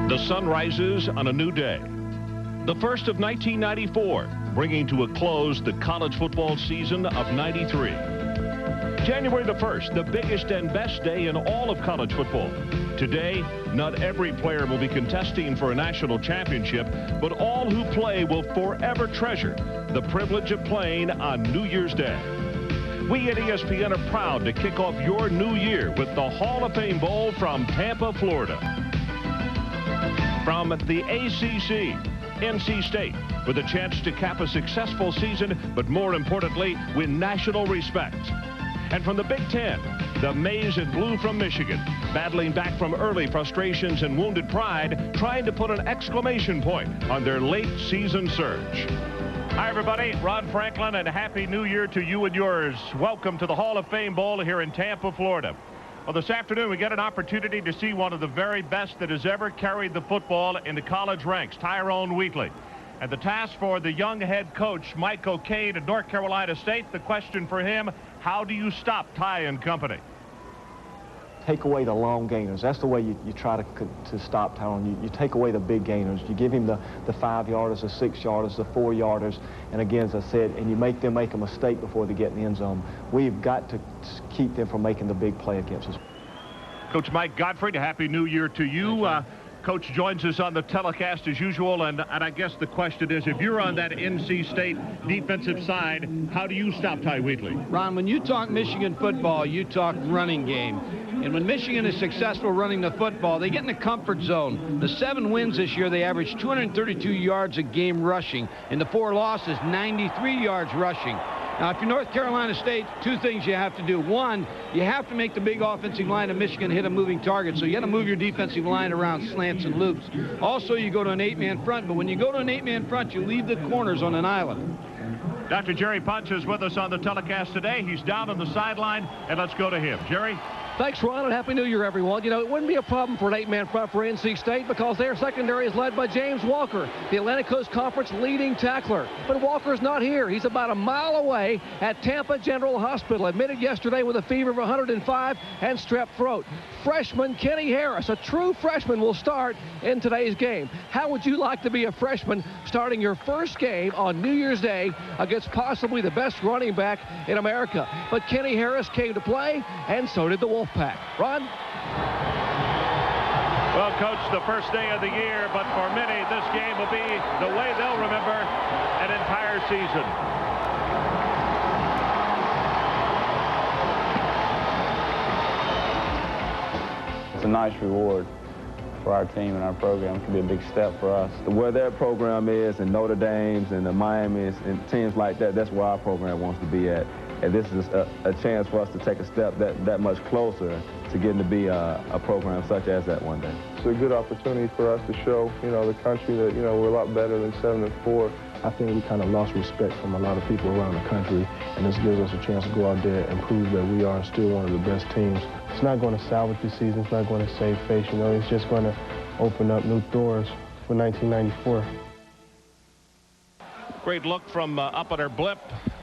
The sun rises on a new day. The first of 1994, bringing to a close the college football season of '93. January the 1st, the biggest and best day in all of college football. Today, not every player will be contesting for a national championship, but all who play will forever treasure the privilege of playing on New Year's Day. We at ESPN are proud to kick off your new year with the Hall of Fame Bowl from Tampa, Florida. From the ACC, NC State, with a chance to cap a successful season, but more importantly, win national respect. And from the Big Ten, the Maize and Blue from Michigan, battling back from early frustrations and wounded pride, trying to put an exclamation point on their late season surge. Hi, everybody. Ron Franklin, and Happy New Year to you and yours. Welcome to the Hall of Fame Bowl here in Tampa, Florida. Well, this afternoon, we get an opportunity to see one of the very best that has ever carried the football in the college ranks, Tyrone Wheatley. And the task for the young head coach, Mike O'Kane at North Carolina State, the question for him, how do you stop Ty and company? Take away the long gainers. That's the way you try to stop Tyrone. You take away the big gainers. You give him the 5-yarders, the 6-yarders, the 4-yarders, and again, as I said, and you make them make a mistake before they get in the end zone. We've got to keep them from making the big play against us. Coach Mike Gottfried, Happy New Year to you. Coach joins us on the telecast as usual, and I guess the question is, if you're on that NC State defensive side, how do you stop Ty Wheatley? Ron, when you talk Michigan football, you talk running game. And when Michigan is successful running the football, they get in the comfort zone. The 7 wins this year, they averaged 232 yards a game rushing. In the 4 losses, 93 yards rushing. Now, if you're North Carolina State, 2 things you have to do. 1, you have to make the big offensive line of Michigan hit a moving target, so you got to move your defensive line around slants and loops. Also, you go to an 8-man front, but when you go to an 8-man front, you leave the corners on an island. Dr. Jerry Punch is with us on the telecast today. He's down on the sideline, and let's go to him. Jerry? Thanks, Ron, and Happy New Year, everyone. You know, it wouldn't be a problem for an 8-man front for NC State because their secondary is led by James Walker, the Atlantic Coast Conference leading tackler. But Walker's not here. He's about a mile away at Tampa General Hospital, admitted yesterday with a fever of 105 and strep throat. Freshman Kenny Harris, a true freshman, will start in today's game. How would you like to be a freshman starting your first game on New Year's Day against possibly the best running back in America? But Kenny Harris came to play, and so did the Wolfpack. Ron? Well, Coach, the first day of the year, but for many, this game will be the way they'll remember an entire season. It's a nice reward for our team and our program. It could be a big step for us. Where their program is, and Notre Dame's and the Miami's and teams like that, that's where our program wants to be at. And this is a chance for us to take a step that much closer to getting to be a program such as that one day. It's a good opportunity for us to show, the country that, we're a lot better than 7-4. I think we kind of lost respect from a lot of people around the country, and this gives us a chance to go out there and prove that we are still one of the best teams. It's not going to salvage the season. It's not going to save face. It's just going to open up new doors for 1994. Great look from up at our blip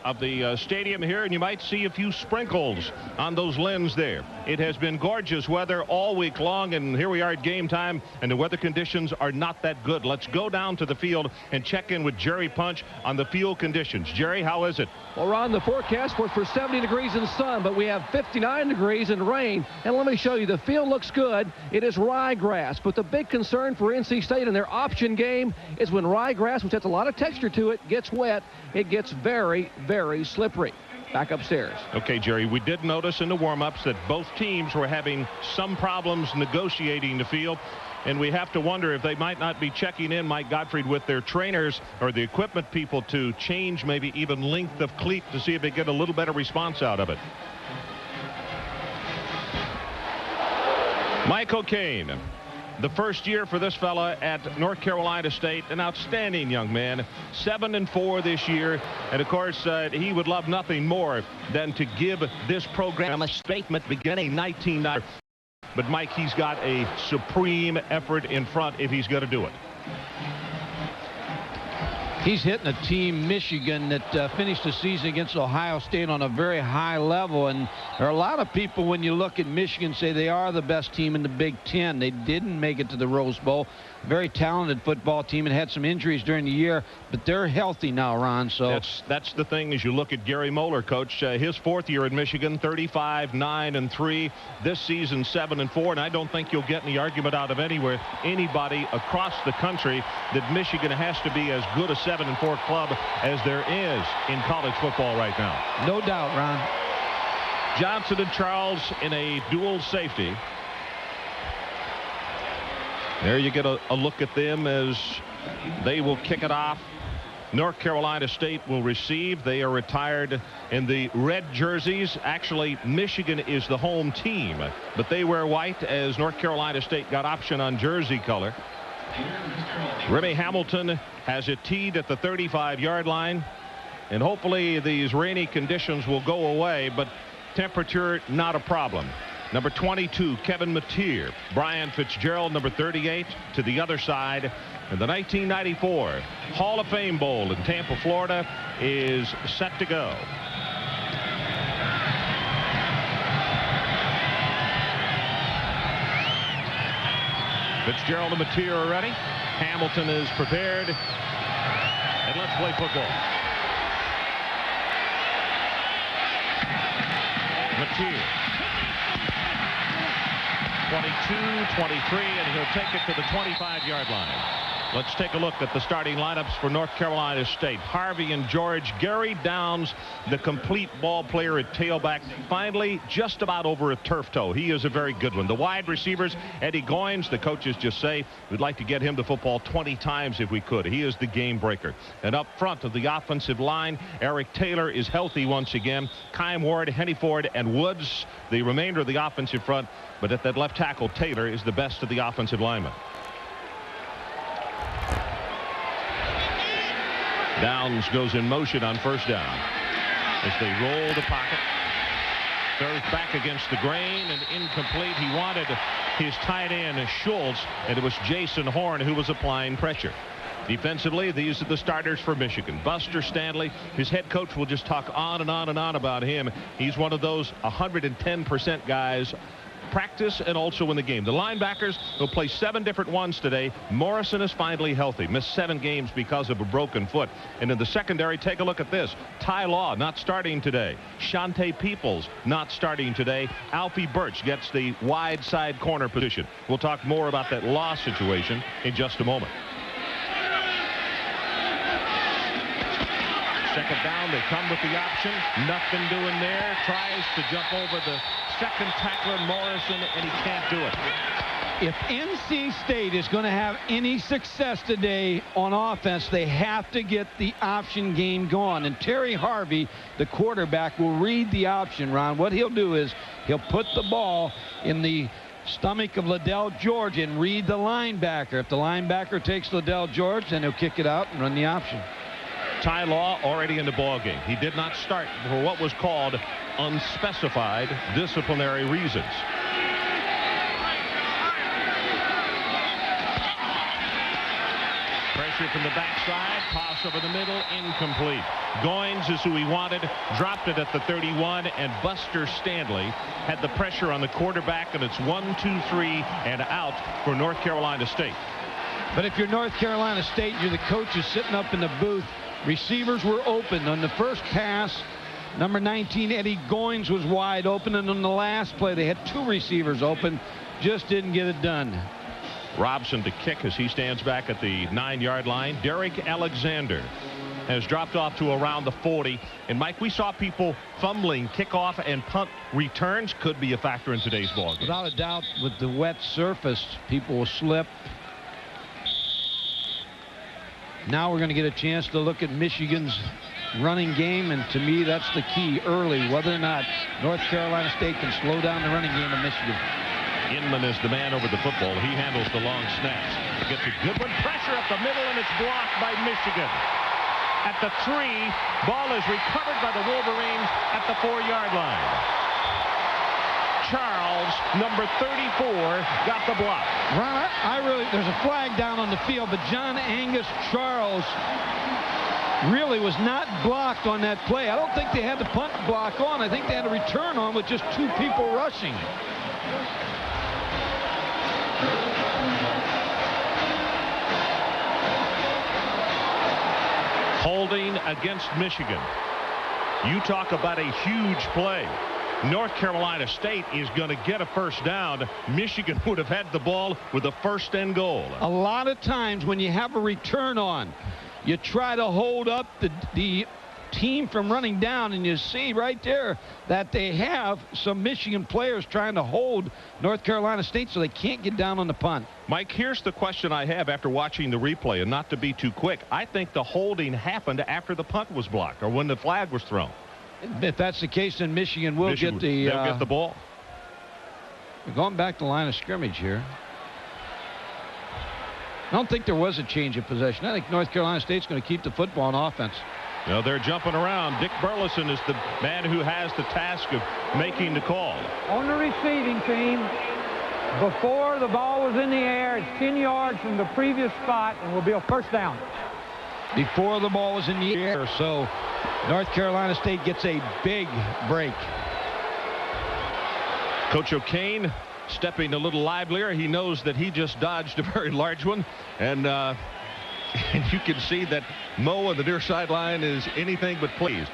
of the stadium here, and you might see a few sprinkles on those limbs there. It has been gorgeous weather all week long, and here we are at game time, and the weather conditions are not that good. Let's go down to the field and check in with Jerry Punch on the field conditions. Jerry, how is it? Well, Ron, the forecast was for 70 degrees in sun, but we have 59 degrees in rain. And let me show you, the field looks good. It is ryegrass, but the big concern for NC State in their option game is when ryegrass, which has a lot of texture to it, gets wet, it gets very, very slippery. Back upstairs. Okay, Jerry, we did notice in the warm-ups that both teams were having some problems negotiating the field, and we have to wonder if they might not be checking in, Mike Gottfried, with their trainers or the equipment people to change maybe even length of cleat to see if they get a little better response out of it. Mike O'Kane, the first year for this fella at North Carolina State, an outstanding young man, 7-4 this year, and of course he would love nothing more than to give this program a statement beginning 1990. But Mike, he's got a supreme effort in front if he's going to do it. He's hitting a team, Michigan, that finished the season against Ohio State on a very high level. And there are a lot of people, when you look at Michigan, say they are the best team in the Big Ten. They didn't make it to the Rose Bowl. Very talented football team and had some injuries during the year, but they're healthy now, Ron. So that's the thing as you look at Gary Moeller, Coach. His fourth year in Michigan, 35-9-3. This season, 7-4. And I don't think you'll get any argument out of anybody across the country that Michigan has to be as good a 7-4 club as there is in college football right now. No doubt, Ron. Johnson and Charles in a dual safety. There you get a look at them as they will kick it off. North Carolina State will receive. They are retired in the red jerseys. Actually, Michigan is the home team, but they wear white as North Carolina State got option on jersey color. Remy Hamilton has it teed at the 35-yard line, and hopefully these rainy conditions will go away, but temperature not a problem. Number 22, Kevin Mateer. Brian Fitzgerald, number 38, to the other side. And the 1994 Hall of Fame Bowl in Tampa, Florida is set to go. Fitzgerald and Mateer are ready. Hamilton is prepared. And let's play football. Mateer. 22, 23, and he'll take it to the 25-yard line. Let's take a look at the starting lineups for North Carolina State. Harvey and George. Gary Downs, the complete ball player at tailback, finally just about over a turf toe. He is a very good one. The wide receivers, Eddie Goins, the coaches just say we'd like to get him the football 20 times if we could. He is the game breaker. And up front of the offensive line, Eric Taylor is healthy once again. Kym Ward, Henny Ford, and Woods, the remainder of the offensive front. But at that left tackle, Taylor is the best of the offensive linemen. Downs goes in motion on first down as they roll the pocket. Throws back against the grain and incomplete. He wanted his tight end Schultz, and it was Jason Horn who was applying pressure. Defensively, these are the starters for Michigan. Buster Stanley, his head coach will just talk on and on and on about him. He's one of those 110% guys. Practice and also in the game. The linebackers will play 7 different ones today. Morrison is finally healthy. Missed 7 games because of a broken foot. And in the secondary, take a look at this. Ty Law not starting today. Shante Peoples not starting today. Alfie Birch gets the wide side corner position. We'll talk more about that Law situation in just a moment. Second down, they come with the option. Nothing doing there. Tries to jump over the second tackler, Morrison, and he can't do it. If NC State is going to have any success today on offense, they have to get the option game going. And Terry Harvey, the quarterback, will read the option, Ron. What he'll do is he'll put the ball in the stomach of Liddell George and read the linebacker. If the linebacker takes Liddell George, then he'll kick it out and run the option. Ty Law already in the ballgame. He did not start for what was called unspecified disciplinary reasons. Pressure from the backside, toss over the middle, incomplete. Goins is who he wanted, dropped it at the 31, and Buster Stanley had the pressure on the quarterback, and it's 1, 2, 3, and out for North Carolina State. But if you're North Carolina State, you're the coaches sitting up in the booth. Receivers were open on the first pass. Number 19, Eddie Goins, was wide open, and on the last play they had 2 receivers open. Just didn't get it done. Robson to kick as he stands back at the 9-yard line. Derek Alexander has dropped off to around the 40. And Mike, we saw people fumbling kickoff and punt returns. Could be a factor in today's ballgame. Without a doubt, with the wet surface, people will slip. Now we're going to get a chance to look at Michigan's running game, and to me that's the key early, whether or not North Carolina State can slow down the running game of Michigan. Inman is the man over the football. He handles the long snaps. Gets a good one. Pressure up the middle, and it's blocked by Michigan. At the 3, ball is recovered by the Wolverines at the 4-yard line. Charles as number 34 got the block. Ron, there's a flag down on the field, but John Angus Charles really was not blocked on that play. I don't think they had the punt block on. I think they had a return on with just 2 people rushing. Holding against Michigan. You talk about a huge play. North Carolina State is going to get a first down. Michigan would have had the ball with a first and goal. A lot of times when you have a return on, you try to hold up the team from running down, and you see right there that they have some Michigan players trying to hold North Carolina State so they can't get down on the punt. Mike, here's the question I have after watching the replay, and not to be too quick. I think the holding happened after the punt was blocked or when the flag was thrown. If that's the case, then Michigan will get the ball. We're going back to the line of scrimmage here. I don't think there was a change of possession. I think North Carolina State's going to keep the football on offense. Well, they're jumping around. Dick Burleson is the man who has the task of making the call. On the receiving team, before the ball was in the air, it's 10 yards from the previous spot and will be a first down. Before the ball was in the air, so North Carolina State gets a big break. Coach O'Kane stepping a little livelier. He knows that he just dodged a very large one, and you can see that Mo on the near sideline is anything but pleased.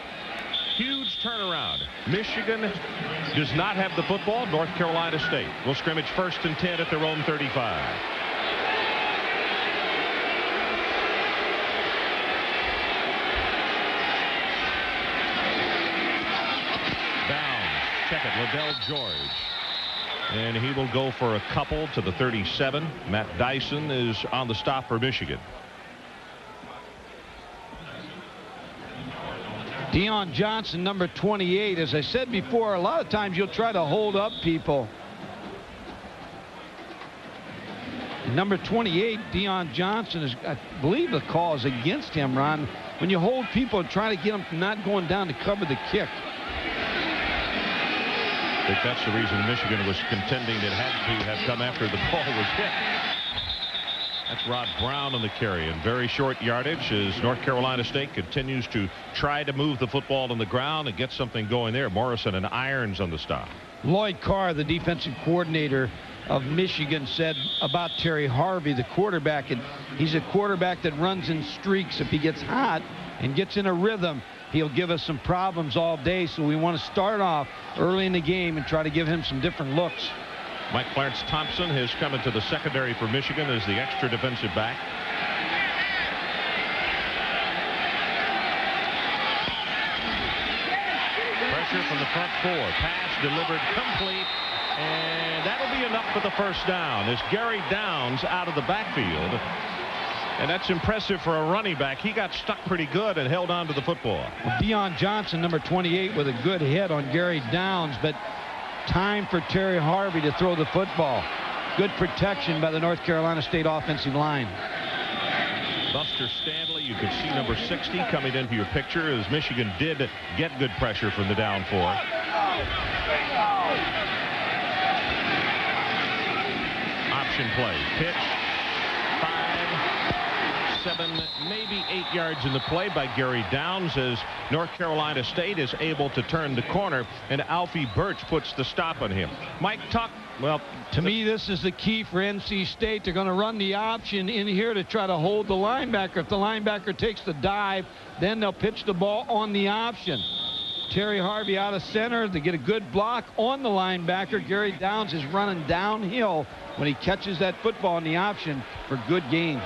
Huge turnaround. Michigan does not have the football. North Carolina State will scrimmage 1st and 10 at their own 35. Check it, Liddell George. And he will go for a couple to the 37. Matt Dyson is on the stop for Michigan. Deion Johnson, number 28. As I said before, a lot of times you'll try to hold up people. Number 28, Deion Johnson, is, I believe the call is against him, Ron. When you hold people and try to get them from not going down to cover the kick. I think that's the reason Michigan was contending it had to have come after the ball was hit. That's Rod Brown on the carry, and very short yardage as North Carolina State continues to try to move the football on the ground and get something going there. Morrison and Irons on the stop. Lloyd Carr, the defensive coordinator of Michigan, said about Terry Harvey, the quarterback, and he's a quarterback that runs in streaks. If he gets hot and gets in a rhythm, he'll give us some problems all day, so we want to start off early in the game and try to give him some different looks. Mike Clarence Thompson has come into the secondary for Michigan as the extra defensive back. Pressure from the front 4. Pass delivered complete, and that'll be enough for the first down as Gary Downs out of the backfield. And that's impressive for a running back. He got stuck pretty good and held on to the football. Deion Johnson, number 28, with a good hit on Gary Downs, but time for Terry Harvey to throw the football. Good protection by the North Carolina State offensive line. Buster Stanley, you can see number 60 coming into your picture as Michigan did get good pressure from the down 4. Option play. Pitch. 7, maybe 8 yards in the play by Gary Downs as North Carolina State is able to turn the corner, and Alfie Birch puts the stop on him. Mike, well, to me, this is the key for NC State. They're going to run the option in here to try to hold the linebacker. If the linebacker takes the dive, then they'll pitch the ball on the option. Terry Harvey out of center. They get a good block on the linebacker. Gary Downs is running downhill when he catches that football in the option for good gain.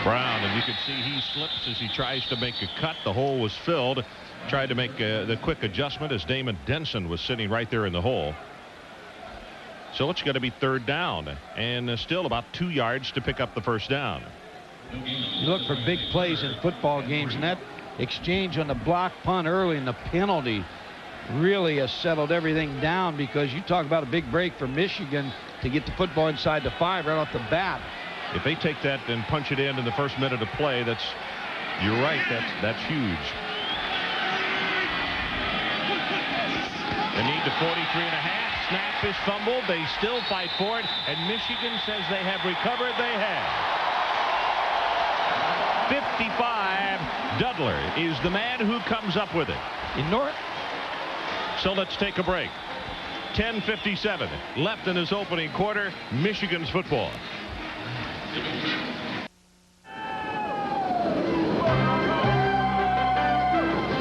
Brown, and you can see he slips as he tries to make a cut. The hole was filled. Tried to make the quick adjustment as Damon Denson was sitting right there in the hole. So it's going to be 3rd down, and still about 2 yards to pick up the first down. You look for big plays in football games, and that exchange on the block punt early and the penalty really has settled everything down, because you talk about a big break for Michigan to get the football inside the 5 right off the bat. If they take that and punch it in the first minute of play, you're right, that's huge. They need the 43.5. Snap is fumbled. They still fight for it, and Michigan says they have recovered. They have. 55. Dudler is the man who comes up with it. So let's take a break. 10:57 left in his opening quarter. Michigan's football.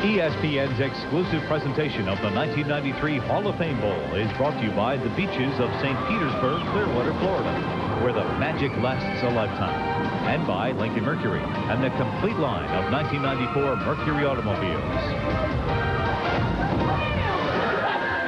ESPN's exclusive presentation of the 1993 Hall of Fame Bowl is brought to you by the beaches of St. Petersburg, Clearwater, Florida, where the magic lasts a lifetime, and by Lincoln Mercury and the complete line of 1994 Mercury automobiles.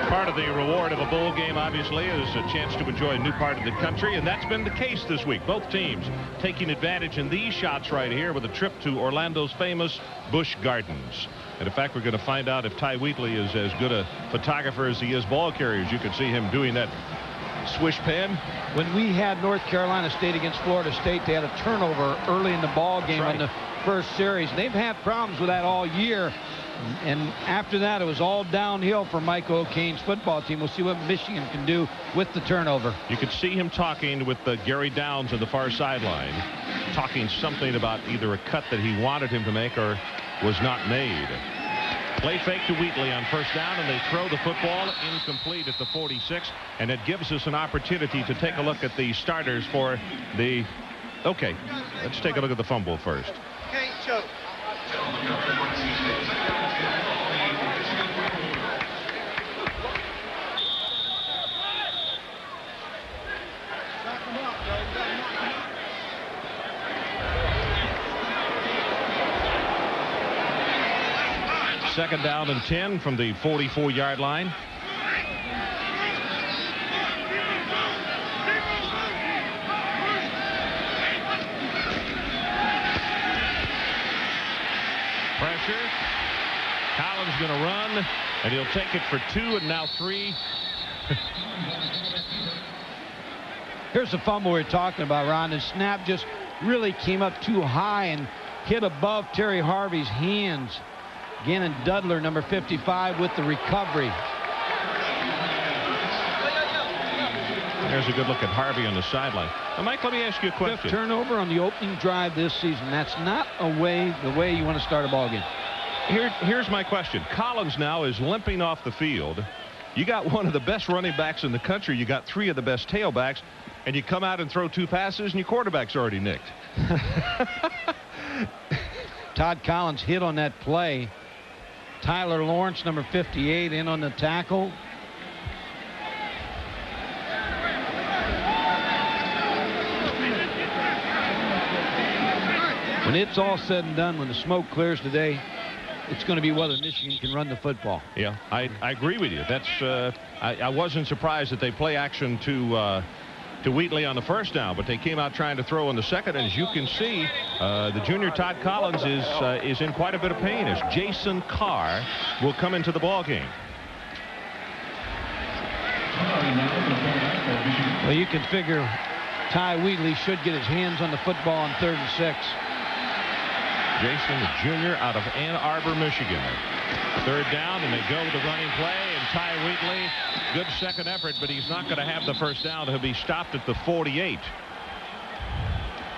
Part of the reward of a bowl game, obviously, is a chance to enjoy a new part of the country, and that's been the case this week. Both teams taking advantage in these shots right here with a trip to Orlando's famous Busch Gardens. And in fact, we're going to find out if Ty Wheatley is as good a photographer as he is ball carrier. As you can see him doing that swish pen. When we had North Carolina State against Florida State, they had a turnover early in the ball game in the first series. They've had problems with that all year. And after that, it was all downhill for Mike O'Kane's football team. We'll see what Michigan can do with the turnover. You could see him talking with Gary Downs on the far sideline, talking something about either a cut that he wanted him to make or was not made. Play fake to Wheatley on first down, and they throw the football incomplete at the 46, and it gives us an opportunity to take a look at the starters for the... Okay, let's take a look at the fumble first. Okay, choke. Second down and 10 from the 44-yard line. Pressure. Collins going to run, and he'll take it for 2 and now 3. Here's the fumble we're talking about, Ron. The snap just really came up too high and hit above Terry Harvey's hands. Gannon Dudler, number 55, with the recovery. There's a good look at Harvey on the sideline. Now, Mike, let me ask you a question. Fifth turnover on the opening drive this season. That's not the way you want to start a ball game. Here's my question. Collins now is limping off the field. You got one of the best running backs in the country. You got 3 of the best tailbacks, and you come out and throw 2 passes, and your quarterback's already nicked. Todd Collins hit on that play. Tyler Lawrence, number 58, in on the tackle. When it's all said and done, when the smoke clears today, it's going to be whether Michigan can run the football. Yeah, I agree with you. That's I wasn't surprised that they play action to Wheatley on the first down, but they came out trying to throw in the second. And as you can see, the junior Todd Collins is in quite a bit of pain as Jason Carr will come into the ball game. Well, you can figure Ty Wheatley should get his hands on the football on 3rd and 6. Jason, the junior out of Ann Arbor, Michigan. 3rd down, and they go with the running play, and Ty Wheatley, good second effort, but he's not going to have the first down. He'll be stopped at the 48.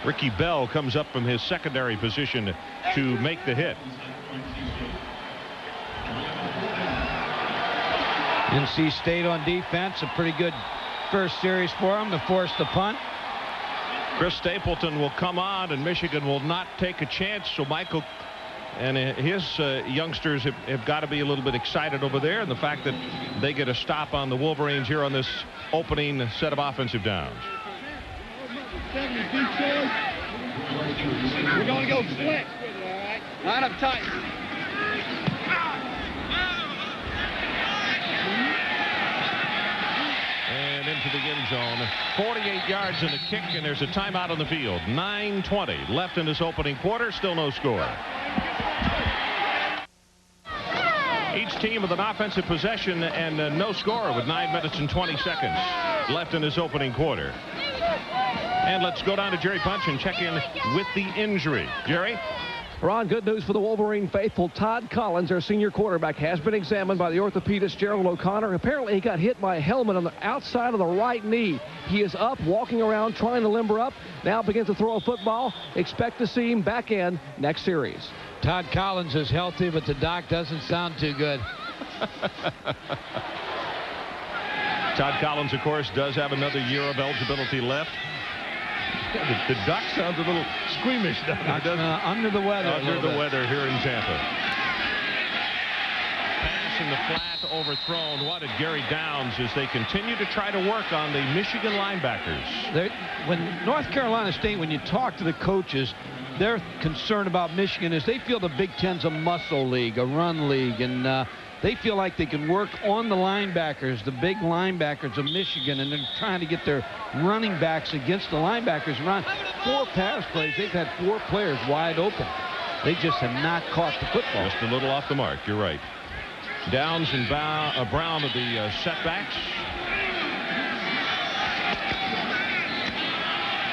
Ricky Bell comes up from his secondary position to make the hit. NC State on defense, a pretty good first series for them to force the punt. Chris Stapleton will come on, and Michigan will not take a chance. So Michael and his youngsters have got to be a little bit excited over there, and the fact that they get a stop on the Wolverines here on this opening set of offensive downs. We're going to go split. All right. Line up tight. And into the end zone. 48 yards in the kick, and there's a timeout on the field. 9:20 left in this opening quarter. Still no score. Each team with an offensive possession and no score with 9 minutes and 20 seconds left in this opening quarter. And let's go down to Jerry Punch and check in with the injury. Jerry? Ron, good news for the Wolverine faithful. Todd Collins, their senior quarterback, has been examined by the orthopedist Gerald O'Connor. Apparently, he got hit by a helmet on the outside of the right knee. He is up, walking around, trying to limber up. Now begins to throw a football. Expect to see him back in next series. Todd Collins is healthy, but the doc doesn't sound too good. Todd Collins, of course, does have another year of eligibility left. The doc sounds a little squeamish down there, under the weather. Under the weather here in Tampa. Pass in the flat, overthrown. What did Gary Downs as they continue to try to work on the Michigan linebackers? When North Carolina State, when you talk to the coaches, their concern about Michigan is they feel the Big Ten's a muscle league, a run league, and they feel like they can work on the linebackers, the big linebackers of Michigan, and they're trying to get their running backs against the linebackers. Around 4 pass plays, they've had 4 players wide open. They just have not caught the football. Just a little off the mark. You're right. Downs and Brown of the setbacks.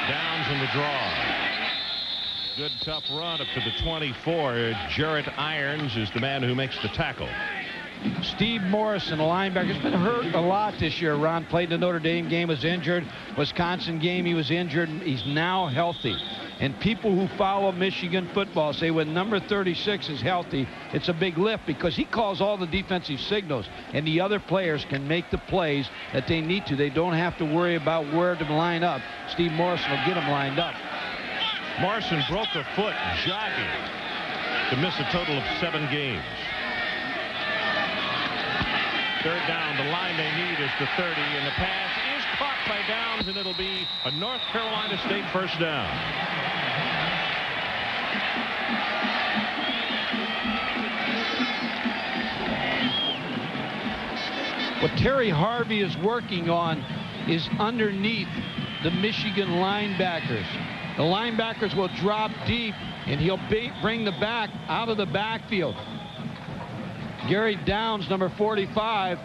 Downs in the draw. Good tough run up to the 24. Jarrett Irons is the man who makes the tackle. Steve Morrison, a linebacker, has been hurt a lot this year. Ron played the Notre Dame game, was injured. Wisconsin game, he was injured. He's now healthy. And people who follow Michigan football say when number 36 is healthy, it's a big lift because he calls all the defensive signals, and the other players can make the plays that they need to. They don't have to worry about where to line up. Steve Morrison will get them lined up. Morrison broke a foot jogging to miss a total of 7 games. 3rd down, the line they need is the 30, and the pass is caught by Downs, and it'll be a North Carolina State first down. What Terry Harvey is working on is underneath the Michigan linebackers. The linebackers will drop deep, and he'll bring the back out of the backfield. Gary Downs, number 45,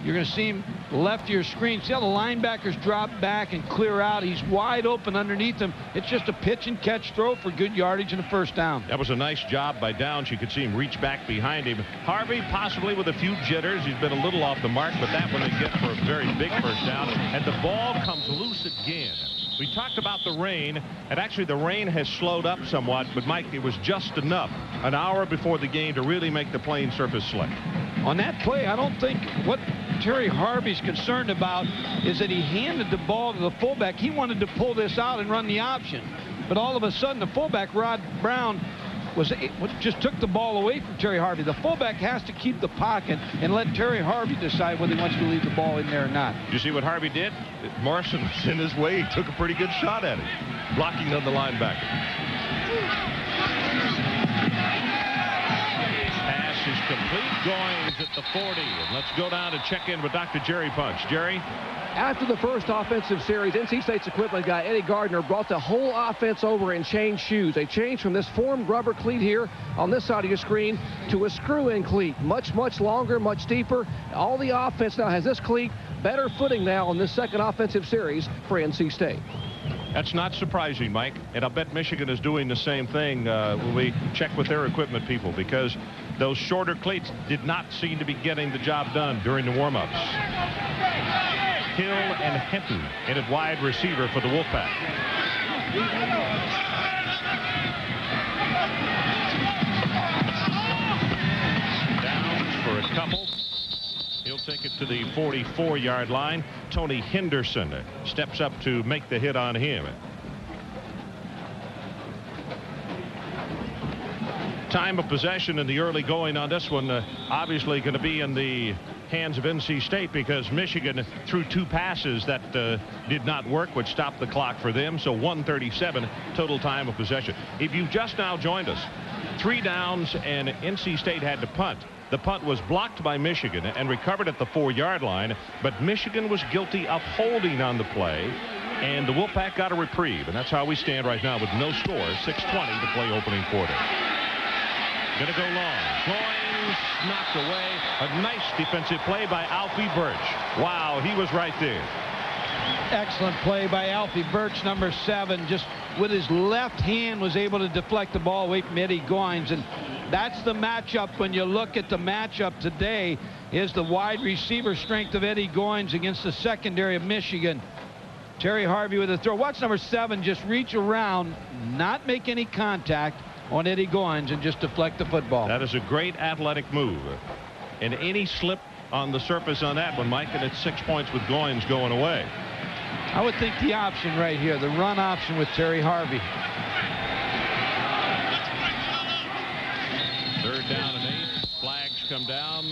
you're going to see him left of your screen. See how the linebackers drop back and clear out? He's wide open underneath him. It's just a pitch and catch throw for good yardage and a first down. That was a nice job by Downs. You could see him reach back behind him. Harvey possibly with a few jitters. He's been a little off the mark, but that one they get for a very big first down. And the ball comes loose again. We talked about the rain, and actually the rain has slowed up somewhat, but Mike, it was just enough an hour before the game to really make the playing surface slick. On that play, I don't think what Terry Harvey's concerned about is that he handed the ball to the fullback. He wanted to pull this out and run the option, but all of a sudden the fullback, Rod Brown, just took the ball away from Terry Harvey. The fullback has to keep the pocket and let Terry Harvey decide whether he wants to leave the ball in there or not. You see what Harvey did? Morrison was in his way. He took a pretty good shot at him, blocking on the linebacker. Pass is complete. Goings at the 40. And let's go down and check in with Dr. Jerry Punch. Jerry? After the first offensive series, NC State's equipment guy Eddie Gardner brought the whole offense over and changed shoes. They changed from this formed rubber cleat here on this side of your screen to a screw-in cleat. Much longer, much deeper. All the offense now has this cleat. Better footing now on this second offensive series for NC State. That's not surprising, Mike. And I'll bet Michigan is doing the same thing when we check with their equipment people, because those shorter cleats did not seem to be getting the job done during the warm-ups. Hill and Hinton in at wide receiver for the Wolfpack. Downs for a couple. He'll take it to the 44-yard line. Tony Henderson steps up to make the hit on him. Time of possession in the early going on this one obviously going to be in the hands of NC State, because Michigan threw 2 passes that did not work, which stopped the clock for them. So 1:37 total time of possession. If you've just now joined us, 3 downs and NC State had to punt. The punt was blocked by Michigan and recovered at the 4-yard line, but Michigan was guilty of holding on the play, and the Wolfpack got a reprieve. And that's how we stand right now with no score. 6:20 to play opening quarter. Going to go long. Goings knocked away. A nice defensive play by Alfie Birch. Wow, he was right there. Excellent play by Alfie Birch, number 7. Just with his left hand was able to deflect the ball away from Eddie Goins. And that's the matchup. When you look at the matchup today, is the wide receiver strength of Eddie Goins against the secondary of Michigan. Terry Harvey with a throw. Watch number 7 just reach around, not make any contact on Eddie Goins, and just deflect the football. That is a great athletic move. And any slip on the surface on that one, Mike, and it's 6 points with Goins going away. I would think the option right here, the run option with Terry Harvey. 3rd down and 8. Flags come down.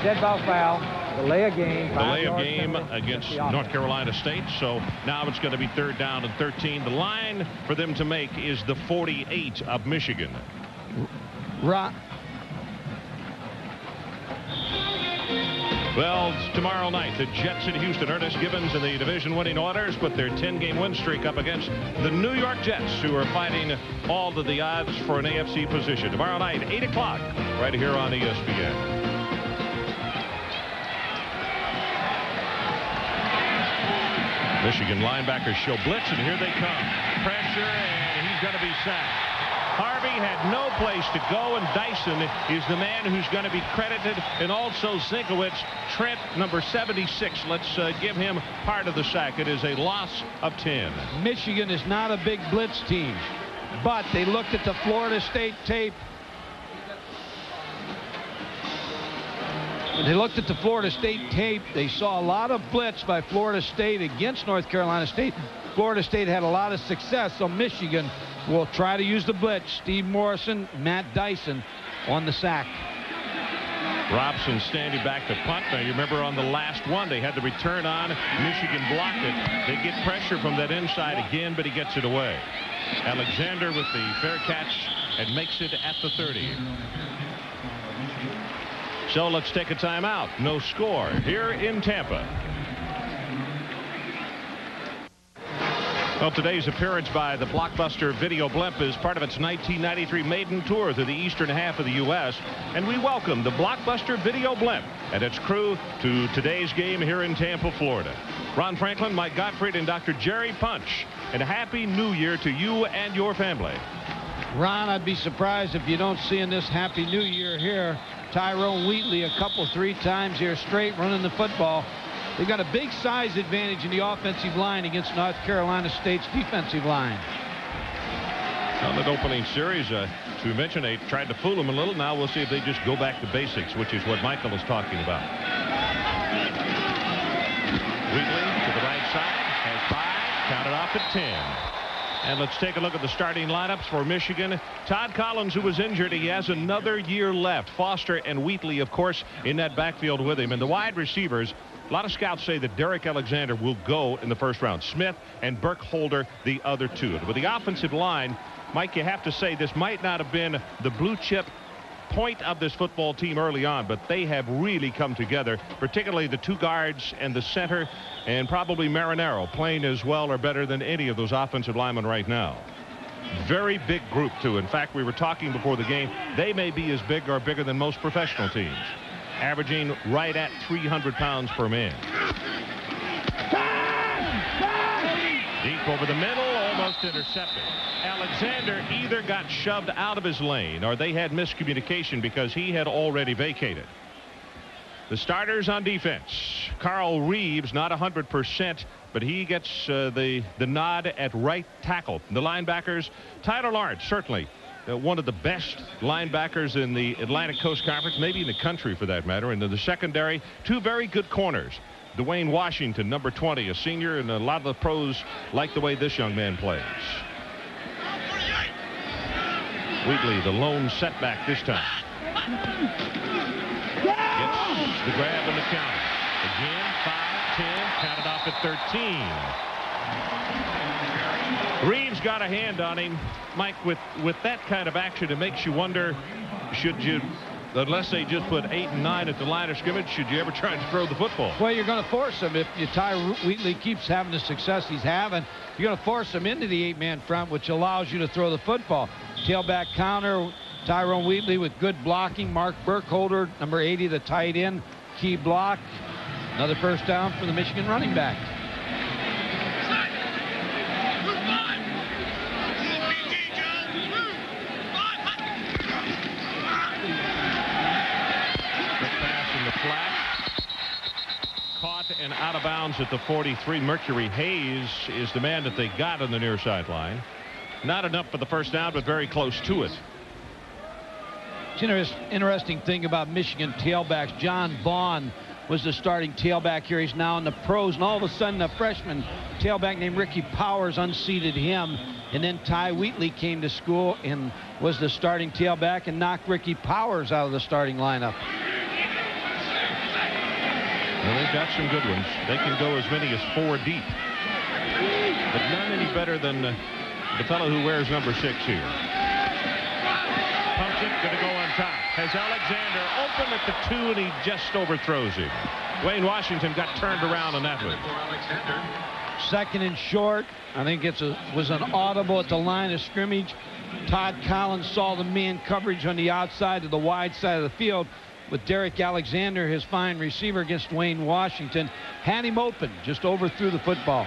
Dead ball foul. Delay of game. Delay of game against North Carolina State. So now it's going to be 3rd down and 13. The line for them to make is the 48 of Michigan. Well, it's tomorrow night. The Jets in Houston. Ernest Gibbons and the division-winning Oilers put their 10-game win streak up against the New York Jets, who are fighting all of the odds for an AFC position. Tomorrow night, 8 o'clock, right here on ESPN. Michigan linebackers show blitz, and here they come. Pressure, and he's going to be sacked. Harvey had no place to go, and Dyson is the man who's going to be credited, and also Zinkowitz. Trent, number 76. Let's give him part of the sack. It is a loss of 10. Michigan is not a big blitz team, but they looked at the Florida State tape. When they looked at the Florida State tape, they saw a lot of blitz by Florida State against North Carolina State. Florida State had a lot of success, so Michigan will try to use the blitz. Steve Morrison, Matt Dyson on the sack. Robson standing back to punt. Now, you remember on the last one, they had the return on. Michigan blocked it. They get pressure from that inside again, but he gets it away. Alexander with the fair catch and makes it at the 30. So let's take a timeout. No score here in Tampa. Well, today's appearance by the Blockbuster Video Blimp is part of its 1993 maiden tour through the eastern half of the U.S. And we welcome the Blockbuster Video Blimp and its crew to today's game here in Tampa, Florida. Ron Franklin, Mike Gottfried, and Dr. Jerry Punch. And a Happy New Year to you and your family. Ron, I'd be surprised if you don't see in this Happy New Year here Tyrone Wheatley a couple, 3 times here straight running the football. They've got a big size advantage in the offensive line against North Carolina State's defensive line. On that opening series, as we mentioned, they tried to fool them a little. Now we'll see if they just go back to basics, which is what Michael is talking about. Wheatley to the right side, has 5, counted off at 10. And let's take a look at the starting lineups for Michigan. Todd Collins, who was injured, he has another year left. Foster and Wheatley, of course, in that backfield with him. And the wide receivers, a lot of scouts say that Derek Alexander will go in the first round. Smith and Burkholder, the other 2. And with the offensive line, Mike, you have to say this might not have been the blue chip point of this football team early on, but they have really come together, particularly the 2 guards and the center, and probably Marinaro playing as well or better than any of those offensive linemen right now. Very big group, too. In fact, we were talking before the game, they may be as big or bigger than most professional teams, averaging right at 300 pounds per man. Deep over the middle, almost intercepted. Alexander either got shoved out of his lane or they had miscommunication because he had already vacated. The starters on defense. Carl Reeves, not 100%, but he gets the nod at right tackle. The linebackers, Tyler Lawrence, certainly one of the best linebackers in the Atlantic Coast Conference, maybe in the country for that matter. And in the secondary, 2 very good corners. Dwayne Washington, number 20, a senior, and a lot of the pros like the way this young man plays. Wheatley, the lone setback this time. Gets the grab and the count. Again, 5, 10, counted off at 13. Reeves got a hand on him. Mike, with that kind of action, it makes you wonder, should you unless they just put 8 and 9 at the line of scrimmage, should you ever try to throw the football? Well, you're going to force him. If Ty Wheatley keeps having the success he's having, you're going to force him into the 8-man front, which allows you to throw the football. Tailback counter, Tyrone Wheatley with good blocking. Mark Burkholder, number 80, the tight end, key block. Another first down for the Michigan running back. Caught and out of bounds at the 43. Mercury Hayes is the man that they got on the near sideline. Not enough for the first down, but very close to it. It's interesting thing about Michigan tailbacks. John Vaughn was the starting tailback here. He's now in the pros, and all of a sudden a freshman tailback named Ricky Powers unseated him, and then Ty Wheatley came to school and was the starting tailback and knocked Ricky Powers out of the starting lineup. Well, they've got some good ones. They can go as many as 4 deep, but none any better than the fellow who wears number 6 here. Pumps it, going to go on top. Has Alexander open at the 2, and he just overthrows him. Wayne Washington got turned around on that one. Second and short. I think it was an audible at the line of scrimmage. Todd Collins saw the man coverage on the outside to the wide side of the field with Derek Alexander, his fine receiver, against Wayne Washington. Had him open, just overthrew the football.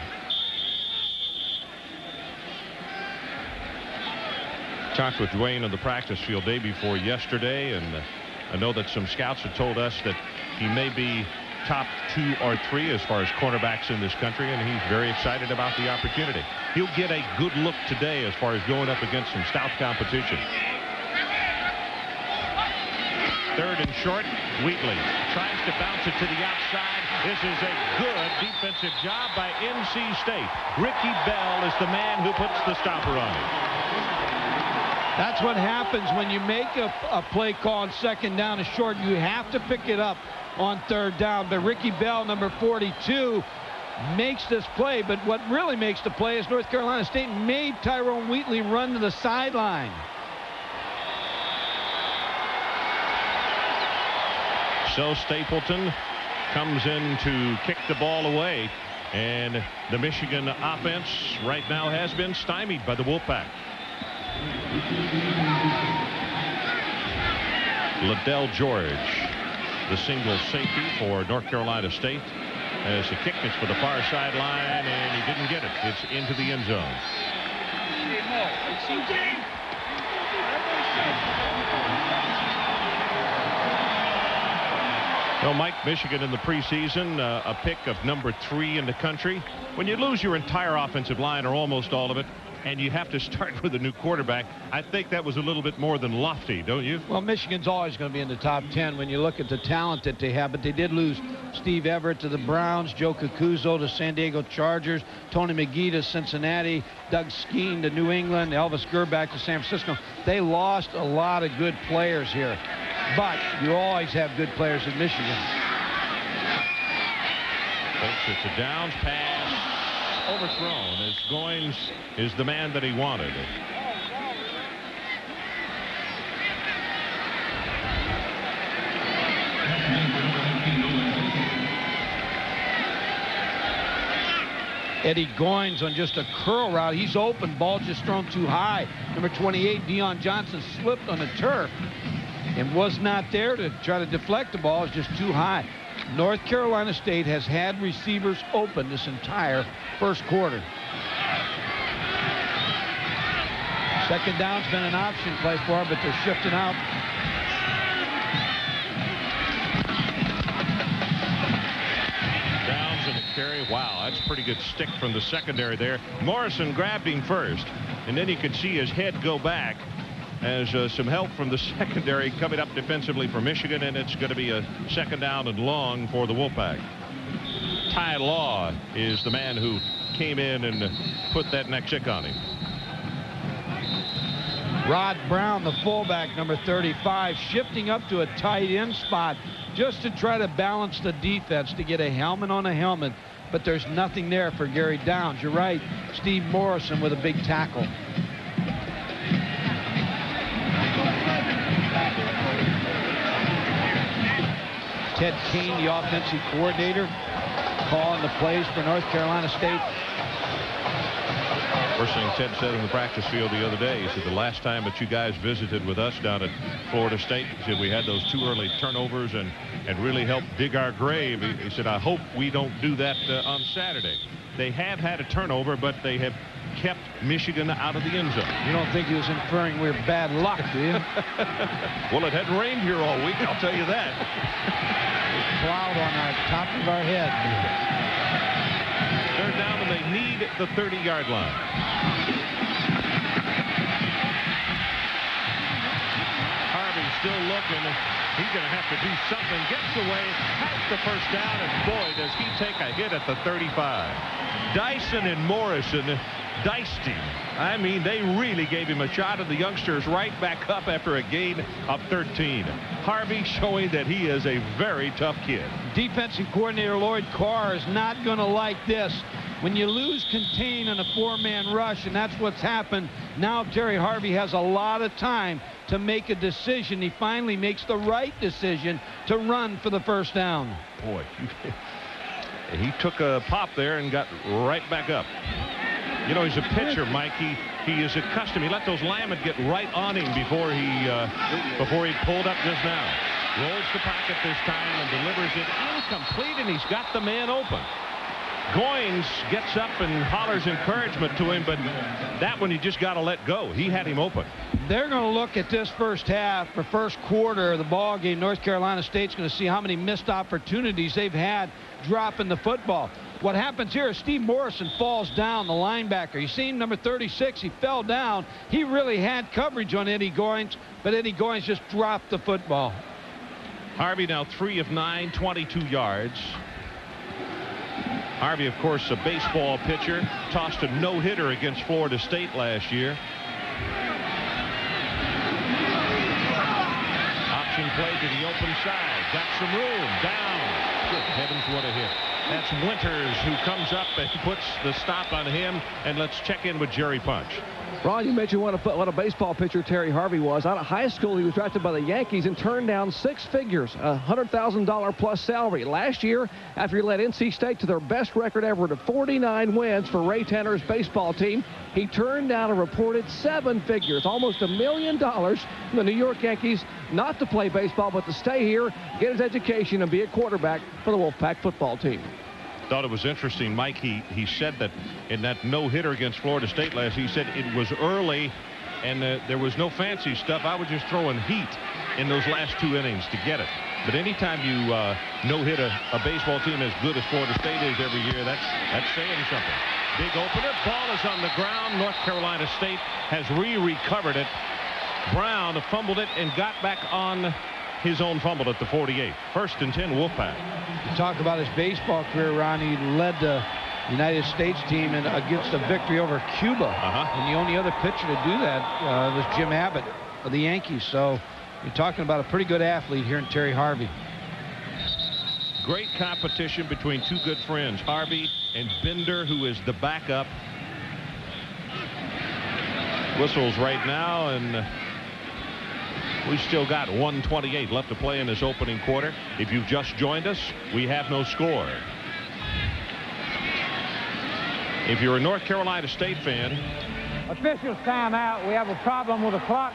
Talked with Dwayne on the practice field day before yesterday, and I know that some scouts have told us that he may be top 2 or 3 as far as cornerbacks in this country, and he's very excited about the opportunity. He'll get a good look today as far as going up against some stout competition. Third and short. Wheatley tries to bounce it to the outside. This is a good defensive job by NC State. Ricky Bell is the man who puts the stopper on it. That's what happens when you make a play call on second down and short. You have to pick it up on third down. But Ricky Bell, number 42, makes this play. But what really makes the play is North Carolina State made Tyrone Wheatley run to the sideline. So Stapleton comes in to kick the ball away, and the Michigan offense right now has been stymied by the Wolfpack. Liddell George, the single safety for North Carolina State, as the kick is for the far sideline, and he didn't get it. It's into the end zone. Well, Mike, Michigan in the preseason, a pick of number 3 in the country. When you lose your entire offensive line, or almost all of it, and you have to start with a new quarterback, I think that was a little bit more than lofty, don't you? Well, Michigan's always going to be in the top 10 when you look at the talent that they have, but they did lose Steve Everett to the Browns, Joe Cacuzo to San Diego Chargers, Tony McGee to Cincinnati, Doug Skeen to New England, Elvis Gerback to San Francisco. They lost a lot of good players here, but you always have good players in Michigan. It's a Downs pass. Overthrown as Goins is the man that he wanted. Eddie Goins on just a curl route. He's open. Ball just thrown too high. Number 28, Deion Johnson, slipped on the turf and was not there to try to deflect the ball. It's just too high. North Carolina State has had receivers open this entire first quarter. Second down's been an option play for them, but they're shifting out. Downs in the carry. Wow, that's a pretty good stick from the secondary there. Morrison grabbed him first, and then you could see his head go back as some help from the secondary coming up defensively for Michigan, and it's going to be a second down and long for the Wolfpack. Ty Law is the man who came in and put that neck kick on him. Rod Brown, the fullback, number 35, shifting up to a tight end spot just to try to balance the defense, to get a helmet on a helmet, but there's nothing there for Gary Downs. You're right, Steve Morrison with a big tackle. Ted Kane, the offensive coordinator, calling the plays for North Carolina State. First thing Ted said in the practice field the other day, he said, the last time that you guys visited with us down at Florida State, he said we had those 2 early turnovers and really helped dig our grave. He said, I hope we don't do that on Saturday. They have had a turnover, but they have kept Michigan out of the end zone. You don't think he was inferring we're bad luck, do you? Well, it hadn't rained here all week, I'll tell you that. Cloud on our top of our head. Third down, and they need the 30-yard line. Harvey still looking. He's going to have to do something. Gets away, has the first down, and boy, does he take a hit at the 35. Dyson and Morrison diced him. I mean, they really gave him a shot, and the youngsters right back up after a gain of 13. Harvey showing that he is a very tough kid. Defensive coordinator Lloyd Carr is not going to like this. When you lose contain on a 4-man rush, and that's what's happened, now Terry Harvey has a lot of time to make a decision. He finally makes the right decision to run for the first down. Boy, he took a pop there and got right back up. You know, he's a pitcher, Mike. He is accustomed. He let those linemen get right on him before he pulled up just now. Rolls the pocket this time and delivers it incomplete, and he's got the man open. Goins gets up and hollers encouragement to him, but that one you just got to let go. He had him open. They're going to look at this first half, or first quarter of the ball game. North Carolina State's going to see how many missed opportunities they've had dropping the football. What happens here is Steve Morrison falls down, the linebacker. You see him, number 36, he fell down. He really had coverage on Eddie Goins, but Eddie Goins just dropped the football. Harvey now 3 of 9, 22 yards. Harvey, of course, a baseball pitcher, tossed a no-hitter against Florida State last year. Option play to the open side. Got some room. Down. Good heavens, what a hit. That's Winters who comes up and puts the stop on him. And let's check in with Jerry Punch. Ron, you mentioned what a baseball pitcher Terry Harvey was. Out of high school, he was drafted by the Yankees and turned down 6 figures, a $100,000 plus salary. Last year, after he led NC State to their best record ever to 49 wins for Ray Tanner's baseball team, he turned down a reported 7 figures, almost $1 million from the New York Yankees, not to play baseball, but to stay here, get his education, and be a quarterback for the Wolfpack football team. Thought it was interesting, Mike. He said that in that no-hitter against Florida State last, he said it was early and there was no fancy stuff. I was just throwing heat in those last 2 innings to get it. But anytime you no-hit a baseball team as good as Florida State is every year, that's saying something. Big opener. Ball is on the ground. North Carolina State has recovered it. Brown fumbled it and got back on his own fumble at the 48. 1st and 10, Wolfpack. You talk about his baseball career, Ron. He led the United States team against a victory over Cuba. And the only other pitcher to do that was Jim Abbott of the Yankees. So you're talking about a pretty good athlete here in Terry Harvey. Great competition between 2 good friends, Harvey and Bender, who is the backup. Whistles right now, and we still got 1:28 left to play in this opening quarter. If you've just joined us, we have no score. If you're a North Carolina State fan, officials timeout. We have a problem with the clock.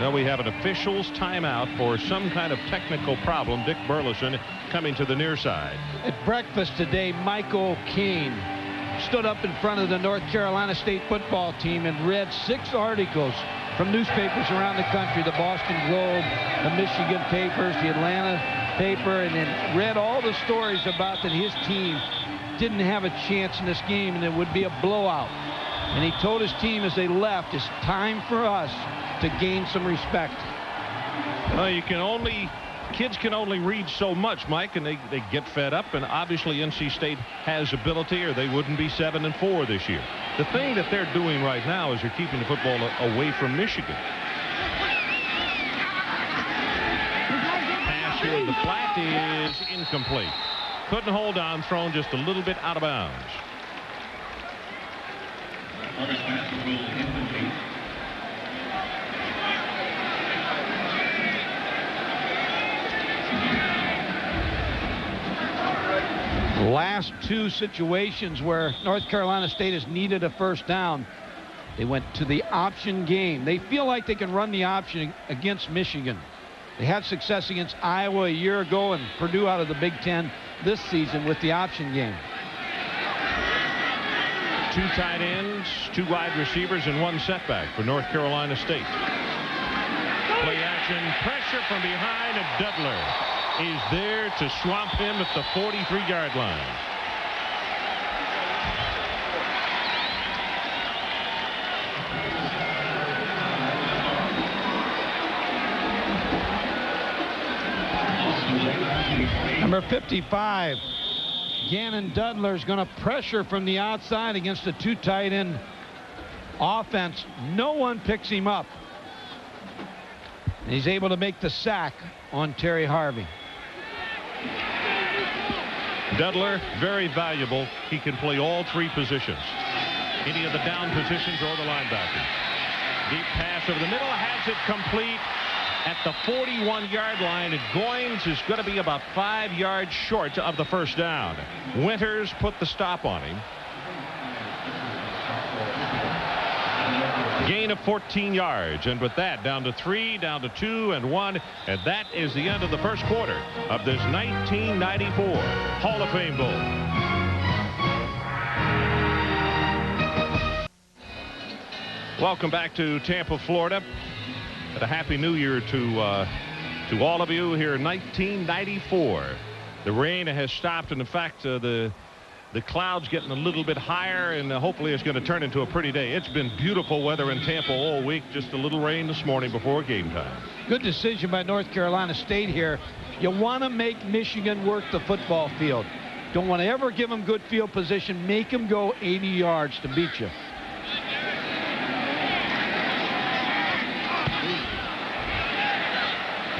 Now we have an officials timeout for some kind of technical problem. Dick Burleson coming to the near side. At breakfast today, Michael Kane stood up in front of the North Carolina State football team and read 6 articles from newspapers around the country, the Boston Globe, the Michigan papers, the Atlanta paper, and then read all the stories about that his team didn't have a chance in this game and it would be a blowout. And he told his team as they left, it's time for us to gain some respect. Kids can only read so much, Mike, and they get fed up, and obviously NC State has ability or they wouldn't be 7-4 this year. The thing that they're doing right now is they're keeping the football away from Michigan. Pass here in the flat is incomplete. Couldn't hold on, thrown just a little bit out of bounds. Last two situations where North Carolina State has needed a first down, they went to the option game. They feel like they can run the option against Michigan. They had success against Iowa a year ago and Purdue out of the Big Ten this season with the option game. 2 tight ends, 2 wide receivers, and 1 setback for North Carolina State. Play action, pressure from behind, and Dudler is there to swamp him at the 43-yard line. Number 55, Gannon Dudler is going to pressure from the outside against the 2 tight end offense. No one picks him up. And he's able to make the sack on Terry Harvey. Dudler, very valuable. He can play all 3 positions. Any of the down positions or the linebacker. Deep pass over the middle, has it complete at the 41-yard line. And Goins is going to be about 5 yards short of the first down. Winters put the stop on him. Gain of 14 yards, and with that, down to 3, down to 2, and 1, and that is the end of the first quarter of this 1994 Hall of Fame Bowl. Welcome back to Tampa, Florida, and a happy New Year to all of you here in 1994. The rain has stopped, and in fact, the clouds getting a little bit higher, and hopefully it's going to turn into a pretty day. It's been beautiful weather in Tampa all week. Just a little rain this morning before game time. Good decision by North Carolina State here. You want to make Michigan work the football field. Don't want to ever give them good field position. Make them go 80 yards to beat you.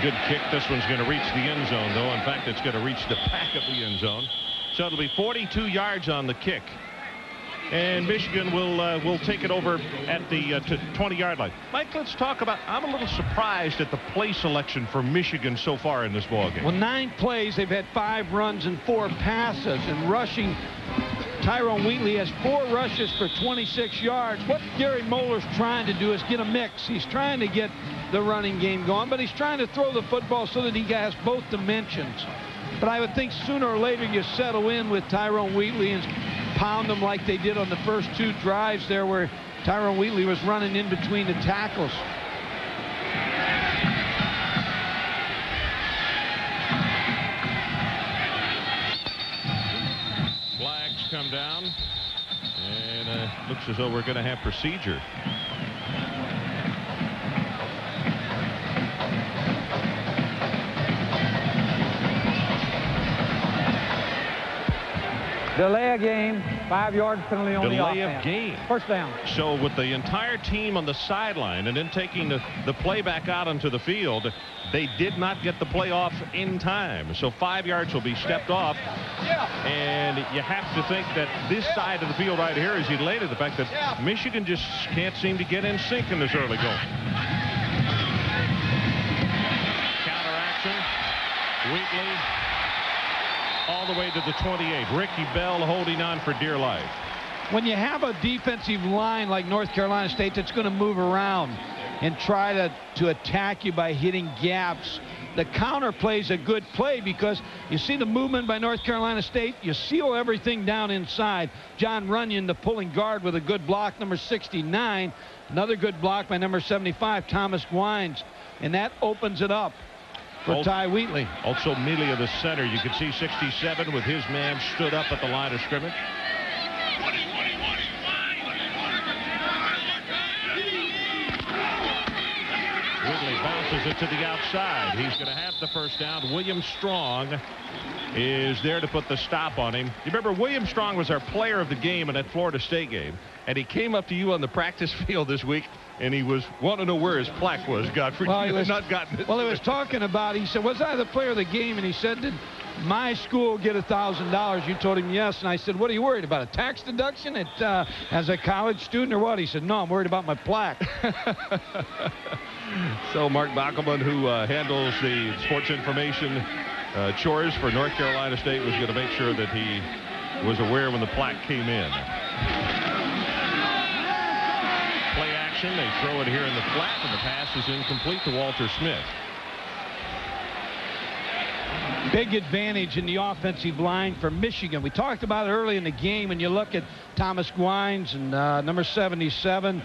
Good kick. This one's going to reach the end zone, though. In fact, it's going to reach the back of the end zone. So it'll be 42 yards on the kick. And Michigan will take it over at the 20-yard line. Mike, let's talk about, I'm a little surprised at the play selection for Michigan so far in this ballgame. Well, 9 plays. They've had 5 runs and 4 passes. And rushing, Tyrone Wheatley has 4 rushes for 26 yards. What Gary Moeller's trying to do is get a mix. He's trying to get the running game going, but he's trying to throw the football so that he has both dimensions. But I would think sooner or later you settle in with Tyrone Wheatley and pound them like they did on the first 2 drives there, where Tyrone Wheatley was running in between the tackles. Flags come down, and looks as though we're going to have procedure. Delay of game, 5-yard penalty on the offense. Delay of game. First down. So with the entire team on the sideline and then taking the play back out onto the field, they did not get the play off in time. So 5 yards will be stepped off. And you have to think that this side of the field right here is elated. The fact that Michigan just can't seem to get in sync in this early going. Counter action. Wheatley all the way to the 28. Ricky Bell holding on for dear life. When you have a defensive line like North Carolina State that's going to move around and try to attack you by hitting gaps, the counter play is a good play because you see the movement by North Carolina State. You seal everything down inside. John Runyon, the pulling guard, with a good block, number 69. Another good block by number 75, Thomas Gwines. And that opens it up for Ty Wheatley. Also Melia, the center. You can see 67 with his man stood up at the line of scrimmage. Wheatley bounces it to the outside. He's going to have the first down. William Strong is there to put the stop on him. You remember William Strong was our player of the game in that Florida State game, and he came up to you on the practice field this week, and he was wanting to know where his plaque was, Godfrey. Well, he was not gotten it. Well, he was talking about, he said, was I the player of the game? And he said, did my school get $1,000? You told him yes. And I said, what are you worried about, a tax deduction as a college student or what? He said, no, I'm worried about my plaque. So Mark Backelman, who handles the sports information chores for North Carolina State was going to make sure that he was aware when the plaque came in. Play action. They throw it here in the flat, and the pass is incomplete to Walter Smith. Big advantage in the offensive line for Michigan. We talked about it early in the game, and you look at Thomas Gwines and number 77,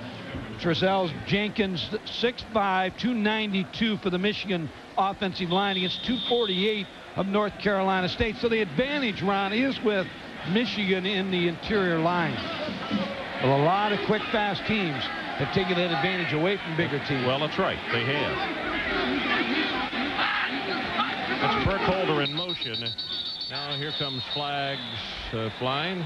Trezell Jenkins, 6'5", 292 for the Michigan offensive line against 248 of North Carolina State. So the advantage, Ron, is with Michigan in the interior line. Well, a lot of quick, fast teams have taken that advantage away from bigger teams. Well, that's right. They have. That's Burkholder in motion. Now here comes flags flying.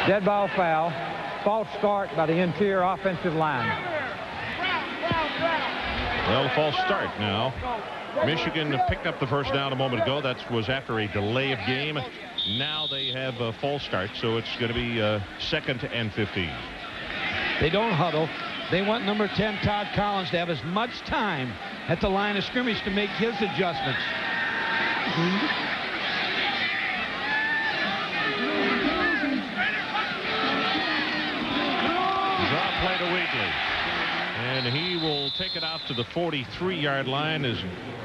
Dead ball foul. False start by the interior offensive line. Well, false start now. Michigan picked up the first down a moment ago. That was after a delay of game. Now they have a false start, so it's going to be 2nd and 15. They don't huddle. They want number 10, Todd Collins, to have as much time at the line of scrimmage to make his adjustments. Draw play to Wheatley. And he will take it out to the 43-yard line as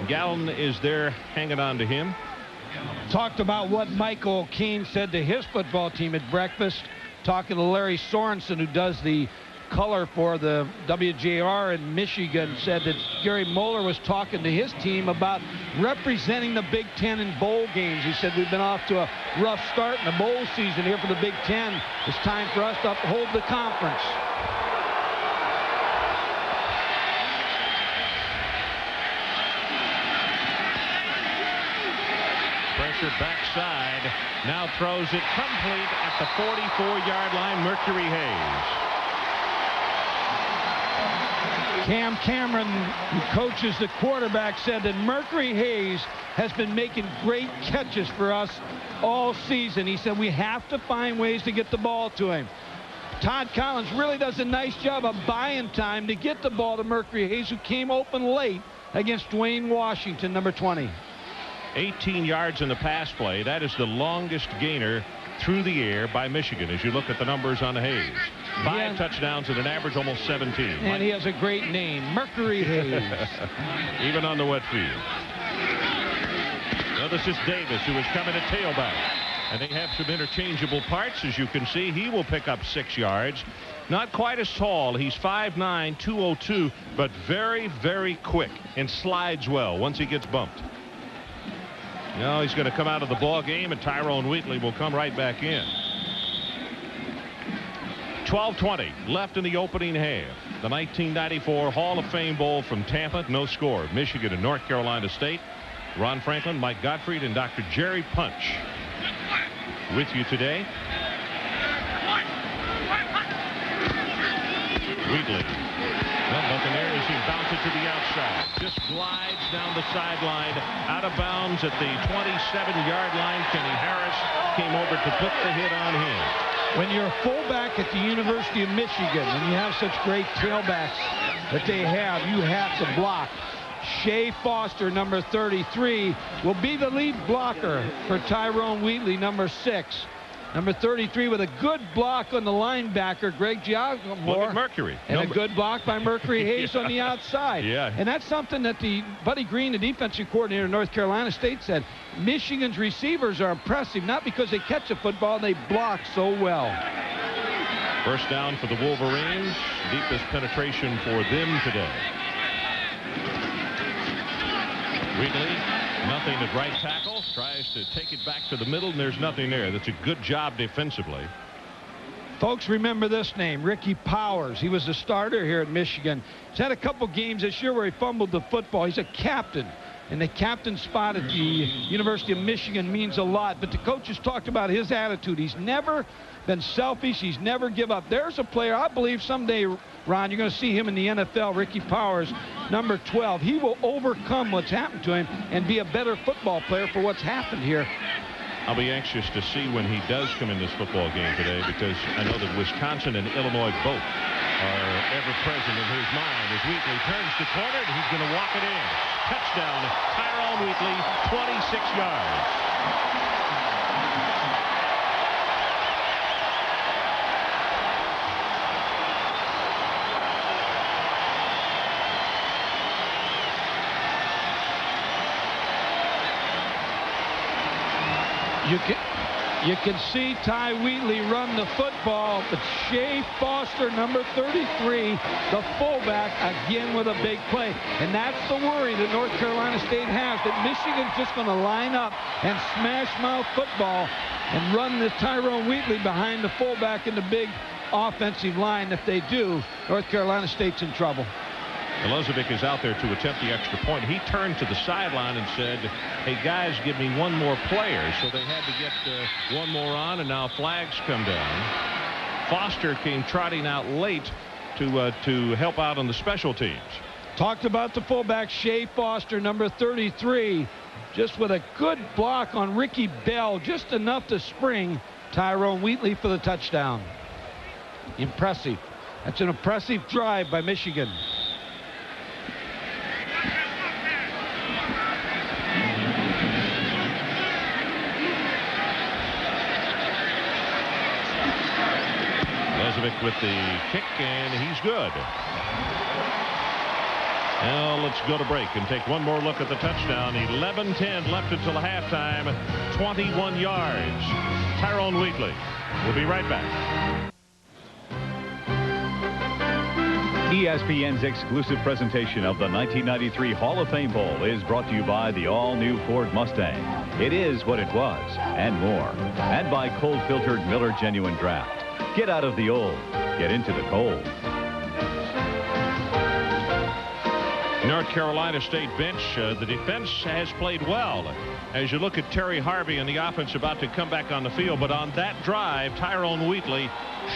Gallen is there hanging on to him. Talked about what Michael O'Kane said to his football team at breakfast. Talking to Larry Sorensen, who does the color for the WJR in Michigan, said that Gary Moeller was talking to his team about representing the Big Ten in bowl games. He said, we've been off to a rough start in the bowl season here for the Big Ten. It's time for us to uphold the conference. Pressure backside. Now throws it complete at the 44-yard line. Mercury Hayes. Cam Cameron, who coaches the quarterback, said that Mercury Hayes has been making great catches for us all season. He said we have to find ways to get the ball to him. Todd Collins really does a nice job of buying time to get the ball to Mercury Hayes, who came open late against Dwayne Washington, number 20. 18 yards in the pass play. That is the longest gainer through the air by Michigan as you look at the numbers on Hayes. 5 touchdowns and an average almost 17. And he has a great name, Mercury Hayes. Even on the wet field. Now this is Davis, who is coming at tailback. And they have some interchangeable parts. As you can see, he will pick up 6 yards. Not quite as tall. He's 5'9", 202, but very, very quick and slides well once he gets bumped. Now he's going to come out of the ball game, and Tyrone Wheatley will come right back in. 12:20 left in the opening half. The 1994 Hall of Fame Bowl from Tampa. No score. Michigan and North Carolina State. Ron Franklin, Mike Gottfried, and Dr. Jerry Punch with you today. Wheatley. Well, nothing there as he bounces to the outside. Just glides down the sideline, out of bounds at the 27-yard line. Kenny Harris came over to put the hit on him. When you're a fullback at the University of Michigan and you have such great tailbacks that they have, you have to block. Shea Foster, number 33, will be the lead blocker for Tyrone Wheatley, number 6. Number 33 with a good block on the linebacker, Greg Giacomo. Look at Mercury. And a good block by Mercury Hayes on the outside. Yeah. And that's something that the Buddy Green, the defensive coordinator of North Carolina State, said. Michigan's receivers are impressive, not because they catch a football, they block so well. First down for the Wolverines. Deepest penetration for them today. Wheatley, nothing at right tackle. Tries to take it back to the middle, and there's nothing there. That's a good job defensively. Folks, remember this name, Ricky Powers. He was the starter here at Michigan. He's had a couple games this year where he fumbled the football. He's a captain and the captain spot at the University of Michigan means a lot. But the coaches talked about his attitude. He's never been selfish. He's never give up. There's a player, I believe someday, Ron, you're going to see him in the NFL, Ricky Powers, number 12. He will overcome what's happened to him and be a better football player for what's happened here. I'll be anxious to see when he does come in this football game today, because I know that Wisconsin and Illinois both are ever present in his mind. As Wheatley turns the corner, and he's going to walk it in. Touchdown, Tyrone Wheatley, 26 yards. You can see Ty Wheatley run the football, but Shea Foster, number 33, the fullback, again with a big play. And that's the worry that North Carolina State has, that Michigan's just going to line up and smash mouth football and run this Tyrone Wheatley behind the fullback in the big offensive line. If they do, North Carolina State's in trouble. Milosevic is out there to attempt the extra point. He turned to the sideline and said, hey, guys, give me one more player. So they had to get one more on, and now flags come down. Foster came trotting out late to help out on the special teams. Talked about the fullback, Shea Foster, number 33, just with a good block on Ricky Bell, just enough to spring Tyrone Wheatley for the touchdown. Impressive. That's an impressive drive by Michigan. With the kick, and he's good. Now let's go to break and take one more look at the touchdown. 11-10 left until halftime. 21 yards. Tyrone Wheatley. We'll be right back. ESPN's exclusive presentation of the 1993 Hall of Fame Bowl is brought to you by the all-new Ford Mustang. It is what it was, and more. And by cold-filtered Miller Genuine Draft. Get out of the old. Get into the cold. North Carolina State bench, the defense has played well. As you look at Terry Harvey and the offense about to come back on the field, but on that drive, Tyrone Wheatley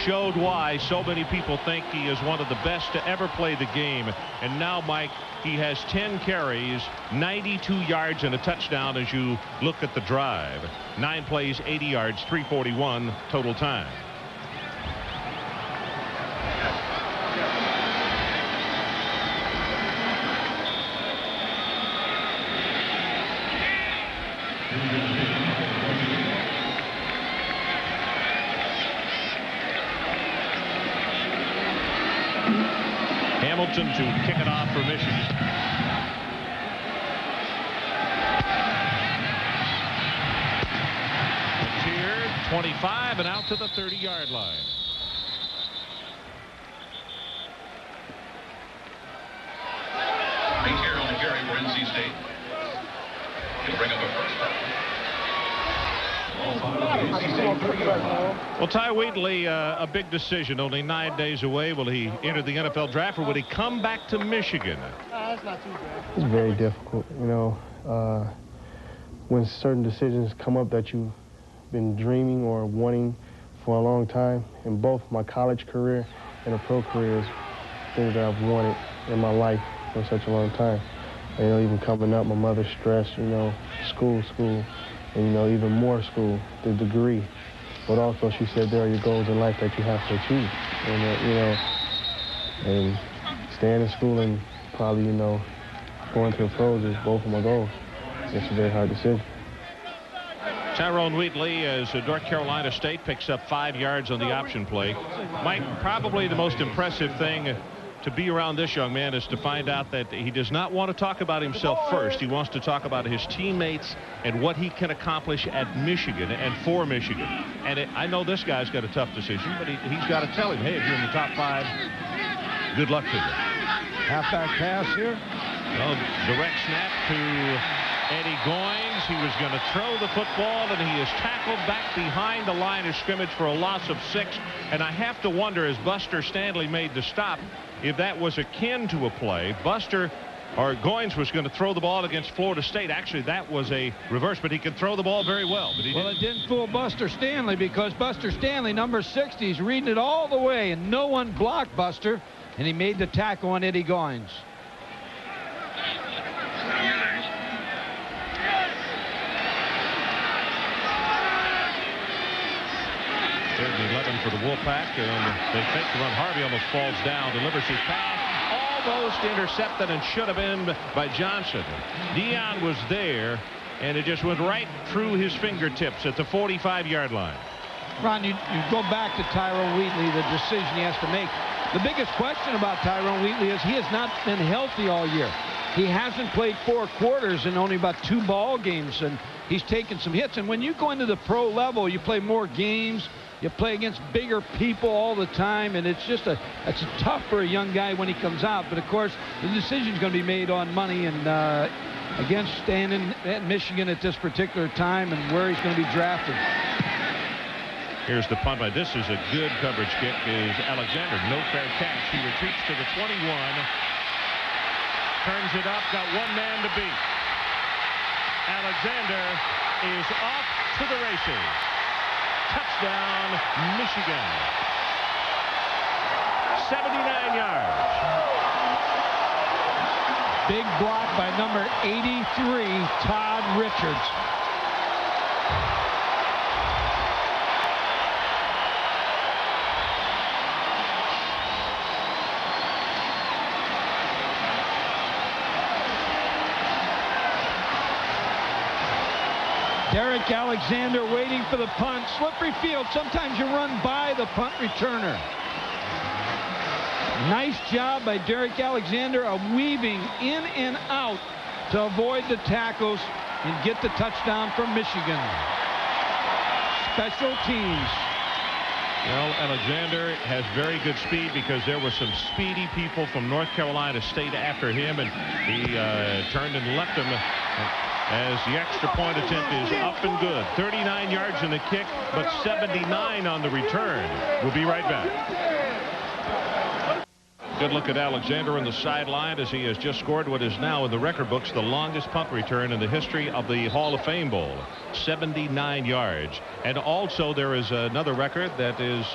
showed why so many people think he is one of the best to ever play the game. And now, Mike, he has 10 carries, 92 yards, and a touchdown as you look at the drive. 9 plays, 80 yards, 3:41 total time. Hamilton to kick it off for Michigan. Here, 25 and out to the 30-yard line. Big here on the carry for NC State. He'll bring up a first down. Well, Ty Wheatley, a big decision, only 9 days away. Will he enter the NFL draft, or will he come back to Michigan? That's not too bad. It's very difficult, you know, when certain decisions come up that you've been dreaming or wanting for a long time. In both my college career and a pro career is things that I've wanted in my life for such a long time. And, you know, even coming up, my mother stressed, you know, school, and, you know, even more school, the degree. But also she said there are your goals in life that you have to achieve. And, you know, and staying in school and probably, you know, going to the pros is both of my goals. It's a very hard decision. Tyrone Wheatley, as North Carolina State picks up 5 yards on the option play. Mike, probably the most impressive thing to be around this young man is to find out that he does not want to talk about himself first. He wants to talk about his teammates and what he can accomplish at Michigan and for Michigan. And I know this guy's got a tough decision, but he's got to tell him, hey, if you're in the top 5, good luck to you. Halfback pass here. Well, direct snap to Eddie Goins. He was going to throw the football, and he is tackled back behind the line of scrimmage for a loss of 6. And I have to wonder, as Buster Stanley made the stop, if that was akin to a play. Buster or Goins was going to throw the ball against Florida State. Actually, that was a reverse, but he could throw the ball very well. But it didn't fool Buster Stanley, because Buster Stanley, number 60, is reading it all the way, and no one blocked Buster, and he made the tackle on Eddie Goins. Third and 11 for the Wolfpack, and they fake the run. Harvey almost falls down, delivers his pass. Almost intercepted and should have been by Johnson. Dion was there, and it just went right through his fingertips at the 45-yard line. Ron, you go back to Tyrone Wheatley, the decision he has to make. The biggest question about Tyrone Wheatley is he has not been healthy all year. He hasn't played 4 quarters in only about 2 ball games, and he's taken some hits. And when you go into the pro level, you play more games. You play against bigger people all the time, and it's tough for a young guy when he comes out. But of course, the decision's going to be made on money and against staying at Michigan at this particular time and where he's going to be drafted. Here's the punt. This is a good coverage kick. Is Alexander. No fair catch. He retreats to the 21. Turns it up. Got one man to beat. Alexander is off to the races. Touchdown, Michigan. 79 yards. Big block by number 83, Todd Richards. Derek Alexander waiting for the punt. Slippery field. Sometimes you run by the punt returner. Nice job by Derek Alexander of weaving in and out to avoid the tackles and get the touchdown from Michigan. Special teams. Well, Alexander has very good speed because there were some speedy people from North Carolina State after him, and he turned and left him as the extra point attempt is up and good. 39 yards in the kick, but 79 on the return. We'll be right back. Good look at Alexander on the sideline as he has just scored what is now in the record books the longest punt return in the history of the Hall of Fame Bowl. 79 yards. And also there is another record that is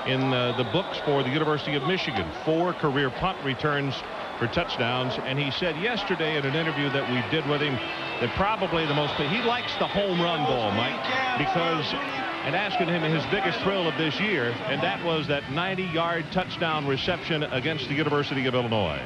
in the books for the University of Michigan. 4 career punt returns for touchdowns, and he said yesterday in an interview that we did with him that probably the most, he likes the home run ball, Mike, because, and asking him his biggest thrill of this year, and that was that 90-yard touchdown reception against the University of Illinois.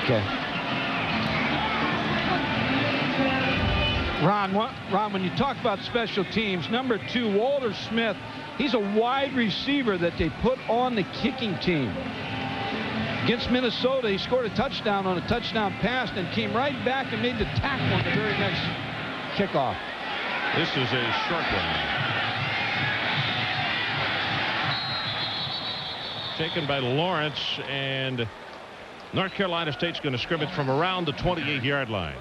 Okay. Ron, when you talk about special teams, number 2, Walter Smith, he's a wide receiver that they put on the kicking team. Against Minnesota, he scored a touchdown on a touchdown pass and came right back and made the tackle on the very next kickoff. This is a short one. Taken by Lawrence, and North Carolina State's going to scrimmage from around the 28-yard line.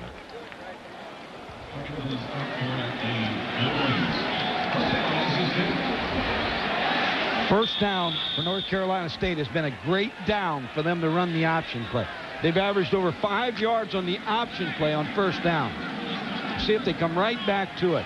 First down for North Carolina State has been a great down for them to run the option play. They've averaged over 5 yards on the option play on first down. See if they come right back to it.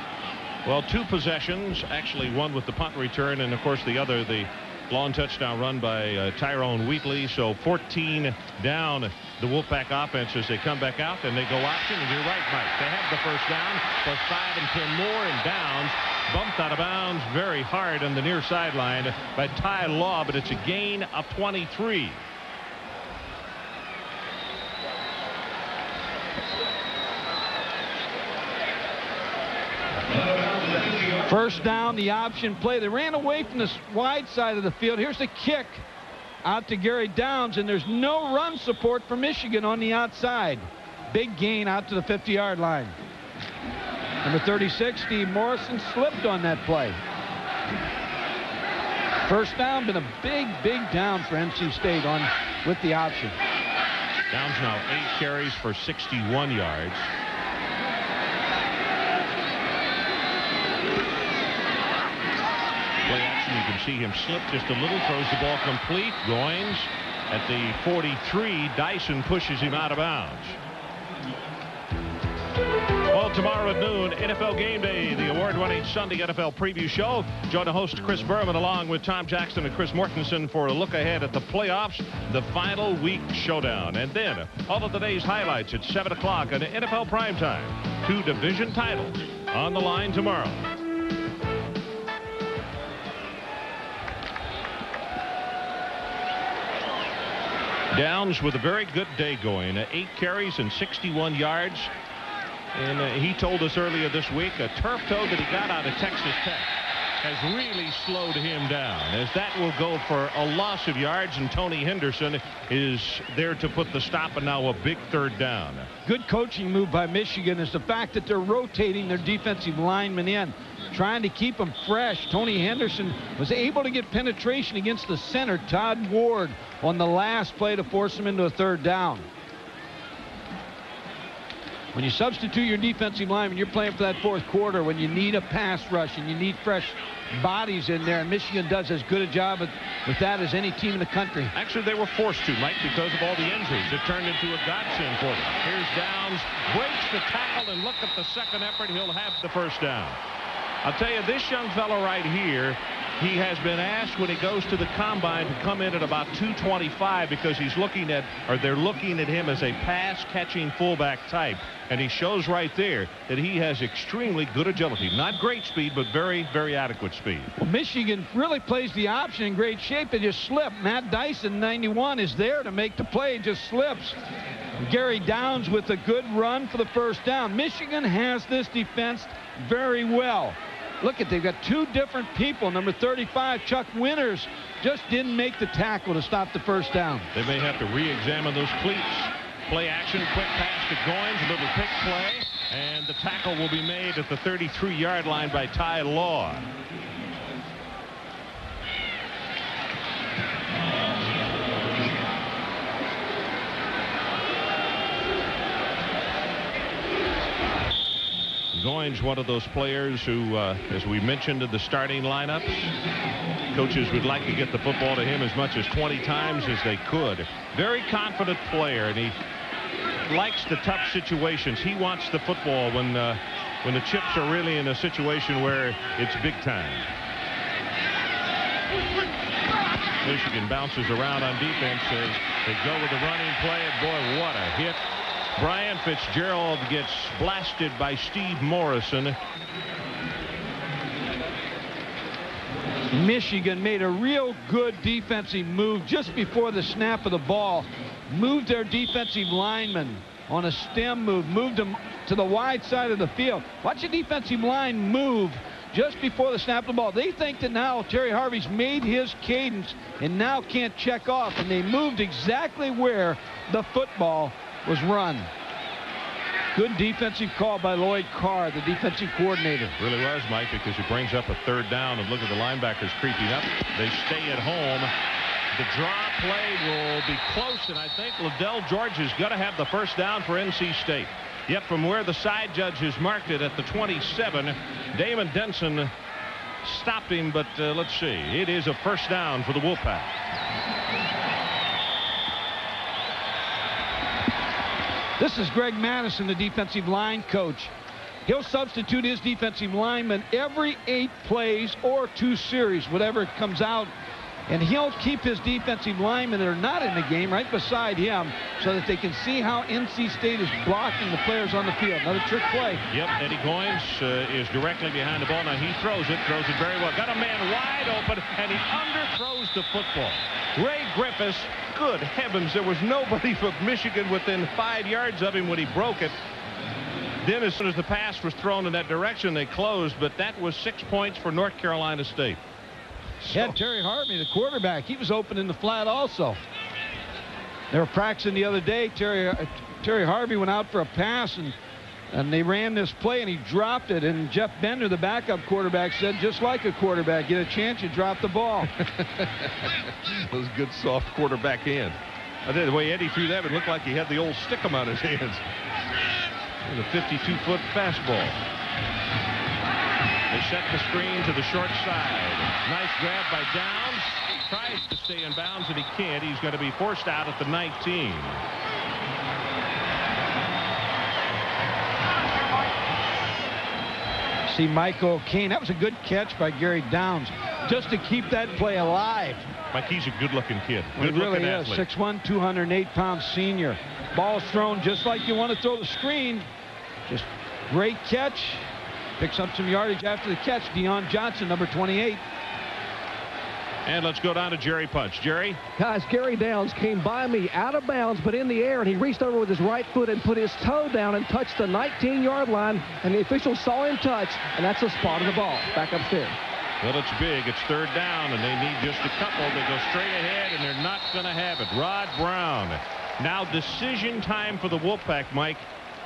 Well, 2 possessions, actually one with the punt return, and of course the other, the long touchdown run by Tyrone Wheatley. So 14 down the Wolfpack offense as they come back out, and they go option. And you're right, Mike. They have the first down, plus 5 and 10 more in downs. Bumped out of bounds very hard on the near sideline by Ty Law, but it's a gain of 23. First down, the option play. They ran away from the wide side of the field. Here's the kick out to Gary Downs, and there's no run support for Michigan on the outside. Big gain out to the 50-yard line. Number 36, Steve Morrison, slipped on that play. First down, been a big, big down for NC State with the option. Downs now 8 carries for 61 yards. Play action, you can see him slip just a little, throws the ball complete. Goins at the 43. Dyson pushes him out of bounds. Well, tomorrow at noon, NFL Game Day, the award-winning Sunday NFL preview show. Join the host Chris Berman along with Tom Jackson and Chris Mortensen for a look ahead at the playoffs, the final week showdown. And then all of the day's highlights at 7 o'clock on NFL Primetime. 2 division titles on the line tomorrow. Downs with a very good day going. 8 carries and 61 yards. And he told us earlier this week a turf toe that he got out of Texas Tech has really slowed him down, as that will go for a loss of yards, and Tony Henderson is there to put the stop, and now a big 3rd down. Good coaching move by Michigan is the fact that they're rotating their defensive linemen in, trying to keep them fresh. Tony Henderson was able to get penetration against the center, Todd Ward, on the last play to force him into a 3rd down. When you substitute your defensive lineman, you're playing for that 4th quarter when you need a pass rush and you need fresh bodies in there. And Michigan does as good a job with that as any team in the country. Actually, they were forced to, Mike, because of all the injuries. It turned into a godsend for them. Here's Downs, breaks the tackle, and look at the second effort. He'll have the 1st down. I'll tell you, this young fellow right here, he has been asked when he goes to the combine to come in at about 225 because he's looking at, or they're looking at him as a pass-catching fullback type. And he shows right there that he has extremely good agility. Not great speed, but very, very adequate speed. Well, Michigan really plays the option in great shape. They just slip. Matt Dyson, 91, is there to make the play, just slips. Gary Downs with a good run for the 1st down. Michigan has this defense very well. Look at, they've got 2 different people. Number 35, Chuck Winters, just didn't make the tackle to stop the 1st down. They may have to re-examine those cleats. Play action, quick pass to Goins, a little pick play, and the tackle will be made at the 33-yard line by Ty Law. Goins, one of those players who, as we mentioned in the starting lineups, coaches would like to get the football to him as much as 20 times as they could. Very confident player, and he likes the tough situations. He wants the football when the chips are really in a situation where it's big time. Michigan bounces around on defense as they go with the running play, and boy, what a hit. Brian Fitzgerald gets blasted by Steve Morrison. Michigan made a real good defensive move just before the snap of the ball. Moved their defensive linemen on a stem move, moved them to the wide side of the field. Watch the defensive line move just before the snap of the ball. They think that now Terry Harvey's made his cadence and now can't check off, and they moved exactly where the football was run. Good defensive call by Lloyd Carr, the defensive coordinator. Really was, Mike, because he brings up a 3rd down, and look at the linebackers creeping up. They stay at home. The draw play will be close, and I think Liddell George has got to have the 1st down for NC State. Yet from where the side judge has marked it at the 27, Damon Denson stopped him, but let's see. It is a 1st down for the Wolfpack. This is Greg Madison, the defensive line coach. He'll substitute his defensive lineman every 8 plays or 2 series, whatever it comes out. And he'll keep his defensive linemen that are not in the game right beside him so that they can see how NC State is blocking the players on the field. Another trick play. Yep, Eddie Goins is directly behind the ball. Now he throws it very well. Got a man wide open, and he underthrows the football. Ray Griffiths, good heavens, there was nobody from Michigan within 5 yards of him when he broke it. Then as soon as the pass was thrown in that direction, they closed, but that was 6 points for North Carolina State. Yeah, Terry Harvey, the quarterback, he was open in the flat also. They were practicing the other day. Terry Harvey went out for a pass, and And they ran this play, and he dropped it. And Jeff Bender, the backup quarterback, said, just like a quarterback, get a chance, you drop the ball. That was good, soft quarterback hand. I think the way Eddie threw that, it looked like he had the old stick-em on his hands. And a 52-foot fastball. They set the screen to the short side. Nice grab by Downs. Tries to stay in bounds, and he can't. He's going to be forced out at the 19. See Michael Kane. That was a good catch by Gary Downs just to keep that play alive. Mike, he's a good-looking kid. He really is. 6'1", 208-pound senior. Ball's thrown just like you want to throw the screen. Just great catch. Picks up some yardage after the catch. Deion Johnson, number 28. And let's go down to Jerry Punch. Jerry? Guys, Gary Downs came by me out of bounds, but in the air, and he reached over with his right foot and put his toe down and touched the 19-yard line, and the officials saw him touch, and that's the spot of the ball. Back upstairs. Well, it's big. It's third down, and they need just a couple to go straight ahead, and they're not going to have it. Rod Brown. Now decision time for the Wolfpack, Mike,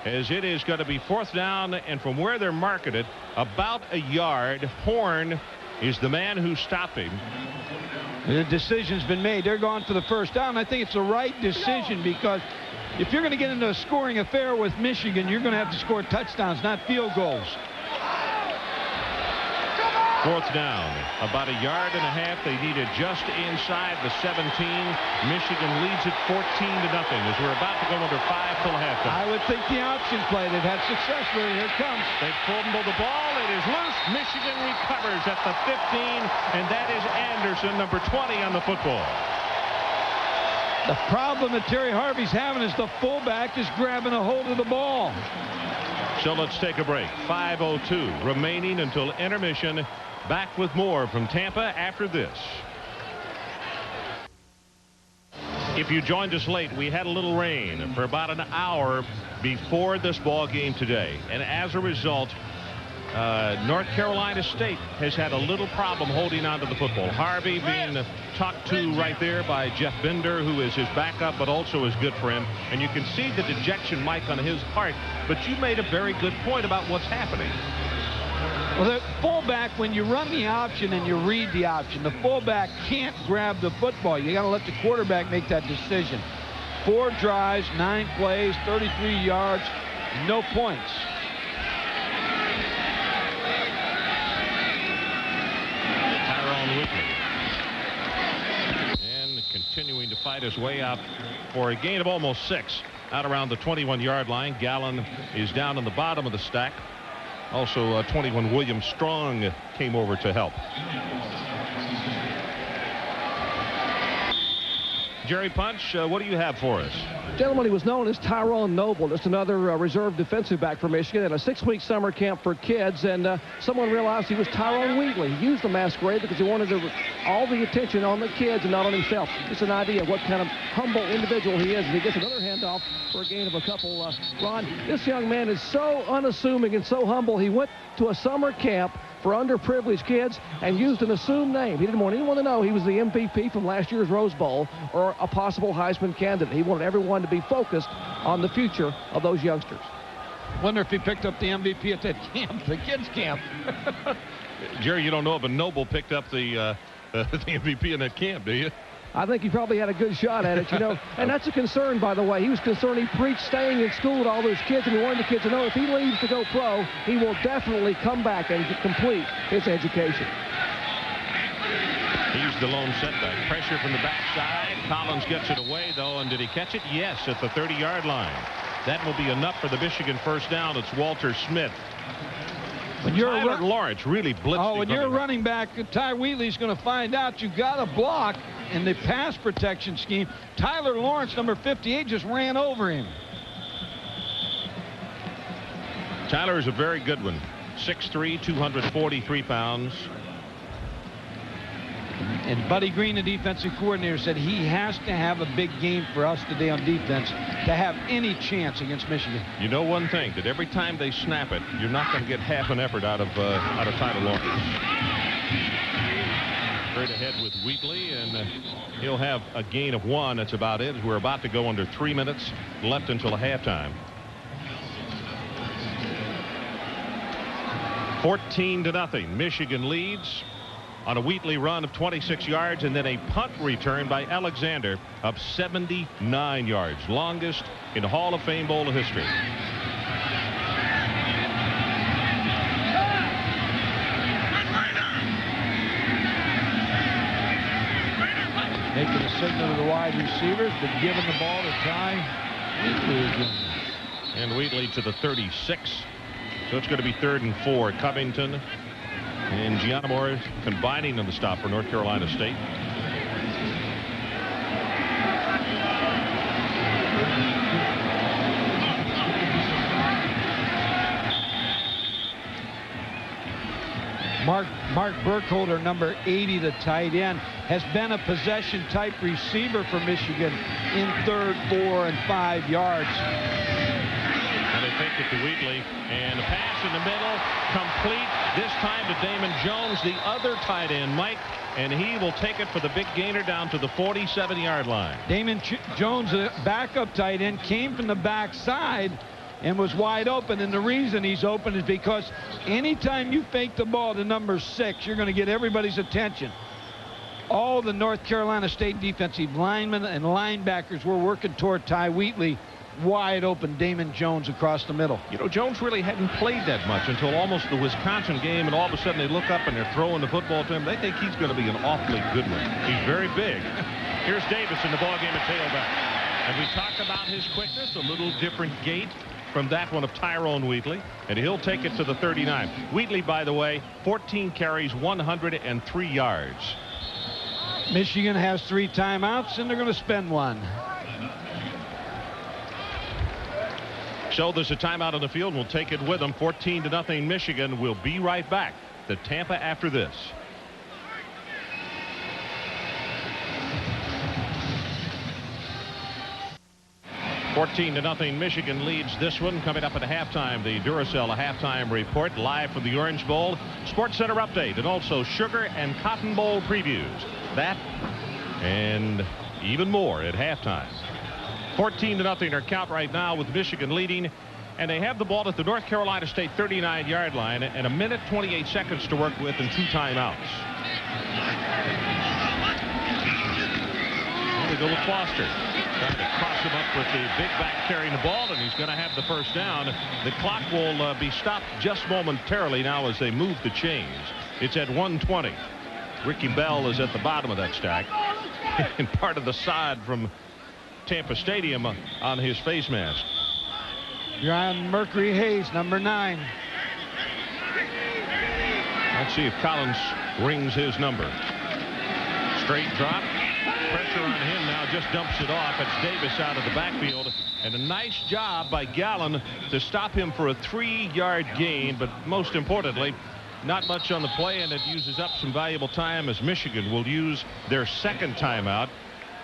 as it is going to be fourth down, and from where they're marking it, about a yard. Horn is the man who stopped him. The decision's been made. They're going for the first down. I think it's the right decision, because if you're going to get into a scoring affair with Michigan, you're going to have to score touchdowns, not field goals. Fourth down, about a yard and a half. They need it just inside the 17. Michigan leads it 14-0 as we're about to go under 5 till halftime. I would think the option play. They've had success with it. Here it comes. They fumble the ball. It is loose. Michigan recovers at the 15, and that is Anderson, number 20 on the football. The problem that Terry Harvey's having is the fullback is grabbing a hold of the ball. So let's take a break. 5:02 remaining until intermission. Back with more from Tampa after this. If you joined us late, we had a little rain for about an hour before this ball game today, and as a result, North Carolina State has had a little problem holding on to the football. Harvey being talked to right there by Jeff Bender, who is his backup but also is good for him, and you can see the dejection, Mike, on his part. But you made a very good point about what's happening. Well, the fullback, when you run the option and you read the option, the fullback can't grab the football. You got to let the quarterback make that decision. 4 drives, 9 plays, 33 yards, no points. Tyrone Whitley. And continuing to fight his way out for a gain of almost 6 out around the 21-yard line. Gallen is down in the bottom of the stack. Also, 21 William Strong came over to help. Jerry Punch, what do you have for us? Gentlemen, he was known as Tyrone Noble, just another reserve defensive back for Michigan, in a 6-week summer camp for kids, and someone realized he was Tyrone Wheatley. He used the masquerade because he wanted all the attention on the kids and not on himself. Just an idea of what kind of humble individual he is. And he gets another handoff for a gain of a couple. Ron, this young man is so unassuming and so humble. He went to a summer camp for underprivileged kids and used an assumed name. He didn't want anyone to know he was the MVP from last year's Rose Bowl or a possible Heisman candidate. He wanted everyone to be focused on the future of those youngsters. Wonder if he picked up the MVP at that camp, the kids' camp. Jerry, you don't know, but Noble picked up the MVP in that camp, do you? I think he probably had a good shot at it, you know. And that's a concern, by the way. He was concerned. He preached staying in school to all those kids, and he wanted the kids to know if he leaves to go pro, he will definitely come back and complete his education. He's the lone setback. Pressure from the backside. Collins gets it away, though, and did he catch it? Yes, at the 30-yard line. That will be enough for the Michigan first down. It's Walter Smith. When Tyler Lawrence really blitzed. Oh, when you're a running back, Ty Wheatley's going to find out you got to block in the pass protection scheme. Tyler Lawrence, number 58, just ran over him. Tyler is a very good one. 6'3", 243 pounds. And Buddy Green, the defensive coordinator, said he has to have a big game for us today on defense to have any chance against Michigan. You know one thing, that every time they snap it, you're not going to get half an effort out of Tyler Lawrence. Straight ahead with Wheatley, and he'll have a gain of 1. That's about it. We're about to go under 3 minutes left until halftime. 14-0. Michigan leads on a Wheatley run of 26 yards and then a punt return by Alexander of 79 yards. Longest in Hall of Fame Bowl history. Making a signal to the wide receivers, but giving the ball to Ty Wheatley again. And Wheatley to the 36. So it's going to be 3rd and 4. Covington and Gianamore combining on the stop for North Carolina State. Mark Burkholder, number 80, the tight end, has been a possession type receiver for Michigan in 3rd, 4, and 5 yards. And they take it to Wheatley, and a pass in the middle, complete, this time to Damon Jones, the other tight end, Mike, and he will take it for the big gainer down to the 47-yard line. Damon Jones, a backup tight end, came from the backside and was wide open, and the reason he's open is because anytime you fake the ball to number 6, you're going to get everybody's attention. All the North Carolina State defensive linemen and linebackers were working toward Ty Wheatley. Wide open Damon Jones across the middle. You know, Jones really hadn't played that much until almost the Wisconsin game, and all of a sudden they look up and they're throwing the football to him. They think he's going to be an awfully good one. He's very big. Here's Davis in the ballgame at tailback. And we talk about his quickness, a little different gait from that one of Tyrone Wheatley, and he'll take it to the 39. Wheatley, by the way, 14 carries, 103 yards. Michigan has 3 timeouts, and they're going to spend one. So there's a timeout on the field, and we'll take it with them. 14-0 Michigan. We'll be right back to Tampa after this. $14-0 Michigan leads this one. Coming up at halftime, the Duracell halftime report live from the Orange Bowl. Sports Center update, and also Sugar and Cotton Bowl previews. That and even more at halftime. 14-0 our count right now, with Michigan leading, and they have the ball at the North Carolina State 39-yard line and 1:28 seconds to work with and 2 timeouts. They go with Foster, trying to cross him up with the big back carrying the ball, and he's going to have the first down. The clock will be stopped just momentarily now as they move the chains. It's at 1:20. Ricky Bell is at the bottom of that stack, and part of the side from Tampa Stadium on his face mask. John Mercury Hayes, number 9. Let's see if Collins rings his number. Straight drop. Pressure on him now, just dumps it off. It's Davis out of the backfield, and a nice job by Gallen to stop him for a 3-yard gain, but most importantly, not much on the play, and it uses up some valuable time as Michigan will use their 2nd timeout,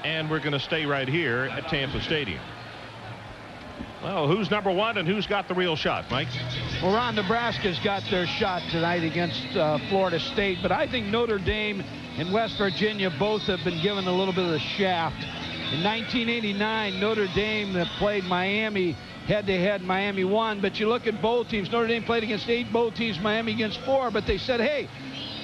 and we're going to stay right here at Tampa Stadium. Well, who's number 1 and who's got the real shot, Mike? Well, Ron, Nebraska's got their shot tonight against Florida State, but I think Notre Dame and West Virginia both have been given a little bit of the shaft. In 1989, Notre Dame played Miami head-to-head. Miami won, but you look at bowl teams. Notre Dame played against 8 bowl teams, Miami against 4, but they said, hey,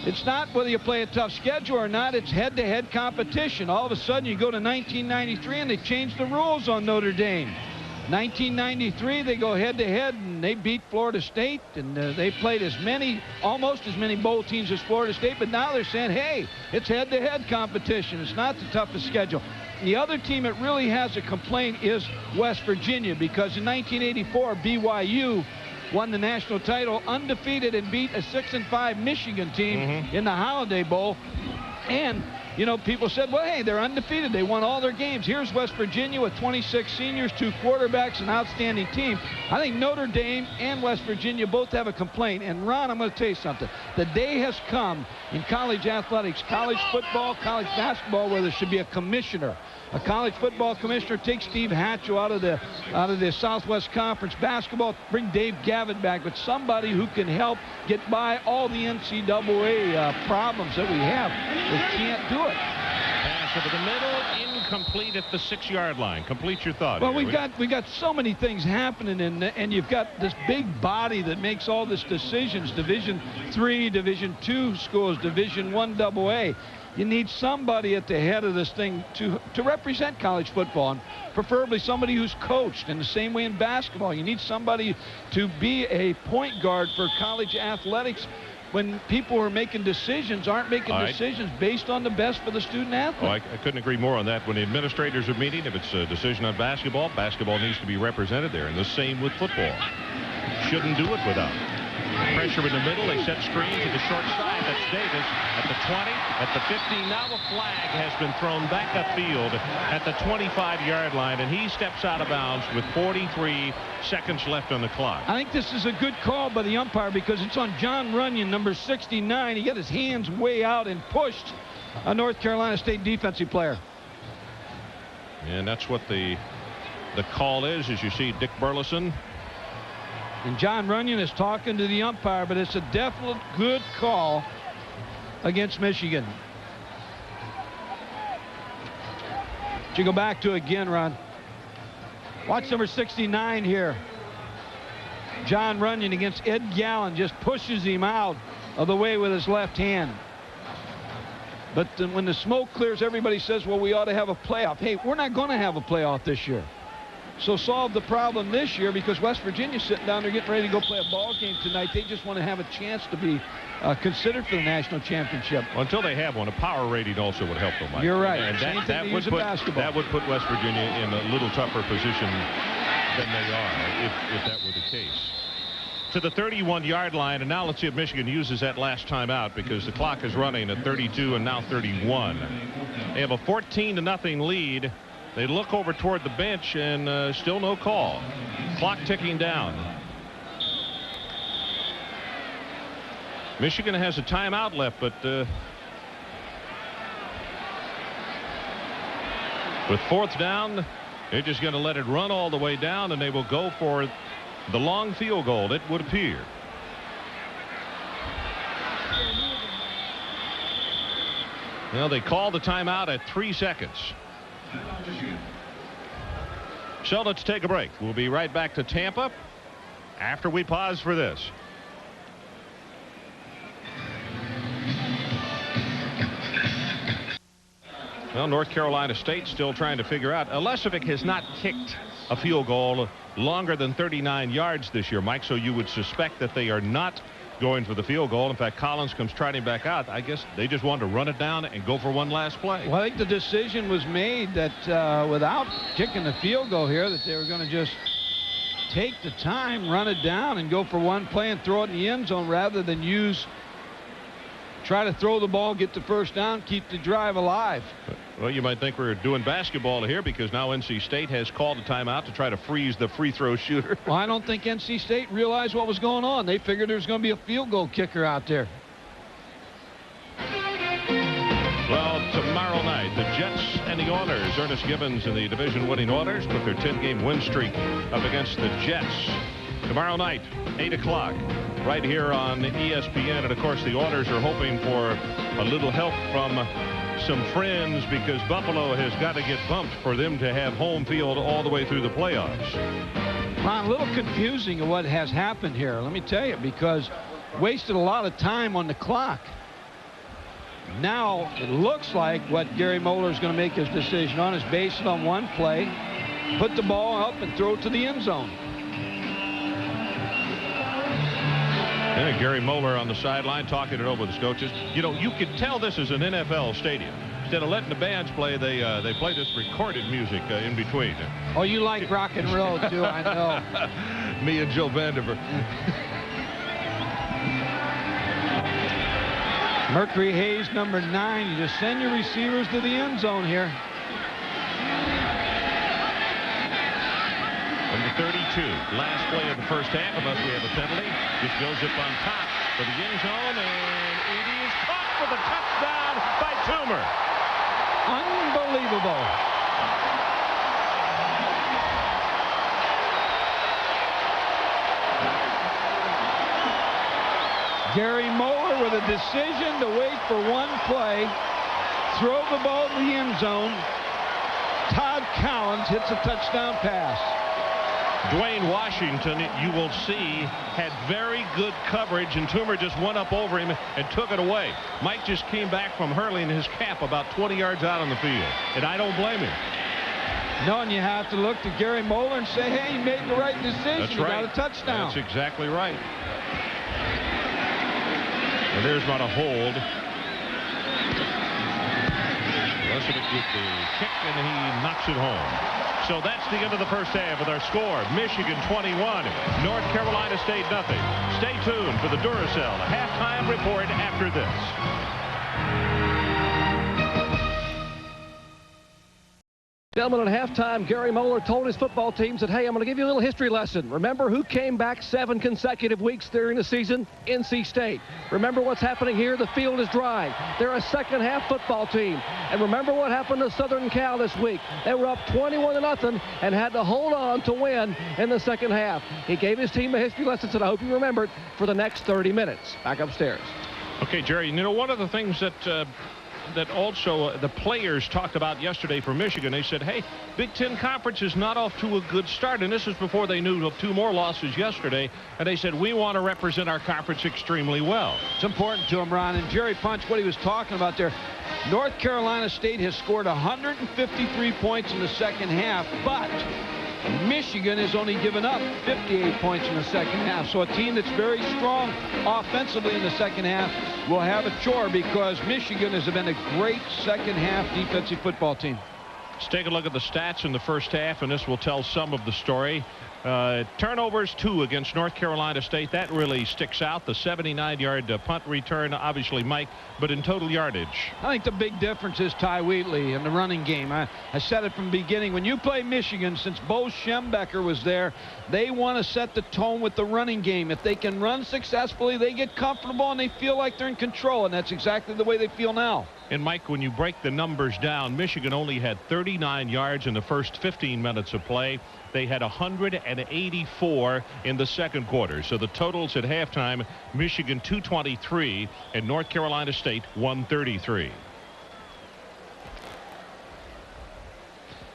it's not whether you play a tough schedule or not, it's head-to-head competition. All of a sudden, you go to 1993, and they changed the rules on Notre Dame. 1993, they go head-to-head, and they beat Florida State, and they played almost as many bowl teams as Florida State, but now they're saying, hey, it's head-to-head competition. It's not the toughest schedule. And the other team that really has a complaint is West Virginia, because in 1984, BYU won the national title undefeated and beat a 6-5 Michigan team in the Holiday Bowl. And, you know, people said, well, hey, they're undefeated. They won all their games. Here's West Virginia with 26 seniors, 2 quarterbacks, an outstanding team. I think Notre Dame and West Virginia both have a complaint. And, Ron, I'm going to tell you something. The day has come in college athletics, college football, college basketball, where there should be a commissioner. A college football commissioner. Take Steve Hatchell out of the Southwest Conference. Basketball, bring Dave Gavin back, but somebody who can help get by all the NCAA problems that we have. We can't do it. Pass over the middle, complete at the 6-yard line. Complete your thought. Well, here. we got so many things happening, and you've got this big body that makes all these decisions. Division III, Division II schools, Division I AA. You need somebody at the head of this thing to represent college football, and preferably somebody who's coached. In the same way in basketball, you need somebody to be a point guard for college athletics when people who are making decisions aren't making decisions based on the best for the student athlete. Oh, I couldn't agree more on that. When the administrators are meeting, if it's a decision on basketball, basketball needs to be represented there, and the same with football. Shouldn't do it without. Pressure in the middle. They set screen to the short side. That's Davis at the 20, at the 15. Now a flag has been thrown back upfield at the 25-yard line, and he steps out of bounds with 43 seconds left on the clock. I think this is a good call by the umpire because it's on John Runyon, number 69. He got his hands way out and pushed a North Carolina State defensive player. And that's what the call is, as you see Dick Burleson. And John Runyon is talking to the umpire, but it's a definite good call against Michigan. You go back to again, Ron. Watch number 69 here. John Runyon against Ed Gallen, just pushes him out of the way with his left hand. But when the smoke clears, everybody says, well, we ought to have a playoff. Hey, we're not going to have a playoff this year. So solve the problem this year, because West Virginia's sitting down there getting ready to go play a ball game tonight. They just want to have a chance to be considered for the national championship. Well, until they have one, a power rating also would help them, Mike. You're right. And that would put West Virginia in a little tougher position than they are if that were the case. To the 31-yard line, and now let's see if Michigan uses that last time out, because the clock is running at 32 and now 31. They have a 14-0 lead. They look over toward the bench, and still no call. Clock ticking down. Michigan has a timeout left, but with 4th down, they're just going to let it run all the way down, and they will go for the long field goal, it would appear. Well, they called the timeout at 3 seconds. So let's take a break. We'll be right back to Tampa after we pause for this. Well, North Carolina State still trying to figure out. Lesevic has not kicked a field goal longer than 39 yards this year, Mike, so you would suspect that they are not going for the field goal. In fact, Collins comes trotting back out. I guess they just wanted to run it down and go for one last play. Well, I think the decision was made that without kicking the field goal here, that they were going to just take the time, run it down, and go for one play and throw it in the end zone rather than try to throw the ball, get the first down, keep the drive alive. Well, you might think we're doing basketball here, because now NC State has called a timeout to try to freeze the free throw shooter. Well, I don't think NC State realized what was going on. They figured there was going to be a field goal kicker out there. Well, tomorrow night, the Jets and the Oilers. Ernest Gibbons and the division-winning Oilers put their 10-game win streak up against the Jets. Tomorrow night, 8 o'clock, right here on ESPN. And, of course, the Oilers are hoping for a little help from some friends, because Buffalo has got to get bumped for them to have home field all the way through the playoffs. Ron, a little confusing of what has happened here, let me tell you, because wasted a lot of time on the clock. Now it looks like what Gary Moeller is going to make his decision on is based on one play, put the ball up and throw it to the end zone. And Gary Moeller on the sideline talking it over with his coaches. You know, you could tell this is an NFL stadium. Instead of letting the bands play, they play this recorded music in between. Oh, you like rock and roll too, I know. Me and Joe Vandiver. Mercury Hayes, number 9. You just send your receivers to the end zone here. Number 32, last play of the first half, unless we have a penalty. Just goes up on top for the end zone, and it is caught for the touchdown by Toomer. Unbelievable. Gary Moeller with a decision to wait for one play, throw the ball to the end zone, Todd Collins hits a touchdown pass. Dwayne Washington, you will see, had very good coverage, and Toomer just went up over him and took it away. Mike just came back from hurling his cap about 20 yards out on the field, and I don't blame him. No, and you have to look to Gary Moeller and say, hey, he made the right decision. That's He right. got a touchdown. That's exactly right. And there's not a hold. Listen to the kick, and he knocks it home. So that's the end of the first half with our score. Michigan 21, North Carolina State nothing. Stay tuned for the Duracell halftime report after this. Gentlemen, at halftime, Gary Moeller told his football teams that, hey, I'm going to give you a little history lesson. Remember who came back 7 consecutive weeks during the season? NC State. Remember what's happening here? The field is dry. They're a second-half football team. And remember what happened to Southern Cal this week? They were up 21-0 and had to hold on to win in the second half. He gave his team a history lesson, and I hope you remember it for the next 30 minutes. Back upstairs. Okay, Jerry, you know, one of the things that also the players talked about yesterday for Michigan, they said, hey, Big Ten Conference is not off to a good start, and this is before they knew of 2 more losses yesterday, and they said, we want to represent our conference extremely well. It's important to him, Ron, and Jerry Punch, what he was talking about there, North Carolina State has scored 153 points in the second half, but Michigan has only given up 58 points in the second half. So a team that's very strong offensively in the second half will have a chore because Michigan has been a great second half defensive football team. Let's take a look at the stats in the first half, and this will tell some of the story. Turnovers 2 against North Carolina State. That really sticks out. The 79-yard punt return, obviously, Mike, but in total yardage. I think the big difference is Ty Wheatley in the running game. I said it from the beginning. When you play Michigan, since Bo Schembecker was there, they want to set the tone with the running game. If they can run successfully, they get comfortable and they feel like they're in control, and that's exactly the way they feel now. And, Mike, when you break the numbers down, Michigan only had 39 yards in the first 15 minutes of play. They had 184 in the second quarter. So the totals at halftime, Michigan 223 and North Carolina State 133.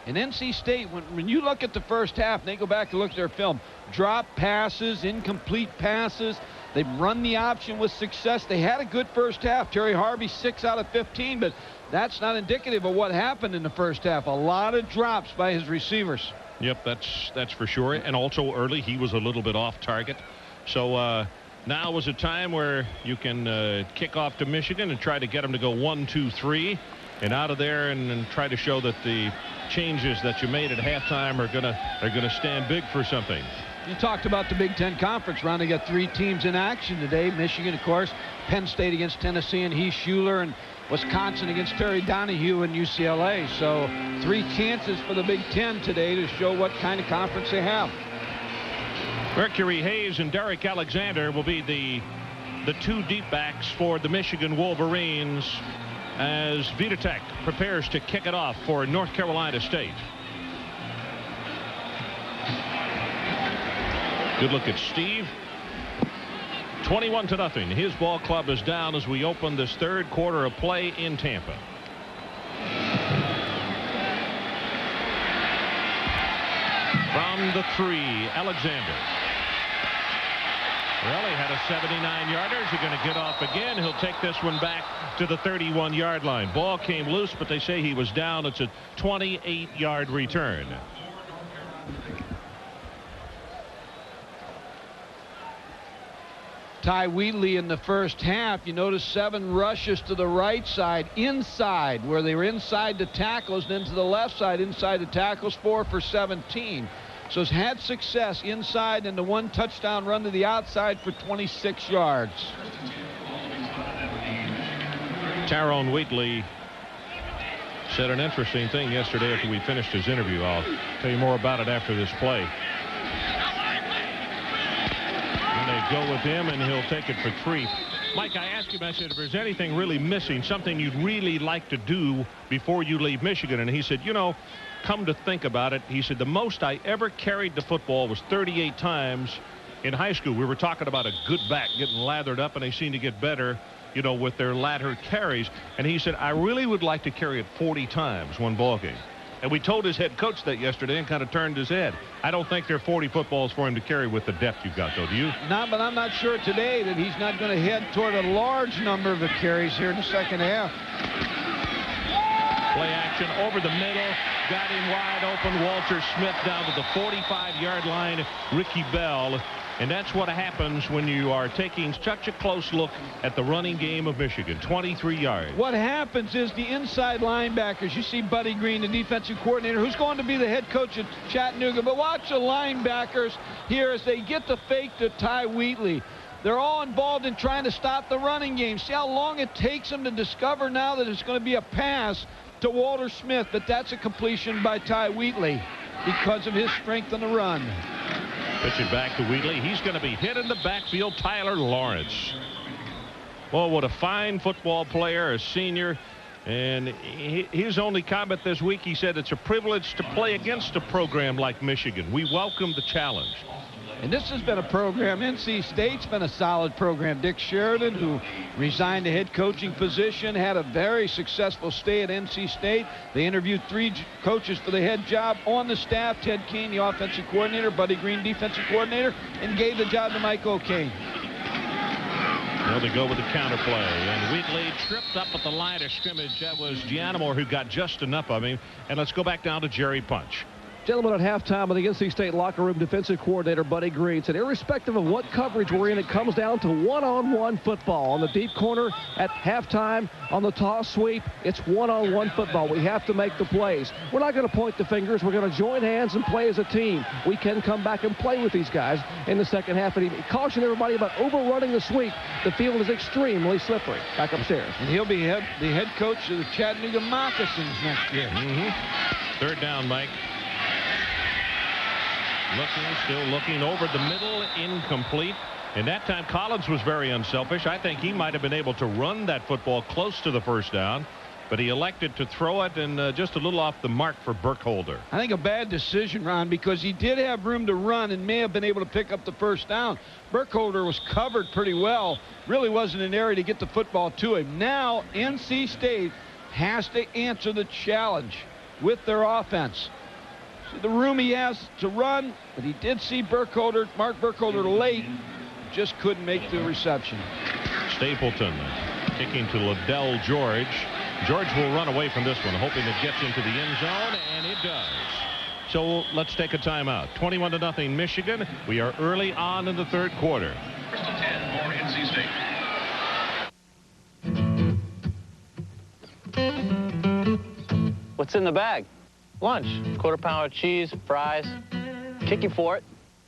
And NC State, when you look at the first half, and they go back and look at their film, drop passes, incomplete passes, they've run the option with success. They had a good first half. Terry Harvey 6 out of 15, but that's not indicative of what happened in the first half. A lot of drops by his receivers. Yep, that's for sure. And also early, he was a little bit off target. So now was a time where you can kick off to Michigan and try to get them to go 1, 2, 3 and out of there and try to show that the changes that you made at halftime are gonna stand big for something. You talked about the Big Ten Conference, Ron. They got 3 teams in action today. Michigan, of course, Penn State against Tennessee and Heath Schuler, and Wisconsin against Terry Donahue and UCLA. So 3 chances for the Big Ten today to show what kind of conference they have. Mercury Hayes and Derek Alexander will be the 2 deep backs for the Michigan Wolverines as Vitek prepares to kick it off for North Carolina State. Good look at Steve. 21-0. His ball club is down as we open this third quarter of play in Tampa. From the 3, Alexander. Well, he had a 79-yarder. He's going to get off again. He'll take this one back to the 31-yard line. Ball came loose, but they say he was down. It's a 28-yard return. Ty Wheatley in the first half, you notice 7 rushes to the right side, inside, where they were inside the tackles, and then to the left side, inside the tackles, 4 for 17. So has had success inside and the 1 touchdown run to the outside for 26 yards. Tyrone Wheatley said an interesting thing yesterday after we finished his interview. I'll tell you more about it after this play. And they go with him, and he'll take it for 3. Mike, I asked him, I said, if there's anything really missing, something you'd really like to do before you leave Michigan, and he said, you know, come to think about it, he said, the most I ever carried the football was 38 times in high school. We were talking about a good back getting lathered up, and they seem to get better, you know, with their laddered carries. And he said, I really would like to carry it 40 times one ball game. And we told his head coach that yesterday and kind of turned his head. I don't think there are 40 footballs for him to carry with the depth you've got, though. Do you? Not, but I'm not sure today that he's not going to head toward a large number of carries here in the second half. Play action over the middle. Got him wide open. Walter Smith down to the 45-yard line. Ricky Bell. And that's what happens when you are taking such a close look at the running game of Michigan. 23 yards. What happens is the inside linebackers, you see Buddy Green, the defensive coordinator, who's going to be the head coach at Chattanooga. But watch the linebackers here as they get the fake to Ty Wheatley. They're all involved in trying to stop the running game. See how long it takes them to discover now that it's going to be a pass to Walter Smith. But that's a completion by Ty Wheatley because of his strength on the run. Pitch it back to Wheatley. He's going to be hit in the backfield. Tyler Lawrence. Well, what a fine football player, a senior. And his only comment this week, he said it's a privilege to play against a program like Michigan. We welcome the challenge. And this has been a program. NC State's been a solid program. Dick Sheridan, who resigned the head coaching position, had a very successful stay at NC State. They interviewed 3 coaches for the head job on the staff. Ted Keene, the offensive coordinator, Buddy Green, defensive coordinator, and gave the job to Mike O'Kane. Well, they go with the counterplay, and Wheatley tripped up at the line of scrimmage. That was Gianamore who got just enough of him. And let's go back down to Jerry Punch. Gentlemen, at halftime of the NC State locker room, defensive coordinator Buddy Green said irrespective of what coverage we're in, it comes down to one-on-one football. On the deep corner at halftime, on the toss sweep, it's one-on-one football. We have to make the plays. We're not going to point the fingers. We're going to join hands and play as a team. We can come back and play with these guys in the second half. And he cautioned everybody about overrunning the sweep. The field is extremely slippery. Back upstairs. And he'll be the head coach of the Chattanooga Moccasins next year. Third down, Mike. Still looking over the middle, incomplete. And that time Collins was very unselfish. I think he might have been able to run that football close to the first down, but he elected to throw it and just a little off the mark for Burkholder. I think a bad decision, Ron, because he did have room to run and may have been able to pick up the first down. Burkholder was covered pretty well. Really wasn't an area to get the football to him. Now NC State has to answer the challenge with their offense. See the room he has to run, but he did see Mark Burkholder late, just couldn't make the reception. Stapleton kicking to Liddell George. George will run away from this one, hoping it gets into the end zone, and it does. So let's take a timeout. 21-0 Michigan. We are early on in the third quarter. First and 10 for NC State. What's in the bag? Lunch, quarter pounder cheese, fries. Kicking for it.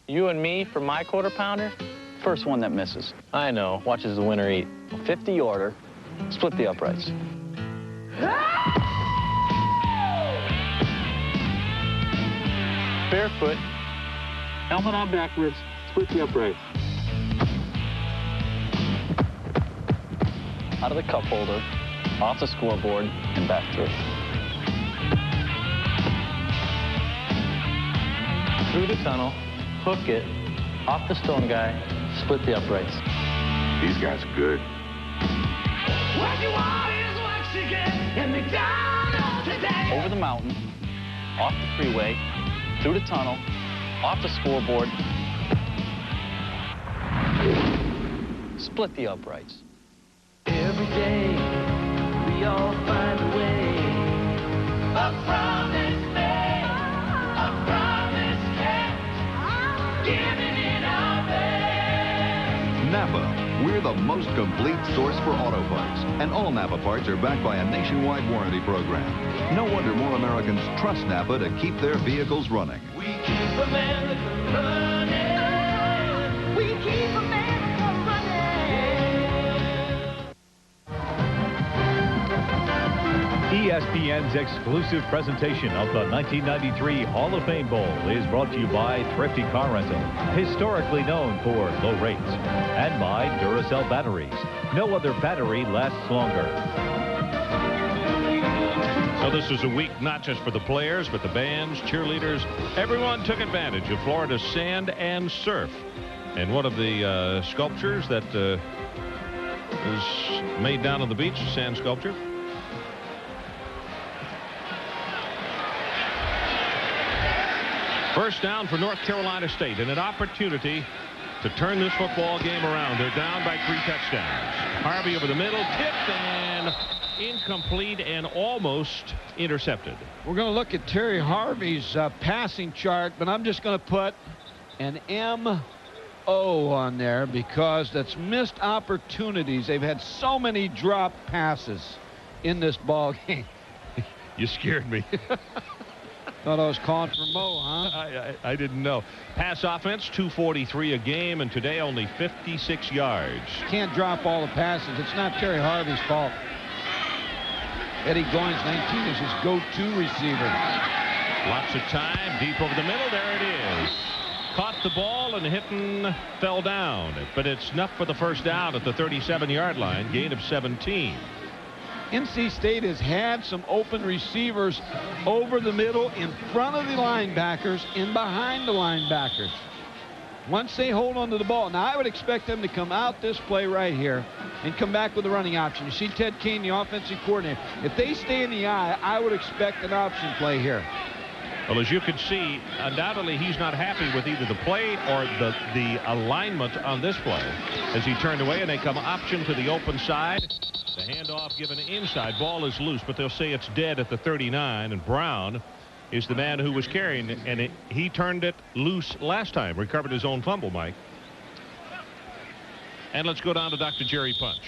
You and me for my quarter pounder. First one that misses. I know, watches the winner eat. 50 order, split the uprights. Barefoot, helmet on backwards, split the uprights. Out of the cup holder, off the scoreboard, and back through. Through the tunnel, hook it, off the stone guy, split the uprights. These guys are good. What you want is what you get in McDonald's today. Over the mountain, off the freeway, through the tunnel, off the scoreboard, split the uprights. Every day, we all find a way up from this day, up from this cat, giving it our best. Napa, we're the most complete source for auto parts, and all Napa parts are backed by a nationwide warranty program. No wonder more Americans trust Napa to keep their vehicles running. We keep America running. We keep America running. ESPN's exclusive presentation of the 1993 Hall of Fame Bowl is brought to you by Thrifty Car Rental, historically known for low rates, and by Duracell batteries. No other battery lasts longer. So this is a week not just for the players, but the bands, cheerleaders. Everyone took advantage of Florida's sand and surf. And one of the sculptures that is made down on the beach, sand sculpture. First down for North Carolina State, and an opportunity to turn this football game around. They're down by 3 touchdowns. Harvey over the middle, tipped and incomplete and almost intercepted. We're going to look at Terry Harvey's passing chart, but I'm just going to put an M-O on there because that's missed opportunities. They've had so many drop passes in this ball game. You scared me. Thought I was calling for Mo, huh? I didn't know. Pass offense, 243 a game, and today only 56 yards. Can't drop all the passes. It's not Terry Harvey's fault. Eddie Goins, 19, is his go-to receiver. Lots of time, deep over the middle. There it is. Caught the ball and Hinton fell down, but it's enough for the first down at the 37-yard line, gain of 17. NC State has had some open receivers over the middle, in front of the linebackers, in behind the linebackers. Once they hold on to the ball, now I would expect them to come out this play right here and come back with a running option. You see Ted Kane, the offensive coordinator. If they stay in the eye, I would expect an option play here. Well, as you can see, undoubtedly he's not happy with either the play or the alignment on this play. As he turned away and they come option to the open side. The handoff given inside. Ball is loose, but they'll say it's dead at the 39. And Brown is the man who was carrying it, and he turned it loose last time. Recovered his own fumble, Mike. And let's go down to Dr. Jerry Punch.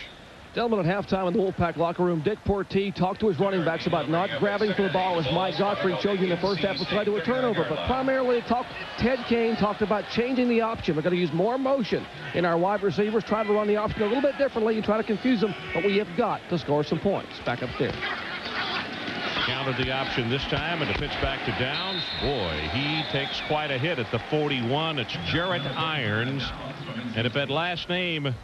Gentlemen, at halftime in the Wolfpack locker room, Dick Portee talked to his running backs about not grabbing for the ball, as Mike Godfrey showed you in the first half, which led to a turnover. But primarily, Ted Kane talked about changing the option. We're going to use more motion in our wide receivers, try to run the option a little bit differently and try to confuse them, but we have got to score some points. Back upstairs. Counted the option this time, and the pitch back to Downs. Boy, he takes quite a hit at the 41. It's Jarrett Irons. And if that last name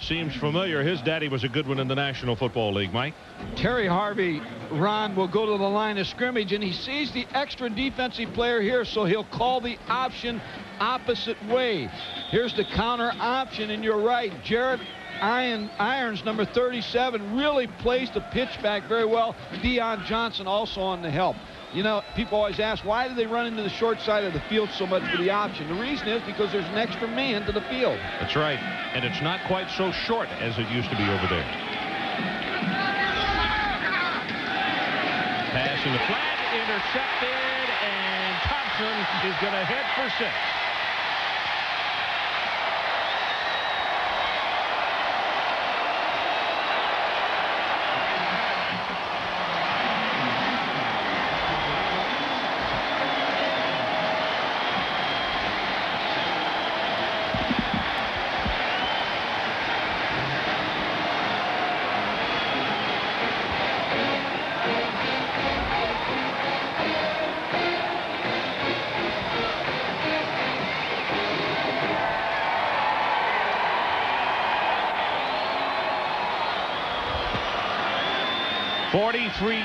seems familiar, his daddy was a good one in the National Football League, Mike. Terry Harvey, Ron, will go to the line of scrimmage, and he sees the extra defensive player here, so he'll call the option opposite way. Here's the counter option, and you're right. Jarrett Irons, number 37, really plays the pitch back very well. Deion Johnson also on the help. You know, people always ask, why do they run into the short side of the field so much for the option? The reason is because there's an extra man to the field. That's right. And it's not quite so short as it used to be over there. Pass in the flat, intercepted, and Thompson is going to head for 6.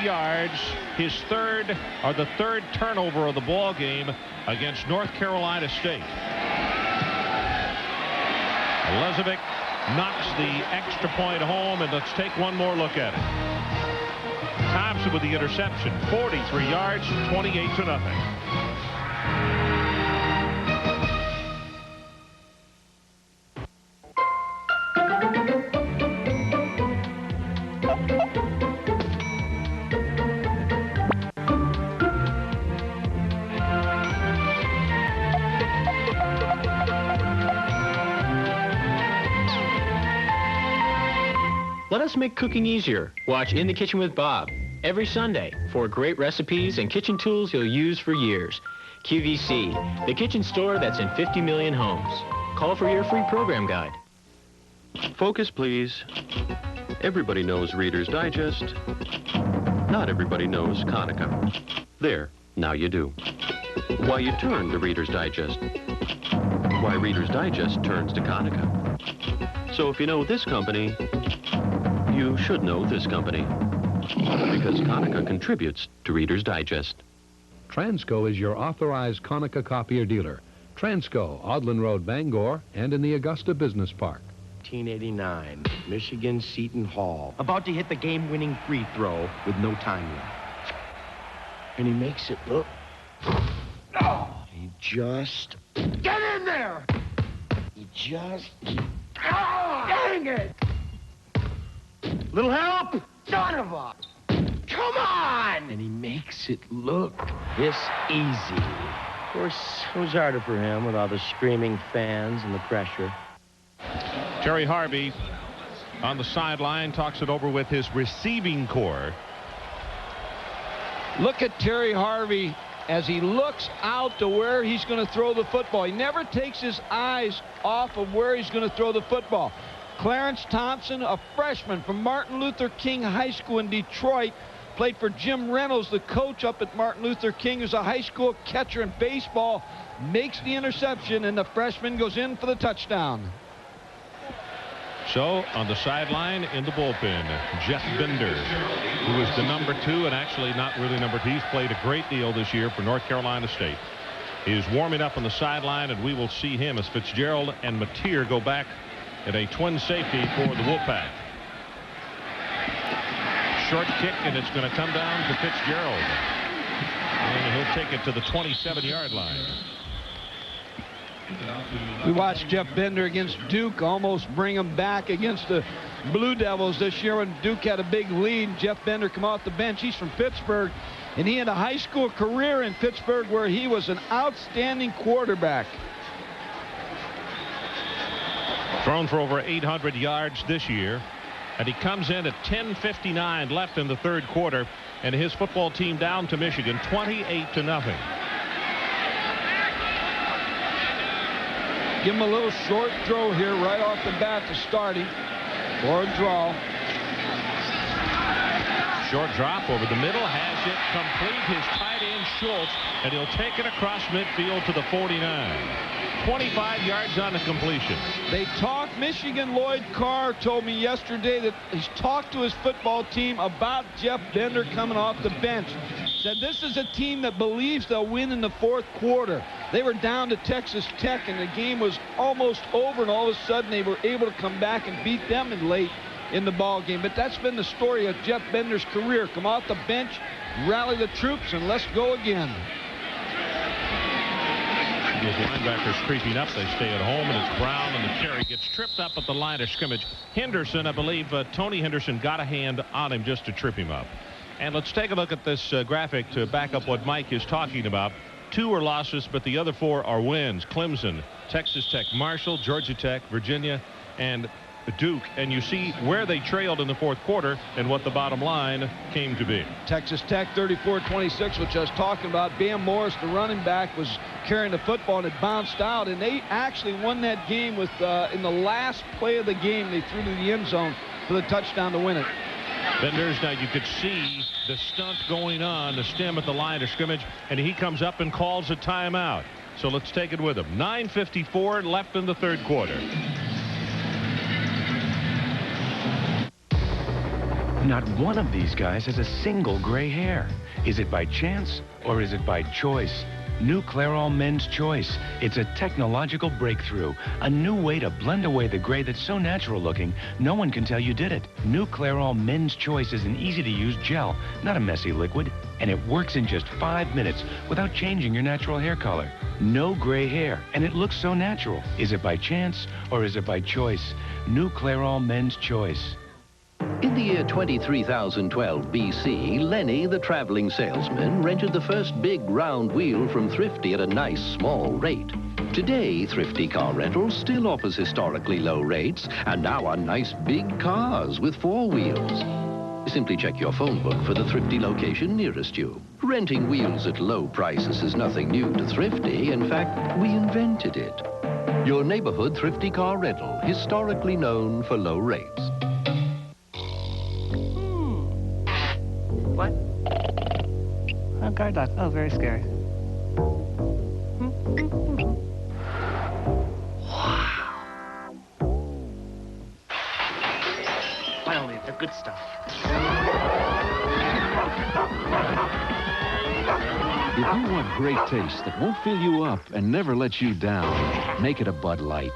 Yards, his third, or the third turnover of the ball game against North Carolina State. Lezovic knocks the extra point home, and let's take one more look at it. Thompson with the interception, 43 yards, 28-0. Let us make cooking easier. Watch In the Kitchen with Bob every Sunday for great recipes and kitchen tools you'll use for years. QVC, the kitchen store that's in 50 million homes. Call for your free program guide. Focus, please. Everybody knows Reader's Digest. Not everybody knows Konica. There, now you do. Why you turn to Reader's Digest. Why Reader's Digest turns to Konica. So if you know this company, you should know this company, because Konica contributes to Reader's Digest. Transco is your authorized Konica copier dealer. Transco, Audlin Road, Bangor, and in the Augusta Business Park. 1989, Michigan Seton Hall. About to hit the game-winning free throw with no time left. And he makes it look. Oh! He just... Get in there! He just... Oh, dang it! Little help? Son of a... Come on! And he makes it look this easy. Of course, it was harder for him with all the screaming fans and the pressure. Terry Harvey on the sideline talks it over with his receiving corps. Look at Terry Harvey as he looks out to where he's going to throw the football. He never takes his eyes off of where he's going to throw the football. Clarence Thompson, a freshman from Martin Luther King High School in Detroit, played for Jim Reynolds, the coach up at Martin Luther King, who's a high school catcher in baseball, makes the interception, and the freshman goes in for the touchdown. So on the sideline in the bullpen, Jeff Bender, who is the number 2 and actually not really number 2. He's played a great deal this year for North Carolina State. He is warming up on the sideline, and we will see him as Fitzgerald and Mateer go back in a twin safety for the Wolfpack. Short kick, and it's going to come down to Fitzgerald. And he'll take it to the 27-yard line. We watched Jeff Bender against Duke almost bring him back against the Blue Devils this year when Duke had a big lead. Jeff Bender come off the bench. He's from Pittsburgh, and he had a high school career in Pittsburgh where he was an outstanding quarterback. Thrown for over 800 yards this year, and he comes in at 10:59 left in the third quarter, and his football team down to Michigan 28-0. Give him a little short throw here right off the bat to start him. Or a draw. Short drop over the middle, has it complete. His tight end Schultz, and he'll take it across midfield to the 49. 25 yards on the completion. They talked. Michigan Lloyd Carr told me yesterday that he's talked to his football team about Jeff Bender coming off the bench. Said this is a team that believes they'll win in the fourth quarter. They were down to Texas Tech, and the game was almost over, and all of a sudden they were able to come back and beat them late in the ball game. But that's been the story of Jeff Bender's career. Come off the bench, rally the troops, and let's go again. Those linebackers creeping up. They stay at home, and it's Brown, and the carry gets tripped up at the line of scrimmage. Henderson, I believe, Tony Henderson got a hand on him just to trip him up. And let's take a look at this graphic to back up what Mike is talking about. 2 are losses, but the other 4 are wins. Clemson, Texas Tech, Marshall, Georgia Tech, Virginia, and Duke. And you see where they trailed in the fourth quarter and what the bottom line came to be. Texas Tech 34-26, which I was talking about. Bam Morris, the running back, was carrying the football, and it bounced out, and they actually won that game with in the last play of the game. They threw to the end zone for the touchdown to win it. Benders, now you could see the stunt going on, the stem at the line of scrimmage, and he comes up and calls a timeout. So let's take it with him. 9:54 left in the third quarter. Not one of these guys has a single gray hair. Is it by chance or is it by choice? New Clairol Men's Choice. It's a technological breakthrough. A new way to blend away the gray that's so natural looking, no one can tell you did it. New Clairol Men's Choice is an easy-to-use gel, not a messy liquid. And it works in just 5 minutes without changing your natural hair color. No gray hair, and it looks so natural. Is it by chance or is it by choice? New Clairol Men's Choice. In the year 23,012 BC, Lenny, the traveling salesman, rented the first big round wheel from Thrifty at a nice small rate. Today, Thrifty Car Rentals still offers historically low rates, and now on nice big cars with 4 wheels. Simply check your phone book for the Thrifty location nearest you. Renting wheels at low prices is nothing new to Thrifty. In fact, we invented it. Your neighborhood Thrifty Car Rental, historically known for low rates. What? Oh, guard dog. Oh, very scary. Finally, the good stuff. If you want great taste that won't fill you up and never let you down, make it a Bud Light.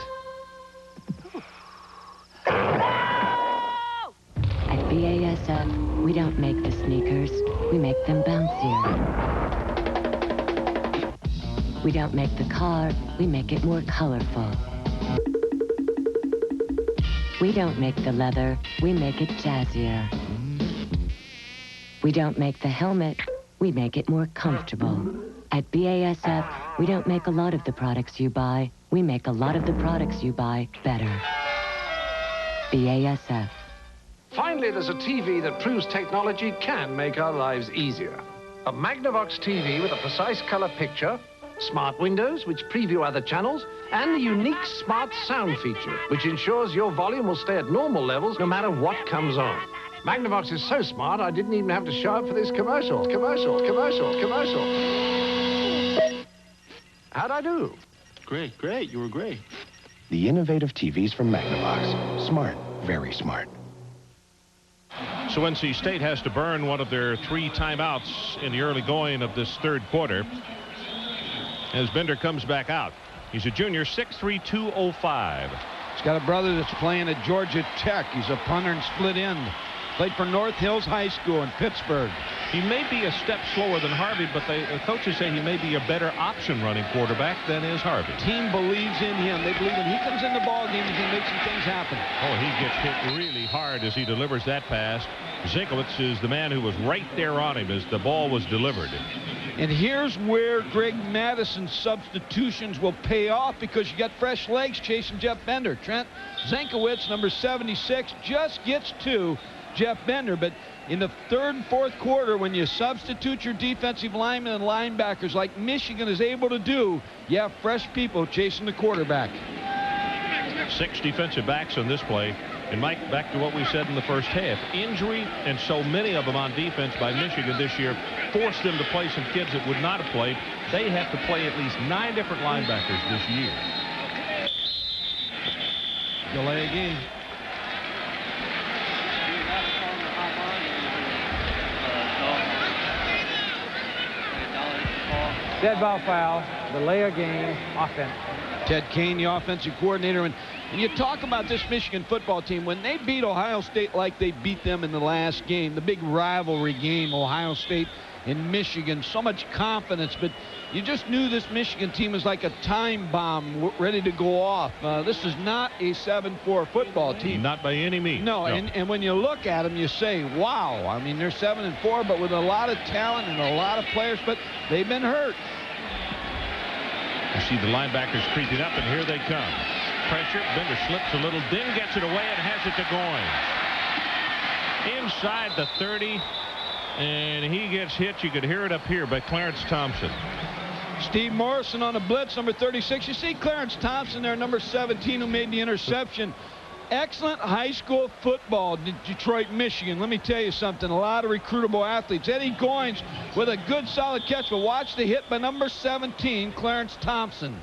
At BASF, we don't make the sneakers, we make them bouncier. We don't make the car, we make it more colorful. We don't make the leather, we make it jazzier. We don't make the helmet, we make it more comfortable. At BASF, we don't make a lot of the products you buy, we make a lot of the products you buy better. BASF. Finally, there's a TV that proves technology can make our lives easier. A Magnavox TV with a precise color picture, smart windows which preview other channels, and the unique smart sound feature, which ensures your volume will stay at normal levels no matter what comes on. Magnavox is so smart, I didn't even have to show up for this commercial. How'd I do? Great, you were great. The innovative TVs from Magnavox. Smart, very smart. So NC State has to burn one of their 3 timeouts in the early going of this third quarter as Bender comes back out. He's a junior, 6'3", 205. He's got a brother that's playing at Georgia Tech. He's a punter and split end. Played for North Hills High School in Pittsburgh. He may be a step slower than Harvey, but the coaches say he may be a better option running quarterback than is Harvey. Team believes in him. They believe when he comes in the ball game, he can make some things happen. Oh, he gets hit really hard as he delivers that pass. Zinkowitz is the man who was right there on him as the ball was delivered. And here's where Greg Madison's substitutions will pay off, because you got fresh legs chasing Jeff Bender. Trent Zinkowitz, number 76, just gets to Jeff Bender. But in the third and fourth quarter, when you substitute your defensive linemen and linebackers like Michigan is able to do, you have fresh people chasing the quarterback. 6 defensive backs on this play. And Mike, back to what we said in the first half, injury and so many of them on defense by Michigan this year forced them to play some kids that would not have played. They have to play at least 9 different linebackers this year. Delay again. Dead ball foul, delay a game, offense. Ted Kane, the offensive coordinator. And you talk about this Michigan football team, when they beat Ohio State like they beat them in the last game, the big rivalry game, Ohio State and Michigan, so much confidence, but you just knew this Michigan team was like a time bomb ready to go off. This is not a 7-4 football team. Not by any means. No. And when you look at them, you say, wow. I mean, they're 7-4, but with a lot of talent and a lot of players, but they've been hurt. You see the linebackers creeping up, and here they come. Pressure. Bender slips a little, then gets it away and has it to Goins. Inside the 30, and he gets hit. You could hear it up here by Clarence Thompson. Steve Morrison on a blitz, number 36. You see Clarence Thompson there, number 17, who made the interception. Excellent high school football, Detroit, Michigan. Let me tell you something, a lot of recruitable athletes. Eddie Goins with a good solid catch, but watch the hit by number 17, Clarence Thompson.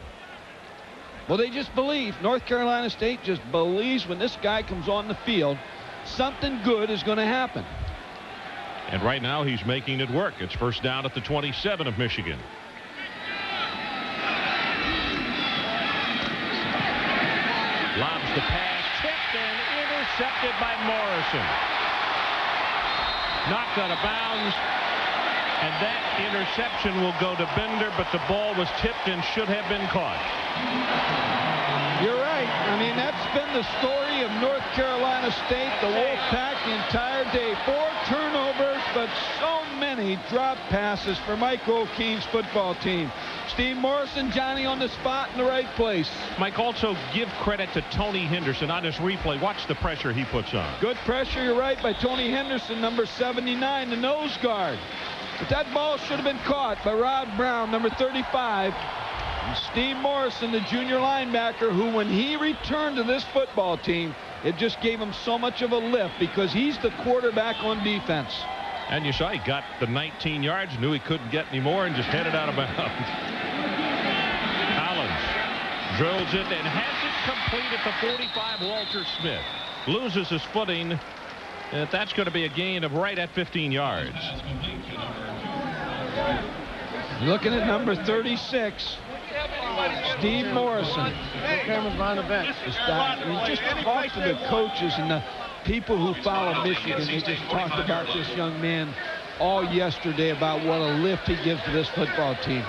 Well, they just believe. North Carolina State just believes when this guy comes on the field, something good is going to happen. And right now he's making it work. It's first down at the 27 of Michigan. Lobs the pass, tipped and intercepted by Morrison. Knocked out of bounds, and that interception will go to Bender, but the ball was tipped and should have been caught. You're right. I mean, that's been the story of North Carolina State, the Wolfpack, the entire day. 4 turnovers, but so many drop passes for Mike O'Keefe's football team. Steve Morrison, Johnny on the spot in the right place. Mike, also give credit to Tony Henderson on this replay. Watch the pressure he puts on. Good pressure, you're right, by Tony Henderson, number 79, the nose guard. But that ball should have been caught by Rod Brown, number 35. And Steve Morrison, the junior linebacker, who when he returned to this football team, it just gave him so much of a lift because he's the quarterback on defense. And you saw he got the 19 yards, knew he couldn't get any more, and just headed out of bounds. Collins drills it and has it complete at the 45. Walter Smith loses his footing. And that's going to be a gain of right at 15 yards. Looking at number 36, Steve Morrison. Cameron's behind the bench. Just talk to the coaches and the people who follow Michigan. They just talked about this young man all yesterday about what a lift he gives to this football team.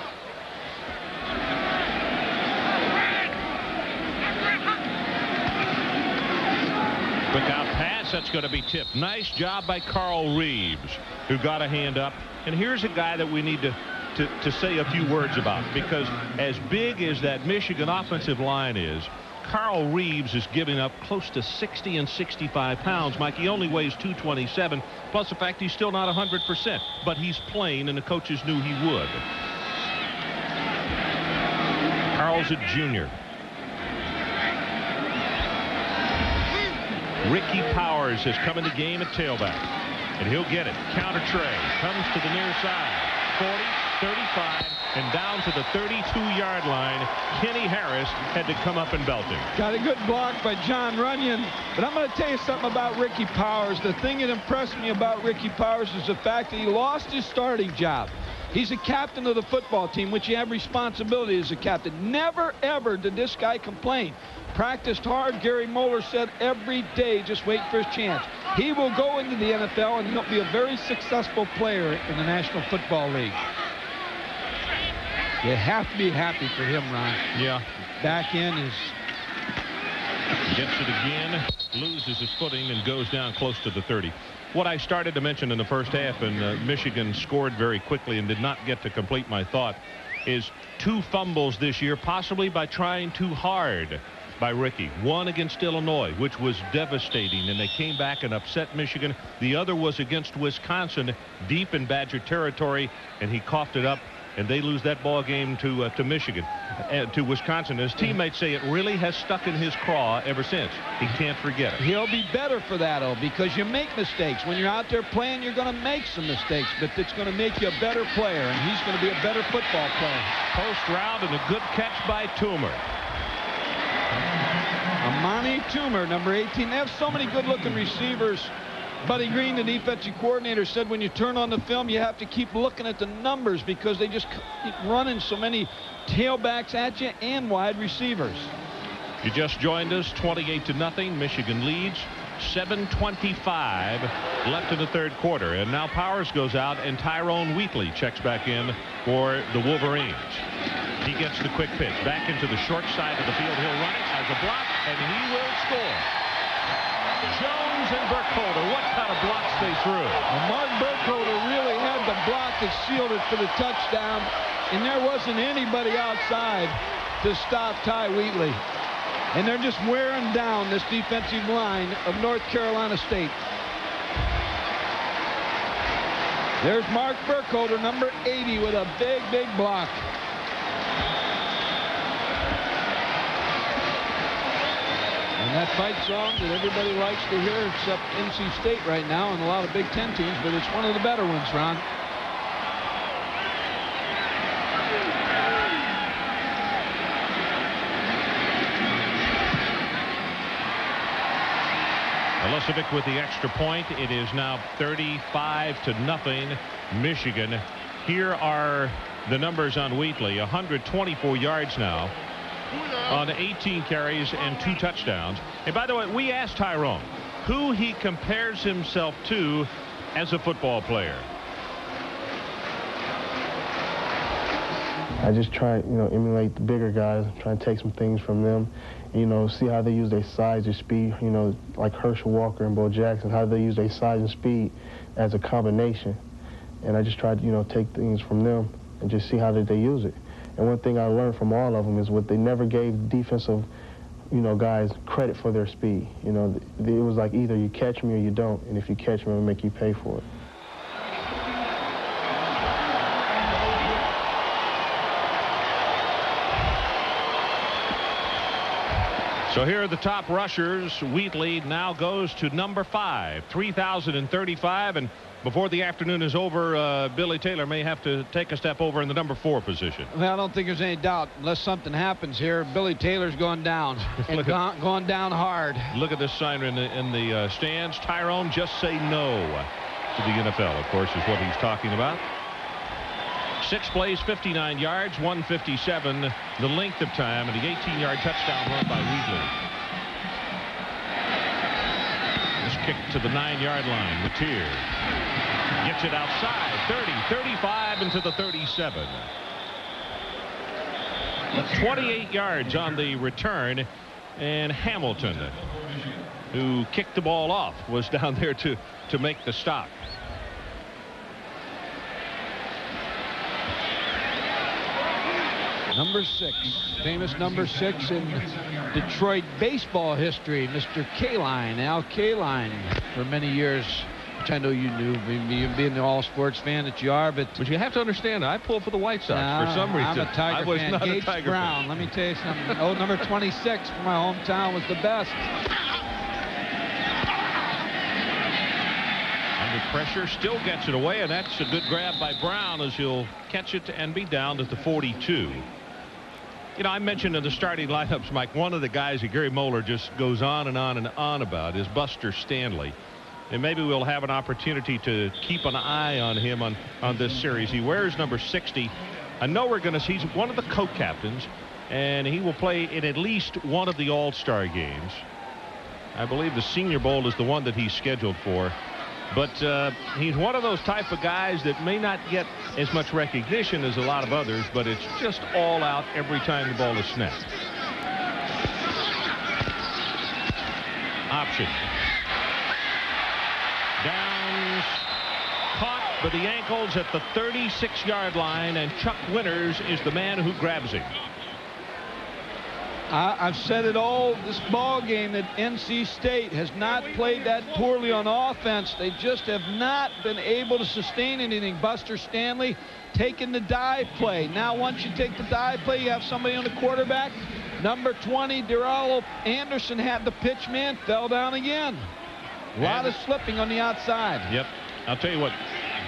Quick out pass. That's going to be tipped. Nice job by Carl Reeves, who got a hand up. And here's a guy that we need to say a few words about, because as big as that Michigan offensive line is, Carl Reeves is giving up close to 60 and 65 pounds. Mike, he only weighs 227, plus the fact he's still not 100%, but he's playing, and the coaches knew he would. Carl's a junior. Ricky Powers has come in the game at tailback, and he'll get it. Counter tray comes to the near side. 40, 35, and down to the 32-yard line. Kenny Harris had to come up and belt him. Got a good block by John Runyon. But I'm going to tell you something about Ricky Powers. The thing that impressed me about Ricky Powers is the fact that he lost his starting job. He's a captain of the football team, which you have responsibility as a captain. Never, ever did this guy complain. Practiced hard. Gary Moeller said every day, just wait for his chance. He will go into the NFL, and he'll be a very successful player in the National Football League. You have to be happy for him, Ron. Yeah. Back in is... Gets it again, loses his footing, and goes down close to the 30. What I started to mention in the first half, and Michigan scored very quickly and did not get to complete my thought, is 2 fumbles this year, possibly by trying too hard by Ricky. One against Illinois, which was devastating, and they came back and upset Michigan. The other was against Wisconsin, deep in Badger territory, and he coughed it up, and they lose that ball game to Michigan, to Wisconsin. His teammates say it really has stuck in his craw ever since. He can't forget it. He'll be better for that, though, because you make mistakes. When you're out there playing, you're going to make some mistakes, but it's going to make you a better player, and he's going to be a better football player. Post route and a good catch by Toomer. Amani Toomer, number 18. They have so many good-looking receivers. Buddy Green, the defensive coordinator, said when you turn on the film, you have to keep looking at the numbers because they just keep running so many tailbacks at you and wide receivers. You just joined us, 28-0. Michigan leads. 7:25 left in the third quarter. And now Powers goes out, and Tyrone Wheatley checks back in for the Wolverines. He gets the quick pitch back into the short side of the field. He'll run it as a block, and he will score. Jones and Burkholder, what kind of blocks they threw. Well, Mark Burkholder really had the block that sealed it for the touchdown, and there wasn't anybody outside to stop Ty Wheatley. And they're just wearing down this defensive line of North Carolina State. There's Mark Burkholder, number 80, with a big, big block. And that fight song that everybody likes to hear, except NC State right now and a lot of Big Ten teams, but it's one of the better ones, Ron. Milicevic with the extra point. It is now 35-0 Michigan. Here are the numbers on Wheatley. 124 yards now on 18 carries and 2 touchdowns. And by the way, we asked Tyrone who he compares himself to as a football player. I just try, emulate the bigger guys, try to take some things from them, see how they use their size, their speed, like Herschel Walker and Bo Jackson, how they use their size and speed as a combination. And I just try to, take things from them and just see how they use it. And one thing I learned from all of them is what they never gave defensive, guys credit for their speed. It was like either you catch me or you don't, and if you catch me, it'll make you pay for it. So here are the top rushers. Wheatley now goes to number 5, 3,035, and before the afternoon is over, Billy Taylor may have to take a step over in the number 4 position. Well, I don't think there's any doubt, unless something happens here, Billy Taylor's going down, and going down hard. Look at this sign in the stands. Tyrone, just say no to the NFL, of course, is what he's talking about. 6 plays, 59 yards, 157 the length of time, and the 18-yard touchdown run by Wheatley. This kick to the 9-yard line. Mateer gets it outside, 30, 35, into the 37. 28 yards on the return, and Hamilton who kicked the ball off, was down there to make the stop. Number 6, famous number 6 in Detroit baseball history, Mr. Kaline, Al Kaline, for many years, which I know you knew, you being the all-sports fan that you are, but you have to understand, I pull for the White Sox for some reason. I'm a Tiger I was fan. not Gage a Tiger Brown, fan. let me tell you something. Oh, number 26 from my hometown was the best. Under pressure, still gets it away, and that's a good grab by Brown as he'll catch it and be down at the 42. You know, I mentioned in the starting lineups, Mike, one of the guys that Gary Moeller just goes on and on and on about is Buster Stanley. And maybe we'll have an opportunity to keep an eye on him on this series. He wears number 60. I know we're going to see, he's one of the co-captains, and he will play in at least one of the All-Star games. I believe the Senior Bowl is the one that he's scheduled for. But he's one of those type of guys that may not get as much recognition as a lot of others, but it's just all out every time the ball is snapped. Option. Downs. Caught by the ankles at the 36-yard line, and Chuck Winters is the man who grabs him. I've said it all this ball game that NC State has not played that poorly on offense. They just have not been able to sustain anything. Buster Stanley taking the dive play. Now once you take the dive play, you have somebody on the quarterback. Number 20, Darrell Anderson had the pitch man, fell down again. A lot of slipping on the outside. Yep. I'll tell you what,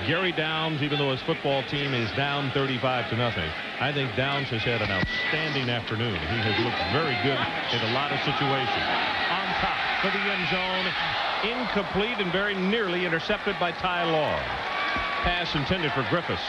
Gary Downs, even though his football team is down 35-0, I think Downs has had an outstanding afternoon. He has looked very good in a lot of situations. On top for the end zone, incomplete and very nearly intercepted by Ty Law. Pass intended for Griffiths.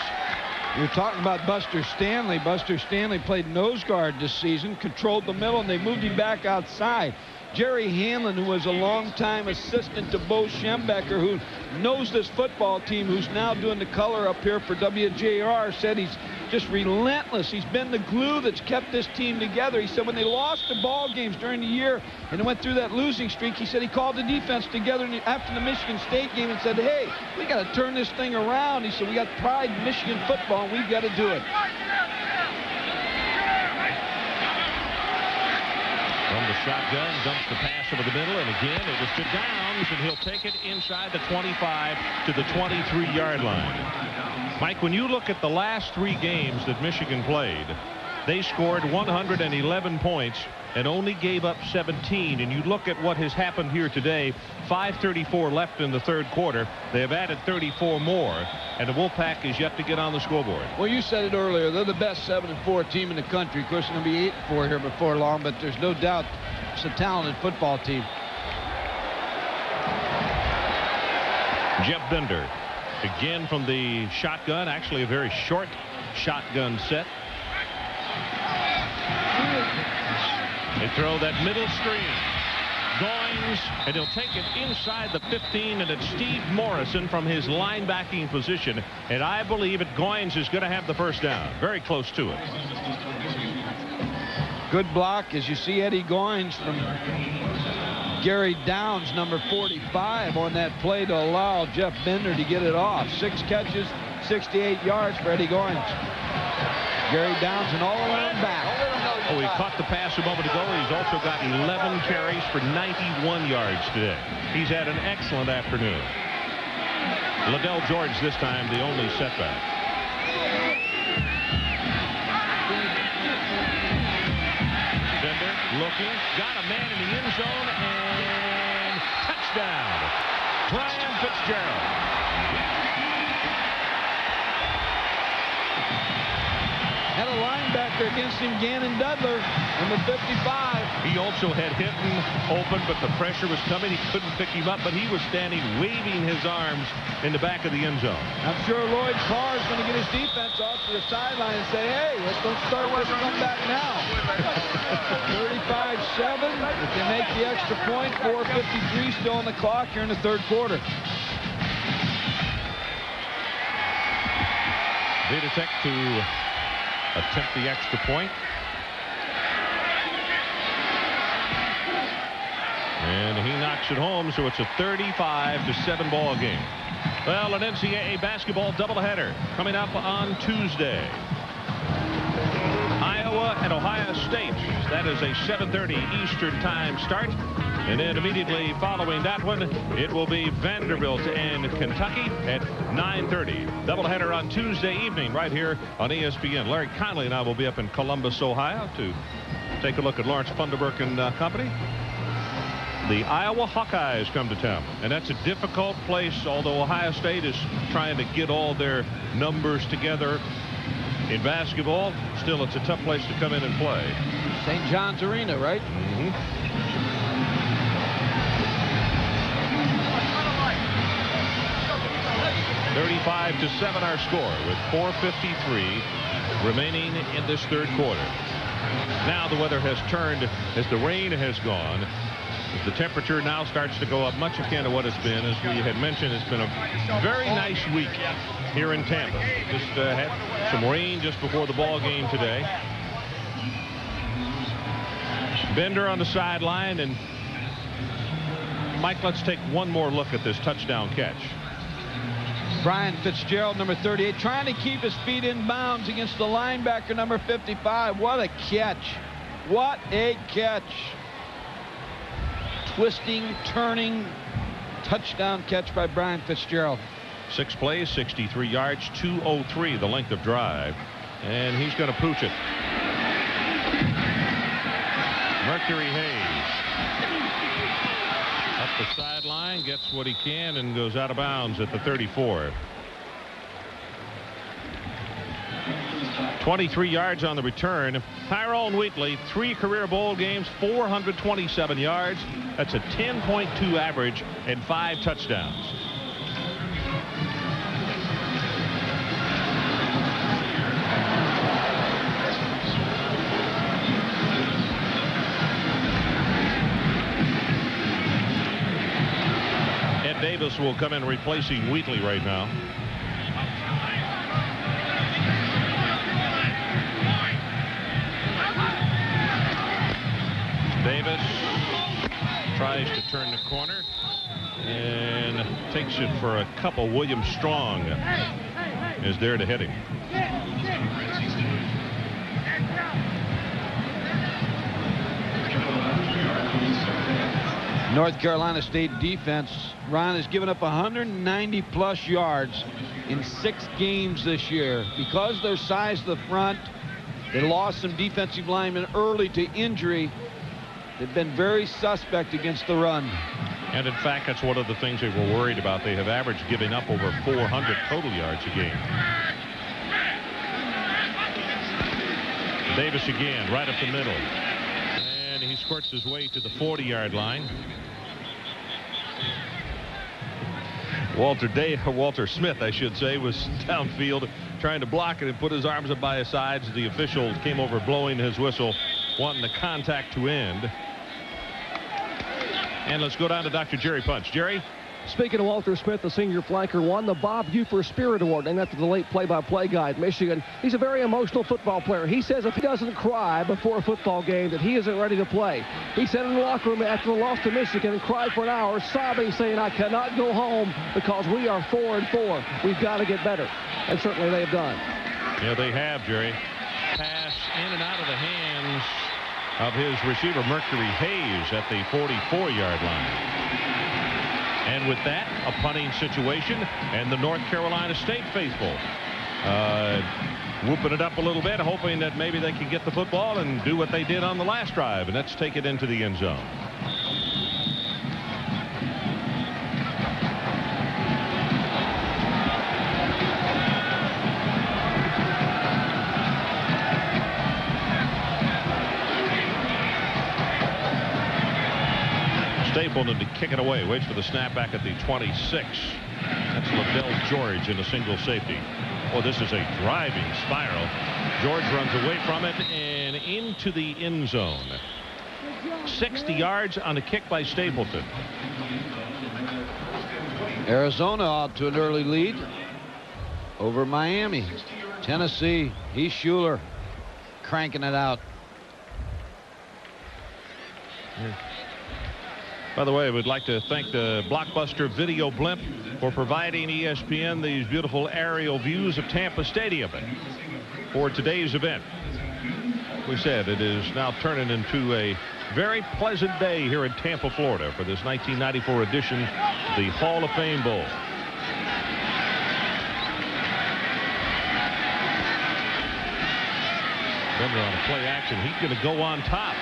You're talking about Buster Stanley. Buster Stanley played nose guard this season, controlled the middle, and they moved him back outside. Jerry Hanlon, who was a longtime assistant to Bo Schembecker, who knows this football team, who's now doing the color up here for WJR, said he's just relentless. He's been the glue that's kept this team together. He said when they lost the ball games during the year and they went through that losing streak, he said he called the defense together after the Michigan State game and said, hey, we got to turn this thing around. He said we got pride in Michigan football and we've got to do it. From the shotgun, dumps the pass over the middle, and again it is to Downs, and he'll take it inside the 25 to the 23-yard line. Mike, when you look at the last 3 games that Michigan played, they scored 111 points and only gave up 17. And you look at what has happened here today, 5:34 left in the third quarter. They have added 34 more, and the Wolfpack is yet to get on the scoreboard. Well, you said it earlier. They're the best 7-4 team in the country. Of course, they're going to be 8-4 here before long, but there's no doubt it's a talented football team. Jeff Bender, again from the shotgun, actually a very short shotgun set. They throw that middle screen. Goings, and he'll take it inside the 15, and it's Steve Morrison from his linebacking position. And I believe that Goings is going to have the first down. Very close to it. Good block as you see Eddie Goings from Gary Downs, number 45, on that play to allow Jeff Bender to get it off. 6 catches, 68 yards for Eddie Goings. Gary Downs, an all-around back. Oh, he caught the pass a moment ago. He's also got 11 carries for 91 yards today. He's had an excellent afternoon. Liddell George this time the only setback. Bender looking, got a man in the end zone, and touchdown. Brian Fitzgerald. Had a linebacker against him, Gannon Dudler, number 55. He also had Hinton open, but the pressure was coming. He couldn't pick him up, but he was standing waving his arms in the back of the end zone. I'm sure Lloyd Carr is going to get his defense off to the sideline and say, hey, let's don't start with a comeback now. 35-7. If they make the extra point, 4:53 still on the clock here in the third quarter. Vitasek to attempt the extra point. And and he knocks it home, so it's a 35-7 ball game. Well, an NCAA basketball doubleheader coming up on Tuesday. Iowa and Ohio State. That is a 7:30 Eastern time start. And then immediately following that one, it will be Vanderbilt and Kentucky at 9:30. Doubleheader on Tuesday evening right here on ESPN. Larry Conley and I will be up in Columbus, Ohio to take a look at Lawrence Funderburk and company. The Iowa Hawkeyes come to town, and that's a difficult place, although Ohio State is trying to get all their numbers together in basketball. Still, it's a tough place to come in and play. St. John's Arena, right? Mm-hmm. 35-7 our score with 4:53 remaining in this third quarter. Now the weather has turned as the rain has gone. As the temperature now starts to go up much akin to what it's been. As we had mentioned, it's been a very nice week here in Tampa. Just had some rain just before the ball game today. Bender on the sideline, and Mike, let's take one more look at this touchdown catch. Brian Fitzgerald, number 38, trying to keep his feet in bounds against the linebacker, number 55. What a catch. What a catch. Twisting, turning, touchdown catch by Brian Fitzgerald. 6 plays, 63 yards, 2:03 the length of drive. And he's going to pooch it. Mercury Hayes up the sideline, gets what he can, and goes out of bounds at the 34. 23 yards on the return. Tyrone Wheatley, 3 career bowl games, 427 yards. That's a 10.2 average and 5 touchdowns. Ed Davis will come in replacing Wheatley right now. Davis tries to turn the corner and takes it for a couple. William Strong is there to hit him. North Carolina State defense, Ron, has given up 190 plus yards in 6 games this year. Because their size of the front, they lost some defensive linemen early to injury. They've been very suspect against the run. And in fact, that's one of the things they were worried about. They have averaged giving up over 400 total yards a game. Davis again, right up the middle. And he squirts his way to the 40-yard line. Walter Smith, I should say, was downfield trying to block it and put his arms up by his sides. The official came over blowing his whistle, wanting the contact to end. And let's go down to Dr. Jerry Punch. Jerry? Speaking of Walter Smith, the senior flanker, won the Bob Ufer Spirit Award, named after the late play-by-play guy at Michigan. He's a very emotional football player. He says if he doesn't cry before a football game, that he isn't ready to play. He said in the locker room after the loss to Michigan and cried for an hour, sobbing, saying, "I cannot go home because we are 4-4. We've got to get better." And certainly they have done. Yeah, they have, Jerry. Pass in and out of the hands of his receiver, Mercury Hayes, at the 44-yard line. And with that, a punting situation, and the North Carolina State faithful whooping it up a little bit, hoping that maybe they can get the football and do what they did on the last drive, and that's take it into the end zone. Stapleton to kick it away. Waits for the snap back at the 26. That's Liddell George in a single safety. Oh, this is a driving spiral. George runs away from it and into the end zone. 60 yards on a kick by Stapleton. Arizona out to an early lead over Miami. Tennessee, Heath Schuler cranking it out. By the way, we'd like to thank the Blockbuster Video Blimp for providing ESPN these beautiful aerial views of Tampa Stadium for today's event. We said it is now turning into a very pleasant day here in Tampa, Florida for this 1994 edition of the Hall of Fame Bowl. Bender on a play action. He's going to go on top.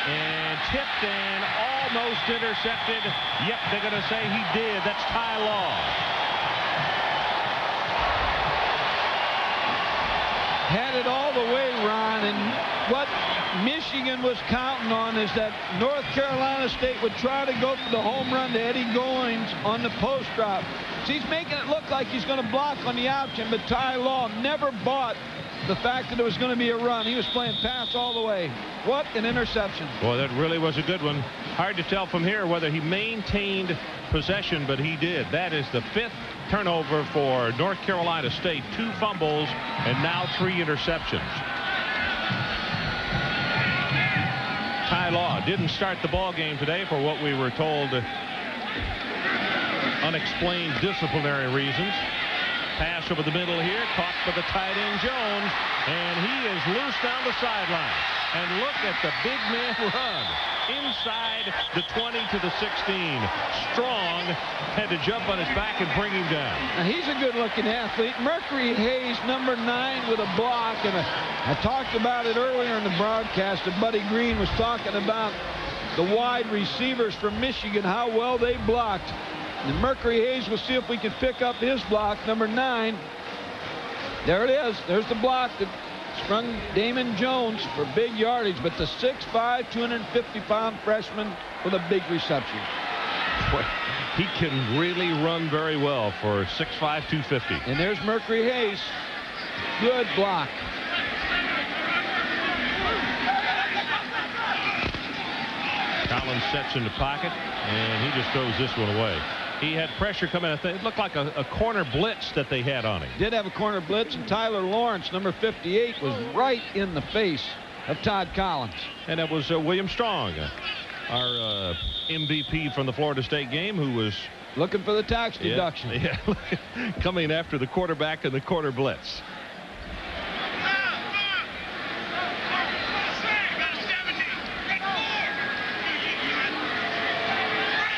And tipped and almost intercepted. Yep, they're going to say he did. That's Ty Law. Had it all the way, Ron, and what Michigan was counting on is that North Carolina State would try to go for the home run to Eddie Goins on the post route. So he's making it look like he's going to block on the option, but Ty Law never bought the fact that it was going to be a run. He was playing pass all the way. What an interception. Boy, that really was a good one. Hard to tell from here whether he maintained possession, but he did. That is the 5th turnover for North Carolina State. 2 fumbles and now 3 interceptions. Ty Law didn't start the ball game today for what we were told unexplained disciplinary reasons. Pass over the middle here, caught by the tight end Jones, and he is loose down the sideline. And look at the big man run inside the 20 to the 16. Strong had to jump on his back and bring him down. Now he's a good-looking athlete. Mercury Hayes, number 9 with a block, and I talked about it earlier in the broadcast. And Buddy Green was talking about the wide receivers from Michigan, how well they blocked. And Mercury Hayes, will see if we can pick up his block, number 9. There it is. There's the block that sprung Damon Jones for big yardage, but the 6'5", 250-pound freshman with a big reception. Boy, he can really run very well for 6'5", 250. And there's Mercury Hayes. Good block. Collins sets in the pocket, and he just throws this one away. He had pressure coming. It looked like a corner blitz that they had on him. Did have a corner blitz, and Tyler Lawrence, number 58, was right in the face of Todd Collins. And that was William Strong, our MVP from the Florida State game, who was looking for the tax deduction. Yeah, coming after the quarterback in the corner blitz.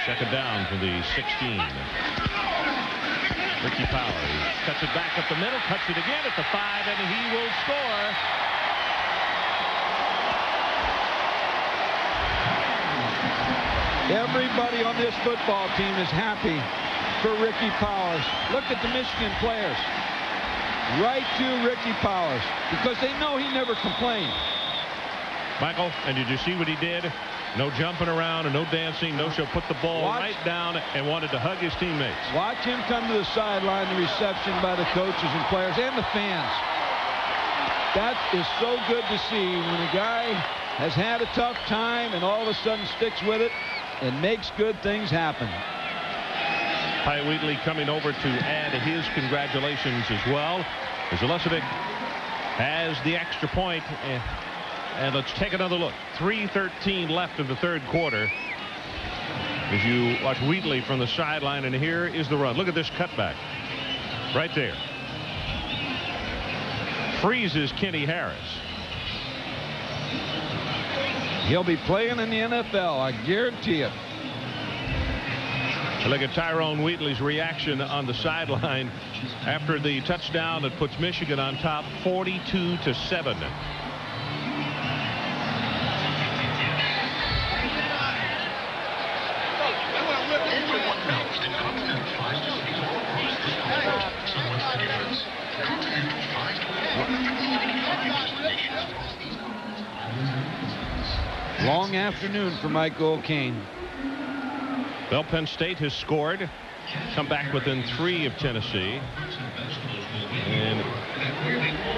Second down for the 16. Ricky Powers cuts it back up the middle, cuts it again at the 5, and he will score. Everybody on this football team is happy for Ricky Powers. Look at the Michigan players. Right to Ricky Powers, because they know he never complained. Michael, and did you see what he did? No jumping around and no dancing, no show. Put the ball right down and wanted to hug his teammates. Watch him come to the sideline, the reception by the coaches and players and the fans. That is so good to see when a guy has had a tough time and all of a sudden sticks with it and makes good things happen. Ty Wheatley coming over to add his congratulations as well. As Zalesevic has the extra point. And let's take another look. 3:13 left in the 3rd quarter. As you watch Wheatley from the sideline, and here is the run. Look at this cutback. Right there. Freezes Kenny Harris. He'll be playing in the NFL, I guarantee it. Look at Tyrone Wheatley's reaction on the sideline after the touchdown that puts Michigan on top 42-7. Long afternoon for Mike O'Kane. Well, Penn State has scored, come back within 3 of Tennessee. And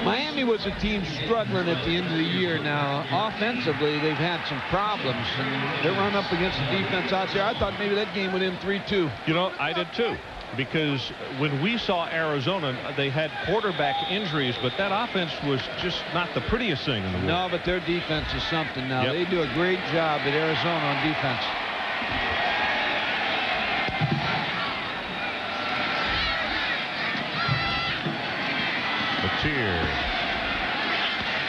Miami was a team struggling at the end of the year. Now, offensively, they've had some problems, and they're run up against the defense out there. I thought maybe that game would end 3-2. You know, I did too. Because when we saw Arizona, they had quarterback injuries, but that offense was just not the prettiest thing in the world. No, but their defense is something now. Yep. They do a great job at Arizona on defense. Mateer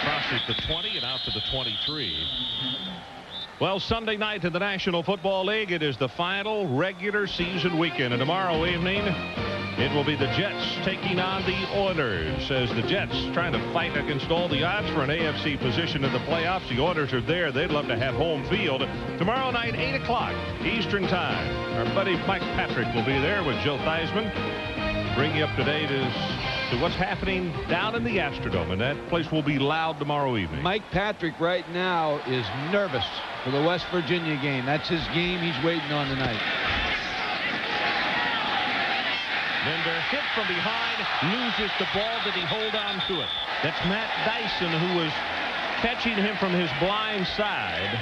crosses the 20 and out to the 23. Well, Sunday night in the National Football League, it is the final regular season weekend. And tomorrow evening, it will be the Jets taking on the Oilers, as the Jets trying to fight against all the odds for an AFC position in the playoffs. The Oilers are there. They'd love to have home field. Tomorrow night, 8 o'clock Eastern Time. Our buddy Mike Patrick will be there with Joe Theismann. Bring you up to date as to what's happening down in the Astrodome, and that place will be loud tomorrow evening. Mike Patrick right now is nervous for the West Virginia game. That's his game he's waiting on tonight. Bender hit from behind, loses the ball. Did he hold on to it? That's Matt Dyson, who was catching him from his blind side.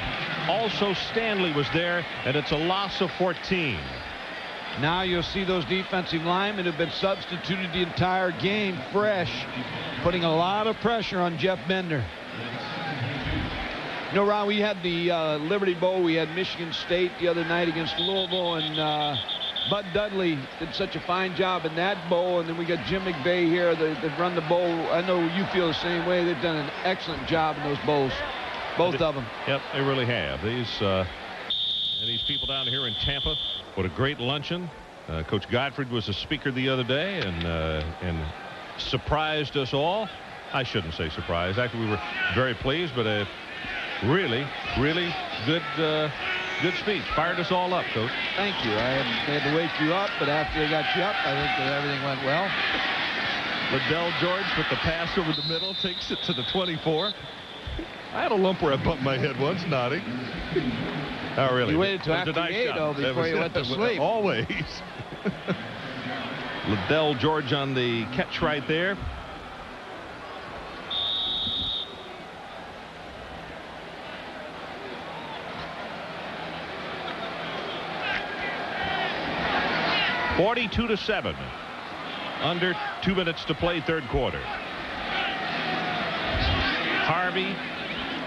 Also, Stanley was there, and it's a loss of 14. Now you'll see those defensive linemen have been substituted the entire game fresh, putting a lot of pressure on Jeff Bender. You know, Ron, we had the Liberty Bowl. We had Michigan State the other night against Louisville, and Bud Dudley did such a fine job in that bowl. And then we got Jim McVay here that run the bowl. I know you feel the same way. They've done an excellent job in those bowls, both of them. Yep, they really have. These people down here in Tampa. What a great luncheon. Coach Godfrey was a speaker the other day and surprised us all. I shouldn't say surprised. Actually, we were very pleased, but a really, really good speech. Fired us all up, Coach. Thank you. I had to wake you up, but after they got you up, I think that everything went well. Liddell George with the pass over the middle, takes it to the 24. I had a lump where I bumped my head once, nodding. Oh, really? You waited till after the game, though, before you went to sleep. Always. Liddell George on the catch right there. (42-7). Under 2 minutes to play, third quarter. Harvey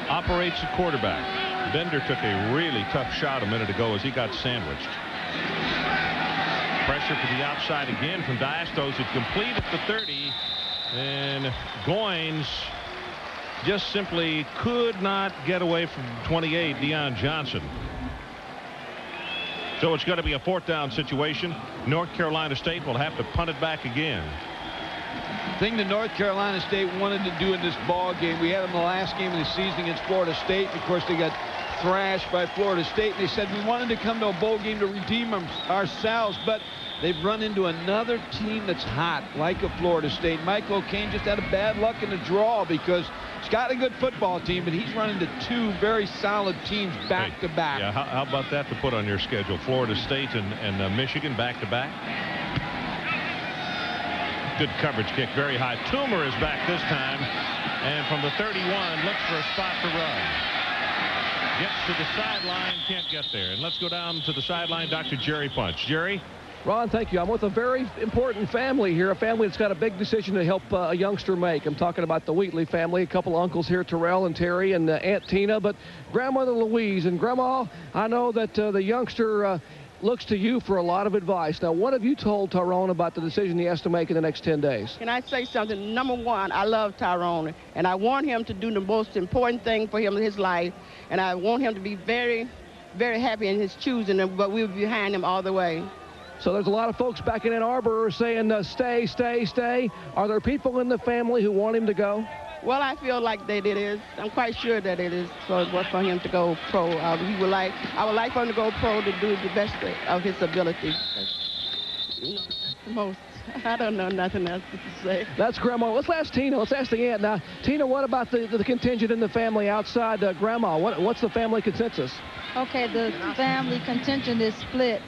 operates the quarterback. Bender took a really tough shot a minute ago as he got sandwiched. Pressure to the outside again from Diastos. It's complete at the 30. And Goins just simply could not get away from 28, Deion Johnson. So it's going to be a fourth down situation. North Carolina State will have to punt it back again. The thing that North Carolina State wanted to do in this ball game, we had them the last game of the season against Florida State. Of course, they got thrashed by Florida State. And they said we wanted to come to a bowl game to redeem ourselves, but they've run into another team that's hot, like a Florida State. Mike O'Kane just had a bad luck in the draw because he's got a good football team, but he's run into two very solid teams back to back. Yeah, how about that to put on your schedule? Florida State and Michigan back to back. Good coverage kick, very high. Toomer is back this time, and from the 31 looks for a spot to run. Gets to the sideline, can't get there. And let's go down to the sideline, Dr. Jerry Punch. Jerry? Ron, thank you. I'm with a very important family here, a family that's got a big decision to help a youngster make. I'm talking about the Wheatley family, a couple of uncles here, Terrell and Terry and Aunt Tina, but Grandmother Louise. And Grandma, I know that the youngster looks to you for a lot of advice. Now, what have you told Tyrone about the decision he has to make in the next 10 days? Can I say something? Number one, I love Tyrone, and I want him to do the most important thing for him in his life, and I want him to be very, very happy in his choosing, but we'll be behind him all the way. So there's a lot of folks back in Ann Arbor saying, stay, stay, stay. Are there people in the family who want him to go? Well, I feel like that it is. I'm quite sure that it is for him to go pro. I would like for him to go pro to do the best of his ability. I don't know nothing else to say. That's Grandma. Let's ask Tina. Let's ask the aunt. Now, Tina, what about the contingent in the family outside Grandma? What's the family consensus? Okay, the family contingent is split.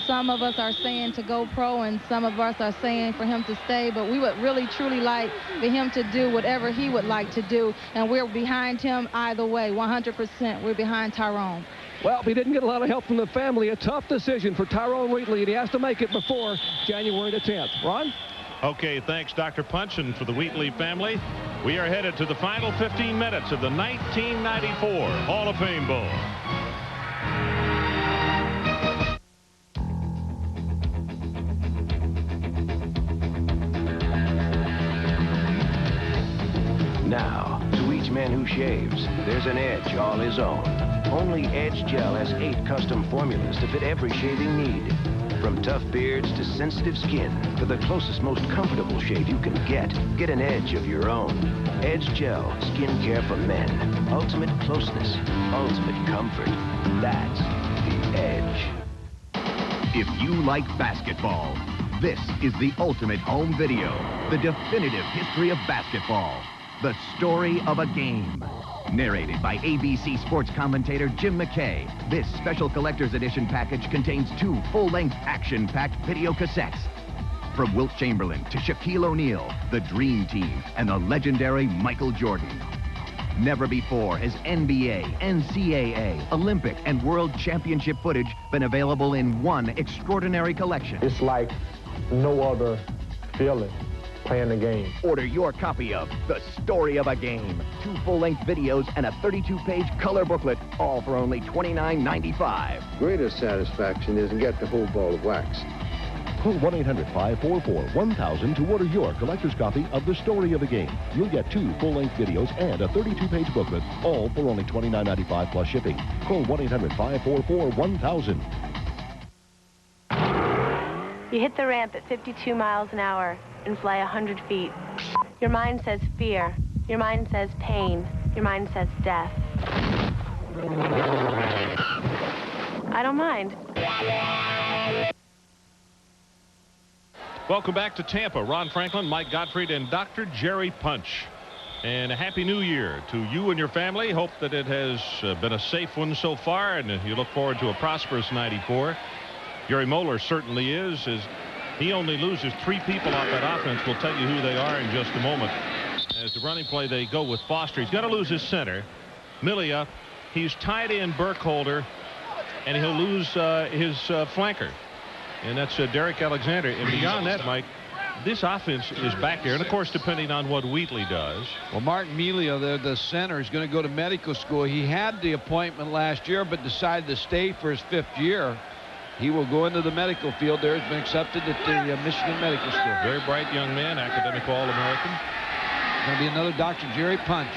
Some of us are saying to go pro, and some of us are saying for him to stay, but we would really truly like for him to do whatever he would like to do, and we're behind him either way. 100% we're behind Tyrone. Well, he didn't get a lot of help from the family. A tough decision for Tyrone Wheatley, and he has to make it before January the 10th. Ron? Okay, thanks, Dr. Punch, and for the Wheatley family, we are headed to the final 15 minutes of the 1994 Hall of Fame Bowl. new shaves, there's an edge all his own. Only Edge Gel has 8 custom formulas to fit every shaving need. From tough beards to sensitive skin, for the closest, most comfortable shave you can get an edge of your own. Edge Gel, skincare for men. Ultimate closeness, ultimate comfort. That's the Edge. If you like basketball, this is the ultimate home video. The definitive history of basketball. The story of a game. Narrated by ABC sports commentator Jim McKay, this special collector's edition package contains 2 full-length action-packed video cassettes. From Wilt Chamberlain to Shaquille O'Neal, the Dream Team, and the legendary Michael Jordan. Never before has NBA, NCAA, Olympic, and World Championship footage been available in one extraordinary collection. It's like no other feeling playing the game. Order your copy of The Story of a Game. 2 full-length videos and a 32-page color booklet, all for only $29.95. Greatest satisfaction is to get the whole ball of wax. Call 1-800-544-1000 to order your collector's copy of The Story of a Game. You'll get 2 full-length videos and a 32-page booklet, all for only $29.95 plus shipping. Call 1-800-544-1000. You hit the ramp at 52 miles an hour and fly 100 feet. Your mind says fear. Your mind says pain. Your mind says death. I don't mind. Welcome back to Tampa. Ron Franklin, Mike Gottfried, and Dr. Jerry Punch. And a Happy New Year to you and your family. Hope that it has been a safe one so far, and you look forward to a prosperous 94. Gary Moeller certainly is, as he only loses 3 people off that offense. We'll tell you who they are in just a moment. As the running play, they go with Foster. He's going to lose his center, Milia. He's tied in Burkholder, and he'll lose his flanker. And that's Derek Alexander. And beyond that, Mike, this offense is back there. And, of course, depending on what Wheatley does. Well, Mark Melia, the center, is going to go to medical school. He had the appointment last year, but decided to stay for his 5th year. He will go into the medical field there. He's been accepted at the Michigan Medical School. Very bright young man, academic All-American. Going to be another Dr. Jerry Punch.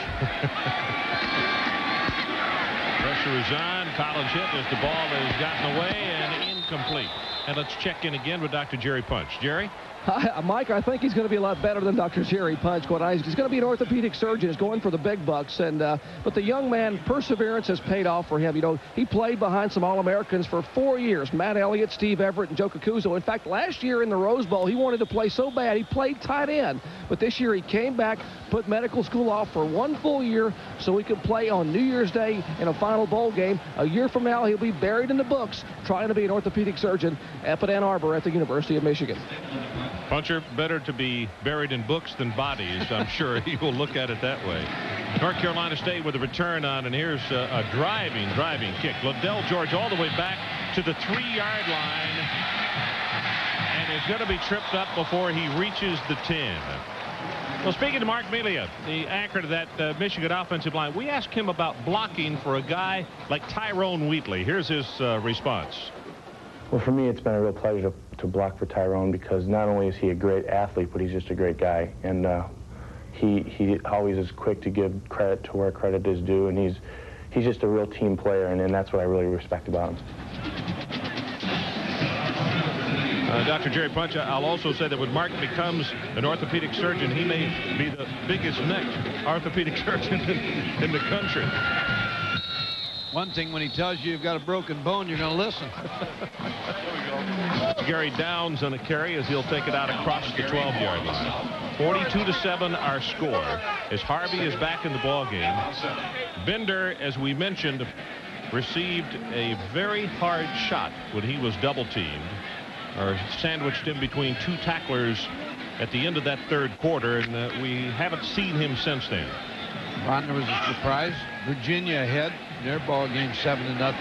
Pressure is on. Collins hit as the ball has gotten away and incomplete. And let's check in again with Dr. Jerry Punch. Jerry? Mike, I think he's going to be a lot better than Dr. Jerry Punch. He's going to be an orthopedic surgeon. He's going for the big bucks. But the young man, perseverance has paid off for him. You know, he played behind some All-Americans for 4 years. Matt Elliott, Steve Everett, and Joe Cacuzo. In fact, last year in the Rose Bowl, he wanted to play so bad, he played tight end. But this year he came back, put medical school off for 1 full year so he could play on New Year's Day in a final bowl game. A year from now, he'll be buried in the books trying to be an orthopedic surgeon up at Ann Arbor at the University of Michigan. Puncher, better to be buried in books than bodies. I'm sure he will look at it that way. North Carolina State with a return on, and here's a driving kick. Liddell George all the way back to the 3-yard line, and is going to be tripped up before he reaches the 10. Well, speaking to Mark Melia, the anchor to that Michigan offensive line, we asked him about blocking for a guy like Tyrone Wheatley. Here's his response. Well, for me, it's been a real pleasure to block for Tyrone, because not only is he a great athlete, but he's just a great guy. And he always is quick to give credit to where credit is due, and he's just a real team player, and that's what I really respect about him. Dr. Jerry Punch, I'll also say that when Mark becomes an orthopedic surgeon, he may be the biggest necked orthopedic surgeon in the country. One thing, when he tells you you've got a broken bone, you're going to listen. Gary Downs on a carry as he'll take it out across the 12-yard line. 42-7 our score as Harvey is back in the ball game. Bender, as we mentioned, received a very hard shot when he was double-teamed or sandwiched in between 2 tacklers at the end of that 3rd quarter, and we haven't seen him since then. Ron, there was a surprise. Virginia ahead. Their ball game 7-0.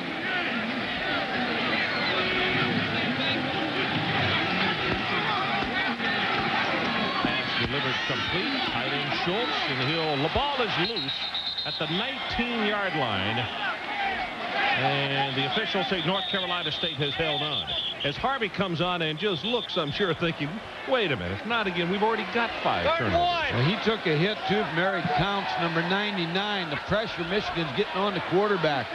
Pass delivered complete. Tight end Schultz, and the ball is loose at the 19-yard line. And the officials say North Carolina State has held on. As Harvey comes on and just looks, I'm sure, thinking, wait a minute, not again. We've already got 5 turnovers. Well, he took a hit, too, from Eric Counts, number 99. The pressure Michigan's getting on the quarterback.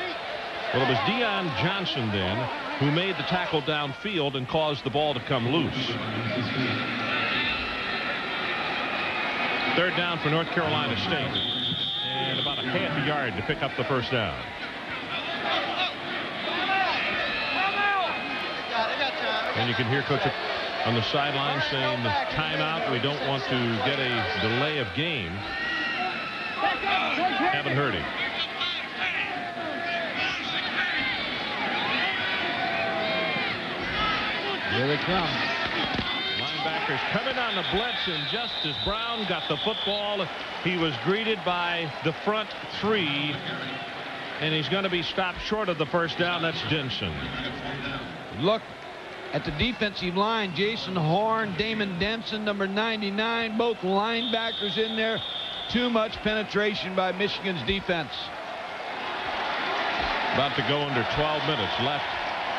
Well, it was Deion Johnson then who made the tackle downfield and caused the ball to come loose. 3rd down for North Carolina State. And about a half a yard to pick up the first down. And you can hear Coach on the sideline saying, timeout, we don't want to get a delay of game. Haven't heard him. Here they come. Linebackers coming on the blitz, and just as Brown got the football, he was greeted by the front 3, and he's going to be stopped short of the first down. That's Denson. Look at the defensive line. Jason Horn, Damon Denson, number 99, both linebackers in there. Too much penetration by Michigan's defense. About to go under 12 minutes left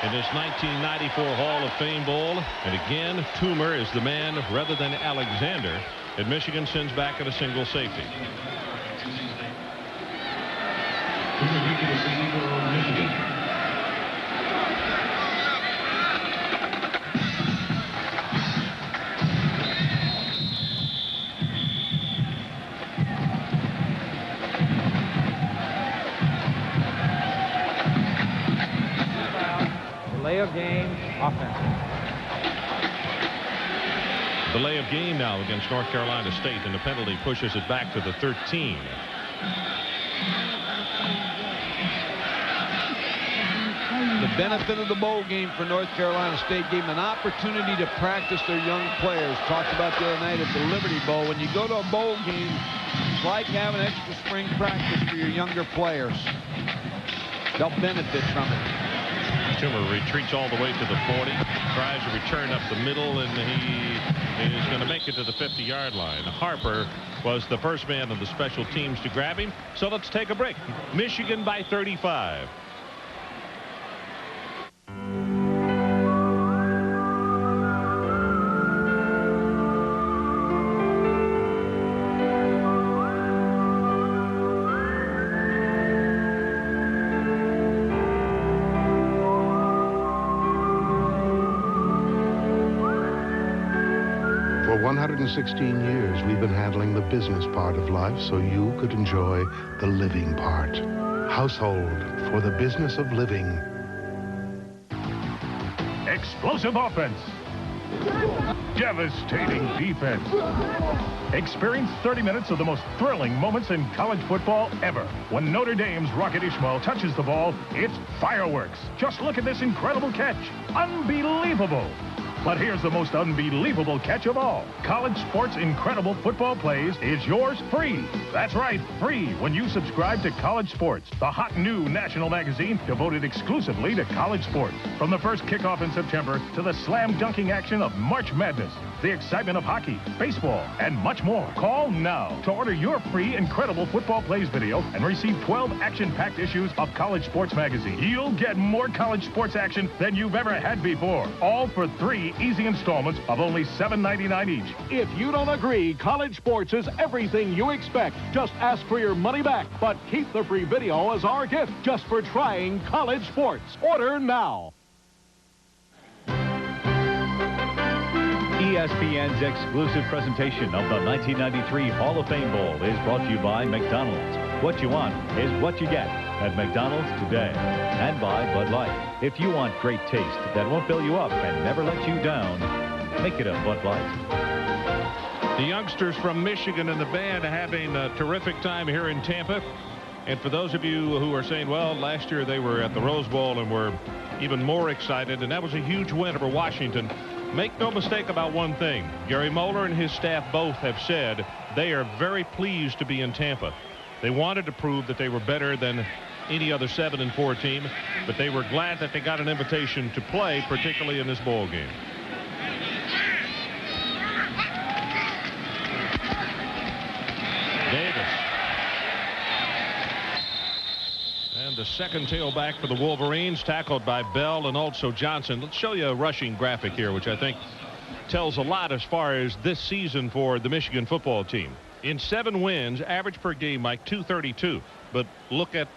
in this 1994 Hall of Fame Bowl. And again, Toomer is the man rather than Alexander, and Michigan sends back at a single safety. Delay of game, offensive. Delay of game now against North Carolina State, and the penalty pushes it back to the 13. The benefit of the bowl game for North Carolina State gave them an opportunity to practice their young players. Talked about the other night at the Liberty Bowl. When you go to a bowl game, it's like having extra spring practice for your younger players. They'll benefit from it. Toomer retreats all the way to the 40, tries to return up the middle, and he is going to make it to the 50-yard line. Harper was the first man on the special teams to grab him. So let's take a break. Michigan by 35. For 116 years, we've been handling the business part of life so you could enjoy the living part. Household for the business of living. Explosive offense. Devastating defense. Experience 30 minutes of the most thrilling moments in college football ever. When Notre Dame's Rocket Ishmael touches the ball, it's fireworks. Just look at this incredible catch. Unbelievable. But here's the most unbelievable catch of all. College Sports' incredible football plays is yours free. That's right, free when you subscribe to College Sports, the hot new national magazine devoted exclusively to college sports. From the first kickoff in September to the slam dunking action of March Madness, the excitement of hockey, baseball, and much more. Call now to order your free incredible football plays video and receive 12 action-packed issues of College Sports magazine. You'll get more college sports action than you've ever had before. All for 3 easy installments of only $7.99 each. If you don't agree, College Sports is everything you expect. Just ask for your money back, but keep the free video as our gift just for trying College Sports. Order now. ESPN's exclusive presentation of the 1993 Hall of Fame Bowl is brought to you by McDonald's. What you want is what you get at McDonald's today. And by Bud Light. If you want great taste that won't fill you up and never let you down, make it a Bud Light. The youngsters from Michigan and the band are having a terrific time here in Tampa. And for those of you who are saying, well, last year they were at the Rose Bowl and were even more excited, and that was a huge win over Washington. Make no mistake about one thing. Gary Moeller and his staff both have said they are very pleased to be in Tampa. They wanted to prove that they were better than any other 7-4 team, but they were glad that they got an invitation to play, particularly in this bowl game. Davis. And the second tailback for the Wolverines, tackled by Bell and also Johnson. Let's show you a rushing graphic here, which I think tells a lot as far as this season for the Michigan football team. In 7 wins, average per game, Mike, 232. But look at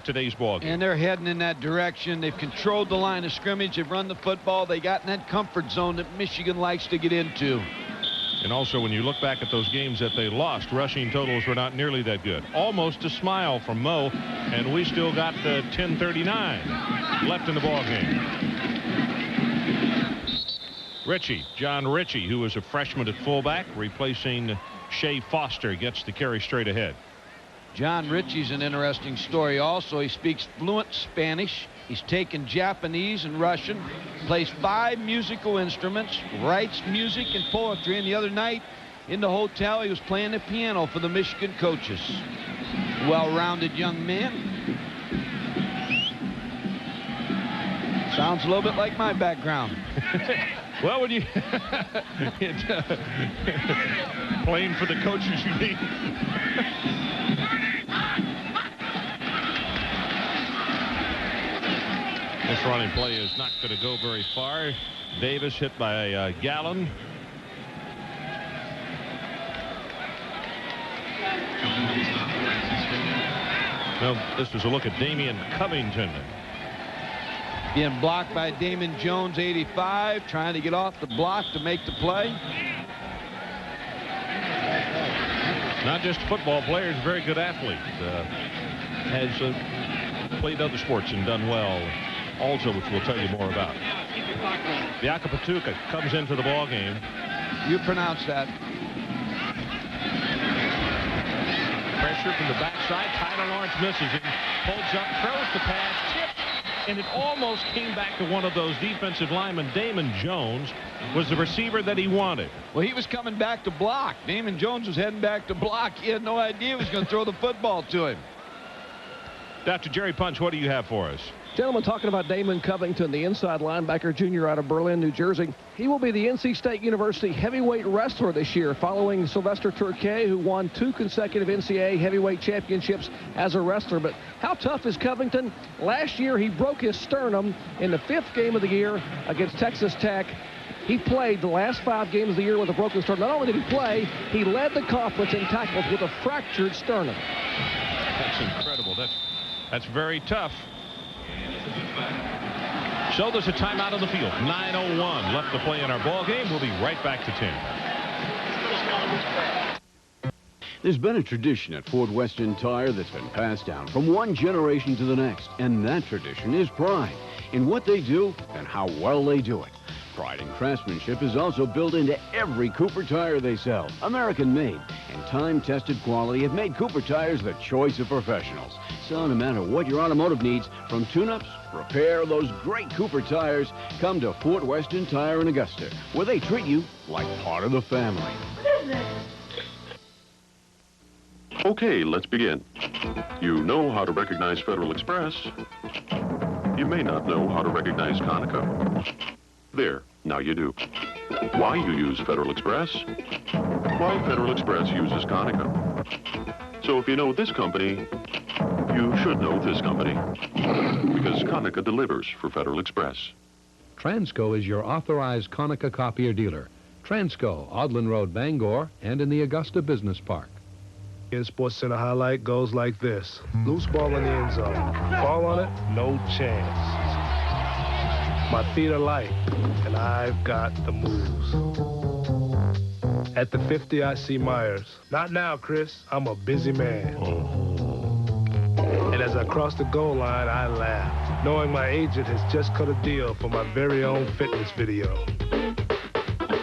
today's ball game. And they're heading in that direction. They've controlled the line of scrimmage. They've run the football. They got in that comfort zone that Michigan likes to get into. And also, when you look back at those games that they lost, rushing totals were not nearly that good. Almost a smile from Mo, and we still got the 10:39 left in the ball game. John Ritchie, who was a freshman at fullback, replacing Shea Foster, gets the carry straight ahead. John Ritchie's an interesting story also. He speaks fluent Spanish. He's taken Japanese and Russian, plays 5 musical instruments, writes music and poetry, and the other night in the hotel he was playing the piano for the Michigan coaches. Well-rounded young man. Sounds a little bit like my background. Well, when you playing for the coaches, you mean? This running play is not going to go very far. Davis hit by Gallen. Well, this was a look at Damian Covington. Being blocked by Damon Jones, 85, trying to get off the block to make the play. Not just football players, very good athlete. Has played other sports and done well also, which we'll tell you more about. Biakapatuka comes into the ball game. You pronounce that. Pressure from the backside. Tyler Lawrence misses it. Pulls up, throws the pass, tipped, and it almost came back to one of those defensive linemen. Damon Jones was the receiver that he wanted. Well, he was coming back to block. Damon Jones was heading back to block. He had no idea he was going to throw the football to him. Dr. Jerry Punch, what do you have for us? Gentlemen, talking about Damon Covington, the inside linebacker junior out of Berlin, New Jersey. He will be the NC State University heavyweight wrestler this year, following Sylvester Turkey, who won 2 consecutive NCAA heavyweight championships as a wrestler. But how tough is Covington? Last year, he broke his sternum in the 5th game of the year against Texas Tech. He played the last 5 games of the year with a broken sternum. Not only did he play, he led the conference in tackles with a fractured sternum. That's incredible. That's very tough. So there's a timeout on the field. 9:01 left to play in our ball game. We'll be right back to 10. There's been a tradition at Fort Western Tire that's been passed down from one generation to the next, and that tradition is pride in what they do and how well they do it. Pride and craftsmanship is also built into every Cooper tire they sell. American-made and time-tested quality have made Cooper tires the choice of professionals. So no matter what your automotive needs, from tune-ups, repair, those great Cooper tires, come to Fort Western Tire in Augusta, where they treat you like part of the family. Okay, let's begin. You know how to recognize Federal Express. You may not know how to recognize Conoco. There, now you do. Why you use Federal Express? Why Federal Express uses Conoco. So if you know this company, you should know this company. Because Conoco delivers for Federal Express. Transco is your authorized Conoco copier dealer. Transco, Audlin Road, Bangor, and in the Augusta Business Park. In Sports Center highlight goes like this. Loose ball in the end zone. Fall on it, no chance. My feet are light, and I've got the moves. At the 50, I see Myers. Not now, Chris. I'm a busy man. And as I cross the goal line, I laugh, knowing my agent has just cut a deal for my very own fitness video.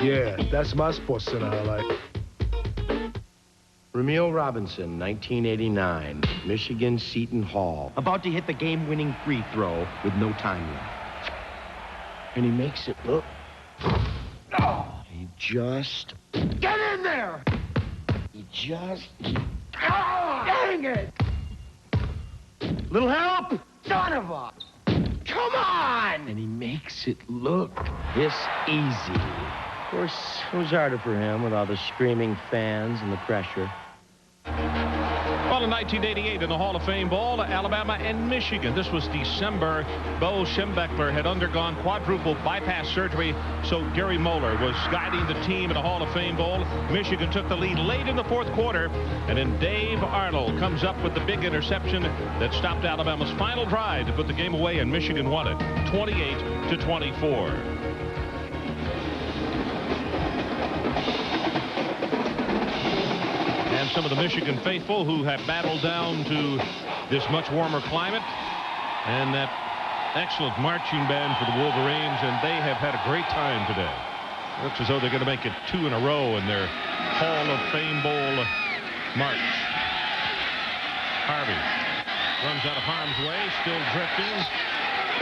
Yeah, that's my Sports Center highlight. Ramil Robinson, 1989, Michigan Seton Hall. About to hit the game-winning free throw with no time left. And he makes it look. Oh, he just. Get in there! He just. Oh, dang it! Little help? Son of a. Come on! And he makes it look this easy. Of course, it was harder for him with all the screaming fans and the pressure. Well, Well, in 1988 in the Hall of Fame Bowl, Alabama and Michigan. This was December. Bo Schembechler had undergone quadruple bypass surgery, so Gary Moeller was guiding the team in the Hall of Fame Bowl. Michigan took the lead late in the fourth quarter, and then Dave Arnold comes up with the big interception that stopped Alabama's final drive to put the game away, and Michigan won it 28-24. And some of the Michigan faithful who have battled down to this much warmer climate, and that excellent marching band for the Wolverines, and they have had a great time today. Looks as though they're going to make it 2 in a row in their Hall of Fame Bowl march. Harvey runs out of harm's way, still drifting.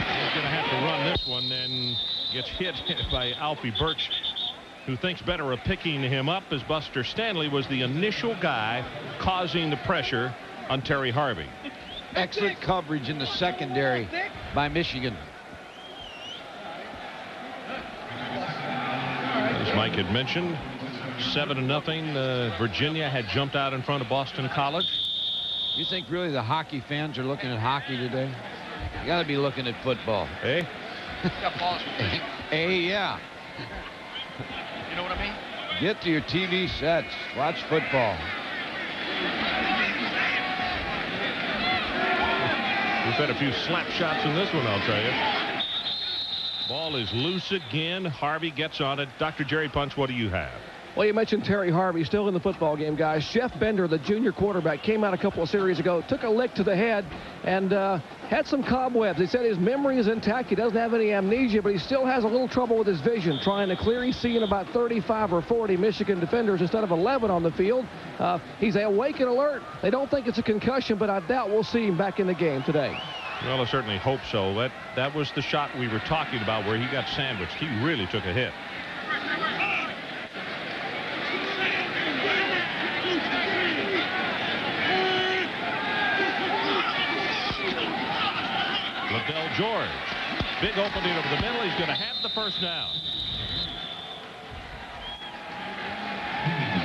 He's going to have to run this one, then gets hit by Alfie Burks, who thinks better of picking him up, as Buster Stanley was the initial guy causing the pressure on Terry Harvey. Excellent coverage in the secondary by Michigan. As Mike had mentioned, 7-0. Virginia had jumped out in front of Boston College. You think really the hockey fans are looking at hockey today? You got to be looking at football. Eh? Yeah. You know what I mean? Get to your TV sets. Watch football. We've had a few slap shots in this one, I'll tell you. Ball is loose again. Harvey gets on it. Dr. Jerry Punch, what do you have? Well, you mentioned Terry Harvey, still in the football game, guys. Jeff Bender, the junior quarterback, came out a couple of series ago, took a lick to the head, and had some cobwebs. He said his memory is intact. He doesn't have any amnesia, but he still has a little trouble with his vision, trying to clear. He's seeing about 35 or 40 Michigan defenders instead of 11 on the field. He's awake and alert. They don't think it's a concussion, but I doubt we'll see him back in the game today. Well, I certainly hope so. That was the shot we were talking about where he got sandwiched. He really took a hit. Liddell George. Big opening over the middle. He's going to have the first down.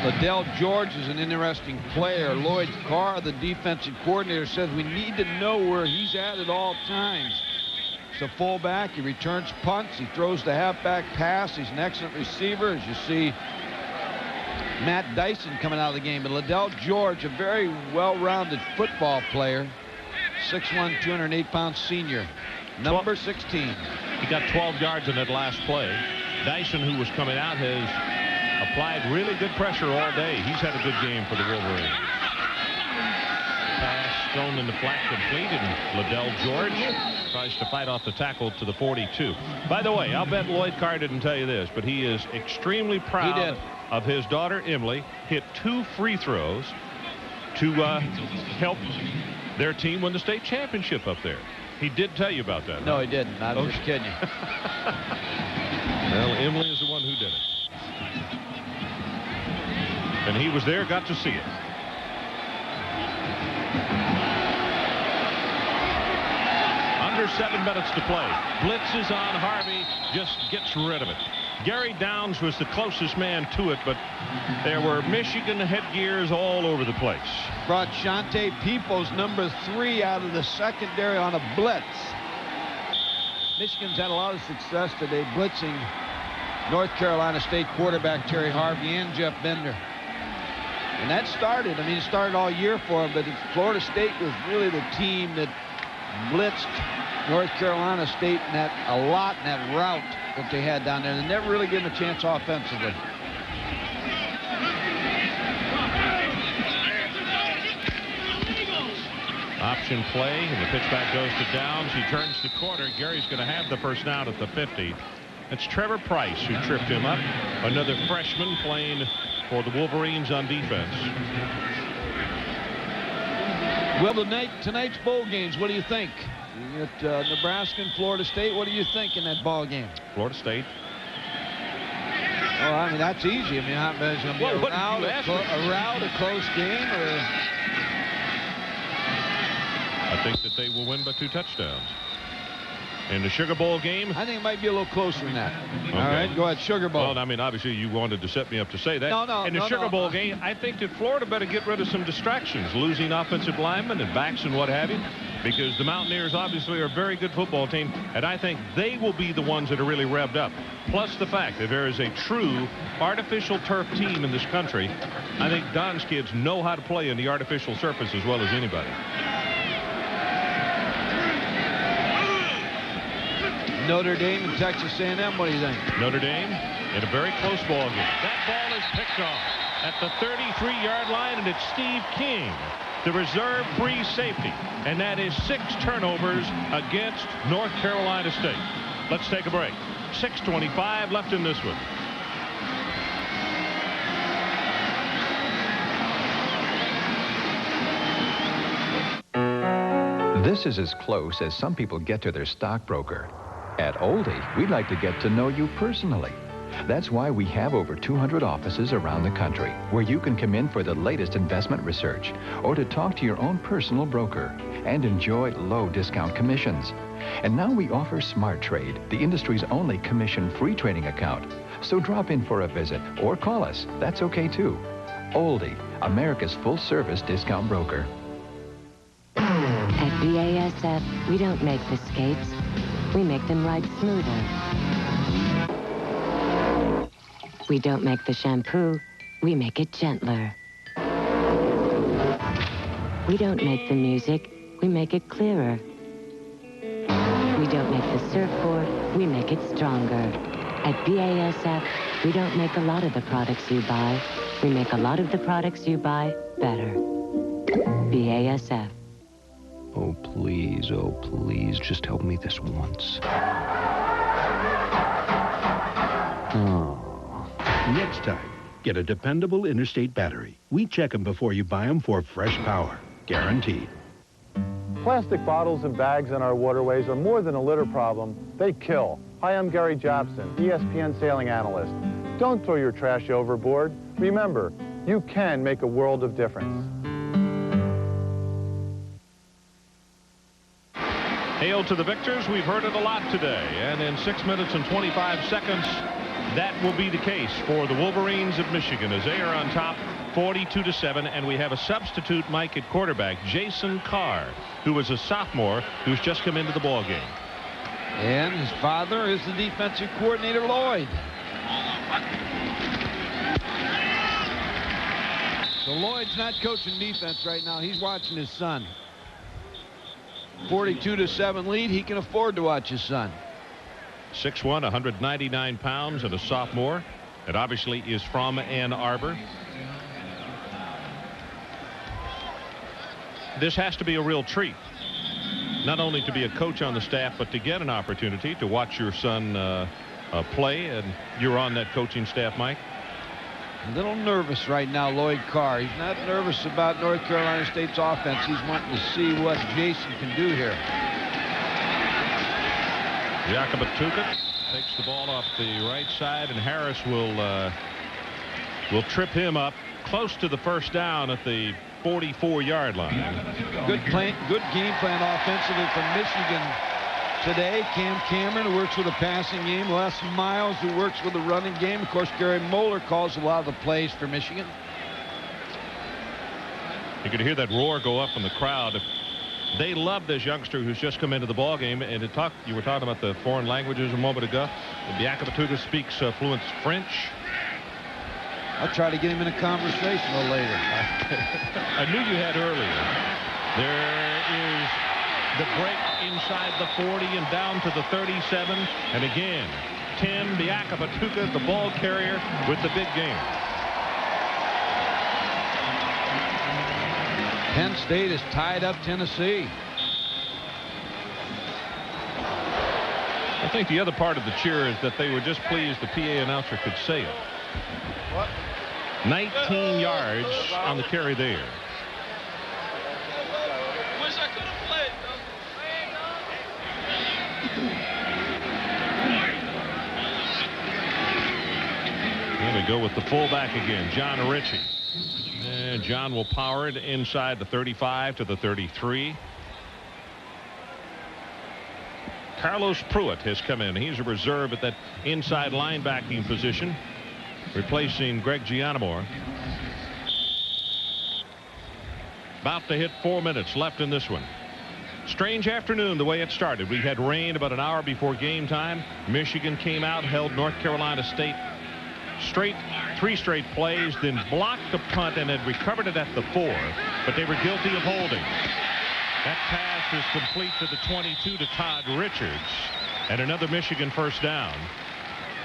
Liddell George is an interesting player. Lloyd Carr, the defensive coordinator, says we need to know where he's at all times. He's a fullback. He returns punts. He throws the halfback pass. He's an excellent receiver, as you see Matt Dyson coming out of the game. But Liddell George, a very well-rounded football player. 6'1", 208-pound senior. Number 16. He got 12 yards in that last play. Dyson, who was coming out, has applied really good pressure all day. He's had a good game for the Wolverines. Pass thrown in the flat, complete, and Liddell George tries to fight off the tackle to the 42. By the way, I'll bet Lloyd Carr didn't tell you this, but he is extremely proud of his daughter Emily. Hit 2 free throws to help their team win the state championship up there. He did tell you about that. No, he didn't. I was just kidding you. Well, Emily is the one who did it. And he was there, got to see it. Under 7 minutes to play. Blitz is on Harvey, just gets rid of it. Gary Downs was the closest man to it, but there were Michigan headgears all over the place. Brought Shante Peoples, number 3, out of the secondary on a blitz. Michigan's had a lot of success today blitzing North Carolina State quarterback Terry Harvey and Jeff Bender. And that started, it started all year for them, but Florida State was really the team that blitzed North Carolina State in that a lot in that route that they had down there. They never really gave them a chance offensively. Option play, and the pitch back goes to Downs. He turns the corner. Gary's going to have the first down at the 50. It's Trevor Price who tripped him up. Another freshman playing for the Wolverines on defense. Well, tonight's bowl games, what do you think? You got Nebraska and Florida State. What do you think in that ball game? Florida State. Well, that's easy. It's going to be a rout, a close game, or... I think that they will win by 2 touchdowns. In the Sugar Bowl game? I think it might be a little closer than that. Okay. All right, go ahead, Sugar Bowl. Well, I mean, obviously you wanted to set me up to say that. No. In the Sugar Bowl game, I think that Florida better get rid of some distractions, losing offensive linemen and backs and what have you, because the Mountaineers obviously are a very good football team, and I think they will be the ones that are really revved up. Plus the fact that there is a true artificial turf team in this country. I think Don's kids know how to play in the artificial surface as well as anybody. Notre Dame and Texas A&M, what do you think? Notre Dame in a very close ball game. That ball is picked off at the 33-yard line, and it's Steve King, the reserve free safety. And that is 6 turnovers against North Carolina State. Let's take a break. 6:25 left in this one. This is as close as some people get to their stockbroker. At Oldie, we'd like to get to know you personally. That's why we have over 200 offices around the country where you can come in for the latest investment research or to talk to your own personal broker and enjoy low discount commissions. And now we offer Smart Trade, the industry's only commission-free trading account. So drop in for a visit or call us. That's okay too. Oldie, America's full-service discount broker. At BASF, we don't make the skates. We make them ride smoother. We don't make the shampoo. We make it gentler. We don't make the music. We make it clearer. We don't make the surfboard. We make it stronger. At BASF, we don't make a lot of the products you buy. We make a lot of the products you buy better. BASF. Oh, please, just help me this once. Oh. Next time, get a dependable Interstate battery. We check them before you buy them for fresh power. Guaranteed. Plastic bottles and bags in our waterways are more than a litter problem. They kill. Hi, I'm Gary Jobson, ESPN sailing analyst. Don't throw your trash overboard. Remember, you can make a world of difference. Hail to the victors. We've heard it a lot today. And in 6 minutes and 25 seconds, that will be the case for the Wolverines of Michigan as they are on top 42-7. And we have a substitute, Mike, at quarterback, Jason Carr, who is a sophomore who's just come into the ball game. And his father is the defensive coordinator, Lloyd. So Lloyd's not coaching defense right now. He's watching his son. 42-7 lead. He can afford to watch his son. 6'1", 199 pounds, and a sophomore. It obviously is from Ann Arbor. This has to be a real treat. Not only to be a coach on the staff, but to get an opportunity to watch your son play. And you're on that coaching staff, Mike. A little nervous right now, Lloyd Carr. He's not nervous about North Carolina State's offense. He's wanting to see what Jason can do here. Yakabatuka takes the ball off the right side, and Harris will trip him up close to the first down at the 44-yard line. Good game plan offensively from Michigan today. Cam Cameron, who works with the passing game. Les Miles, who works with the running game. Of course, Gary Moeller calls a lot of the plays for Michigan. You could hear that roar go up in the crowd. They love this youngster who's just come into the ball game. And you were talking about the foreign languages a moment ago. Yakabatuka speaks fluent French. I'll try to get him in a conversation a little later. I knew you had earlier. There is the break inside the 40 and down to the 37. And again, Tim Yakabatuka, the ball carrier, with the big game. Penn State has tied up Tennessee. I think the other part of the cheer is that they were just pleased the PA announcer could say it. What? 19 yards on the carry there. Wish I could have played. Here we go with the fullback again, John Ritchie. And John will power it inside the 35 to the 33. Carlos Pruitt has come in. He's a reserve at that inside linebacking position, replacing Greg Gianamore. About to hit 4 minutes left in this one. Strange afternoon the way it started. We had rain about an hour before game time. Michigan came out, held North Carolina State three straight plays, then blocked the punt and had recovered it at the 4, but they were guilty of holding. That pass is complete to the 22 to Todd Richards, and another Michigan first down.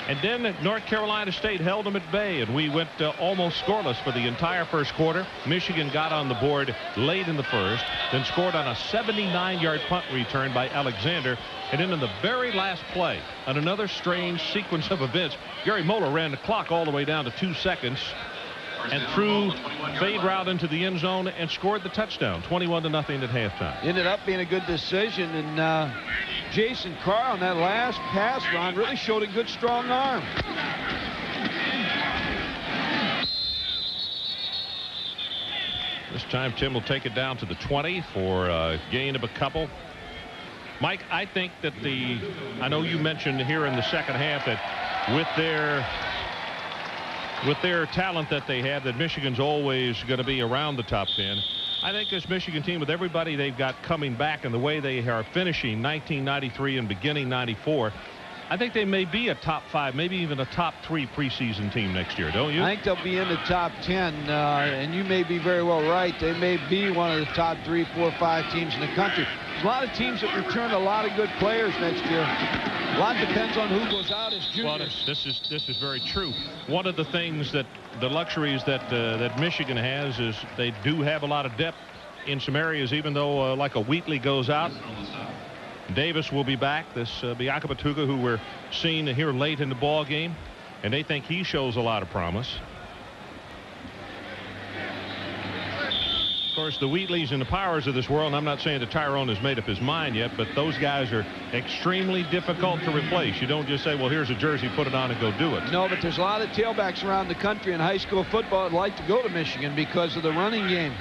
And then North Carolina State held them at bay, and we went almost scoreless for the entire first quarter. Michigan got on the board late in the first, then scored on a 79-yard punt return by Alexander. And then in the very last play, on another strange sequence of events, Gary Moeller ran the clock all the way down to 2 seconds and threw fade route into the end zone and scored the touchdown, 21-0 at halftime. Ended up being a good decision, and Jason Carr on that last pass run really showed a good strong arm. This time Tim will take it down to the 20 for a gain of a couple. Mike, I think that I know you mentioned here in the second half that with their talent that they have, that Michigan's always going to be around the top 10. I think this Michigan team, with everybody they've got coming back and the way they are finishing 1993 and beginning 94, I think they may be a top 5, maybe even a top 3 preseason team next year, don't you? I think they'll be in the top 10, and you may be very well right. They may be one of the top 3, 4, 5 teams in the country. There's a lot of teams that return a lot of good players next year. A lot depends on who goes out as juniors. Well, this is very true. One of the things that the luxuries that Michigan has is they do have a lot of depth in some areas, even though like a Wheatley goes out. Davis will be back. This Bianca Batuga, who we're seeing here late in the ball game, and they think he shows a lot of promise. Of course, the Wheatleys and the Powers of this world, and I'm not saying that Tyrone has made up his mind yet, but those guys are extremely difficult to replace. You don't just say, well, here's a jersey, put it on and go do it. No, but there's a lot of tailbacks around the country in high school football that like to go to Michigan because of the running game.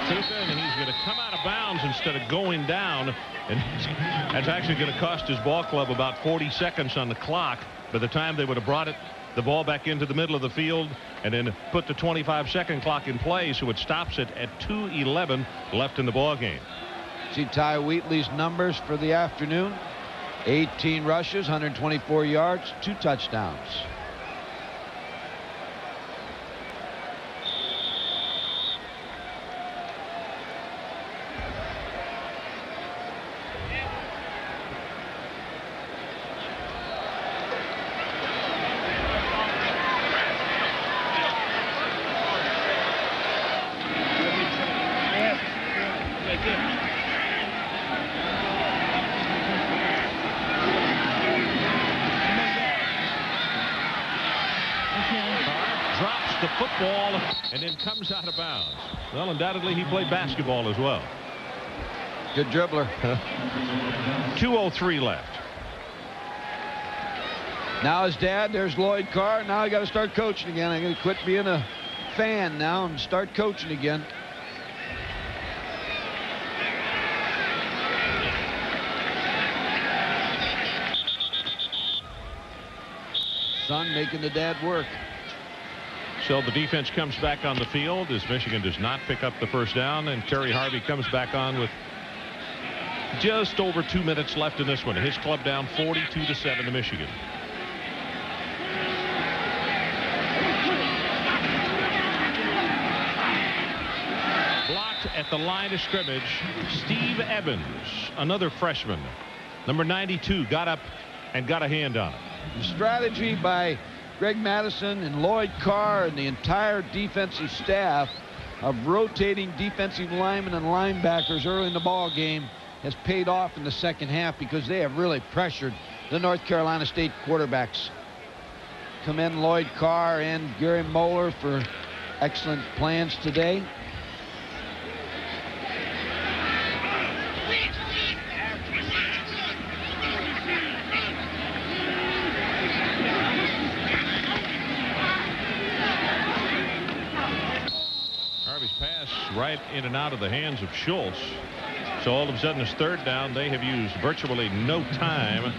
And he's going to come out of bounds instead of going down, and that's actually going to cost his ball club about 40 seconds on the clock. By the time they would have brought the ball back into the middle of the field and then put the 25-second clock in place, so it stops it at 2:11 left in the ball game. See Ty Wheatley's numbers for the afternoon: 18 rushes, 124 yards, 2 touchdowns. And then comes out of bounds. Well, undoubtedly he played basketball as well. Good dribbler. 2:03 left. Now his dad, there's Lloyd Carr. Now I got to start coaching again. I got to quit being a fan now and start coaching again. Son making the dad work. So the defense comes back on the field as Michigan does not pick up the first down, and Terry Harvey comes back on with just over 2 minutes left in this one. His club down 42-7 to Michigan. Blocked at the line of scrimmage, Steve Evans, another freshman. Number 92 got up and got a hand on it. The strategy by Greg Madison and Lloyd Carr and the entire defensive staff of rotating defensive linemen and linebackers early in the ball game has paid off in the second half, because they have really pressured the North Carolina State quarterbacks. Commend Lloyd Carr and Gary Moeller for excellent plans today. pass right in and out of the hands of Schultz. So all of a sudden it's third down. They have used virtually no time.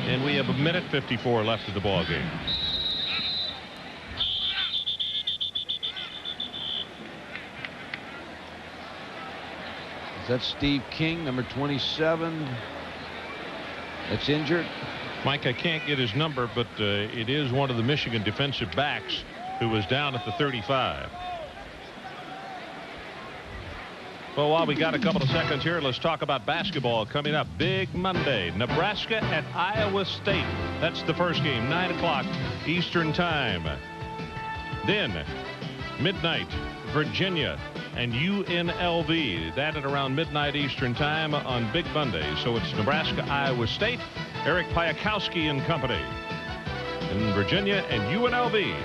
And we have a minute 54 left of the ball game. Is that Steve King, number 27, that's injured? Mike, I can't get his number, but it is one of the Michigan defensive backs who was down at the 35. Well, while we got a couple of seconds here, let's talk about basketball coming up. Big Monday, Nebraska at Iowa State. That's the first game, 9 o'clock Eastern time. Then midnight, Virginia and UNLV. That at around midnight Eastern time on Big Monday. So it's Nebraska, Iowa State, Eric Piakowski and company in Virginia and UNLV.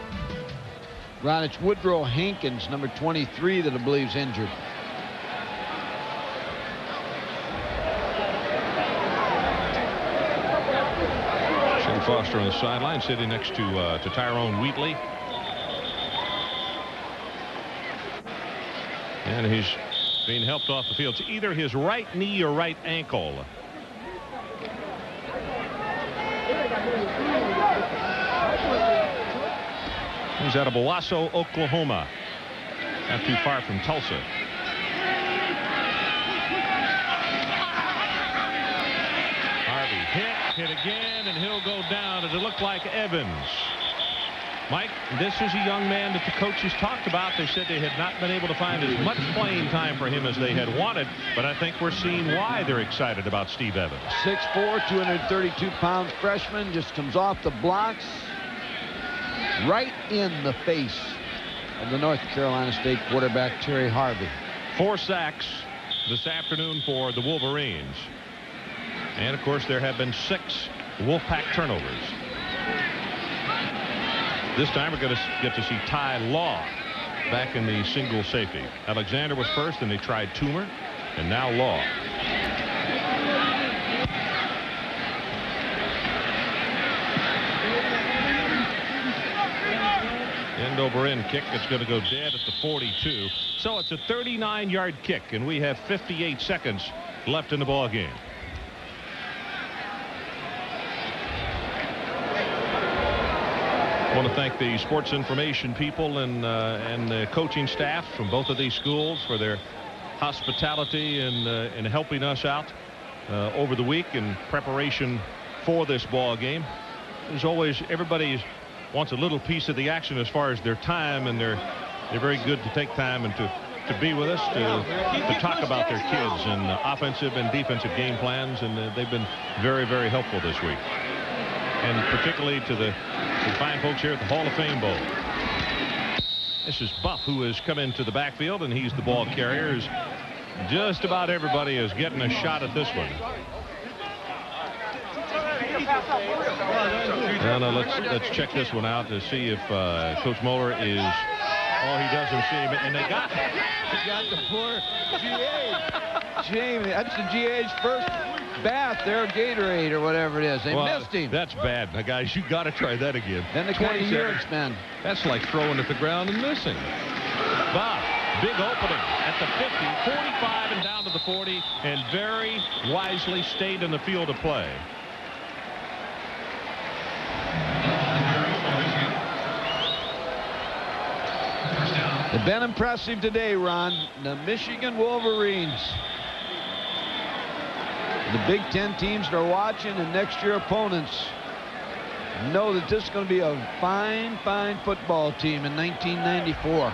Ron, it's Woodrow Hankins, number 23, that I believe is injured. Shane Foster on the sideline, sitting next to Tyrone Wheatley. And he's being helped off the field. It's either his right knee or right ankle. He's out of Owasso, Oklahoma. Not too far from Tulsa. Harvey hit again, and he'll go down. It looked like Evans. Mike, this is a young man that the coaches talked about. They said they had not been able to find as much playing time for him as they had wanted, but I think we're seeing why they're excited about Steve Evans. 6'4", 232-pound freshman, just comes off the blocks right in the face of the North Carolina State quarterback, Terry Harvey. 4 sacks this afternoon for the Wolverines. And, of course, there have been 6 Wolfpack turnovers. This time we're going to get to see Ty Law back in the single safety. Alexander was first, and they tried Toomer, and now Law. End over end kick. It's going to go dead at the 42. So it's a 39-yard kick, and we have 58 seconds left in the ball game. I want to thank the sports information people and the coaching staff from both of these schools for their hospitality and helping us out over the week in preparation for this ball game. As always, everybody wants a little piece of the action as far as their time, and they're very good to take time and to be with us to talk about their kids and offensive and defensive game plans, and they've been very, very helpful this week. And particularly to the fine folks here at the Hall of Fame Bowl. This is Buff, who has come into the backfield, and he's the ball carrier. Just about everybody is getting a shot at this one. Now let's check this one out to see if Coach Moeller is. Oh, he doesn't see him, and they got the poor GA. Jamie, that's the GA's first bath there, Gatorade or whatever it is. They missed him. That's bad. Now, guys, you got to try that again. Then the 20 yards, man. That's like throwing at the ground and missing. Bob, big opening at the 50, 45, and down to the 40, and very wisely stayed in the field of play. They've been impressive today, Ron. The Michigan Wolverines. The Big Ten teams that are watching and next year opponents know that this is going to be a fine, fine football team in 1994.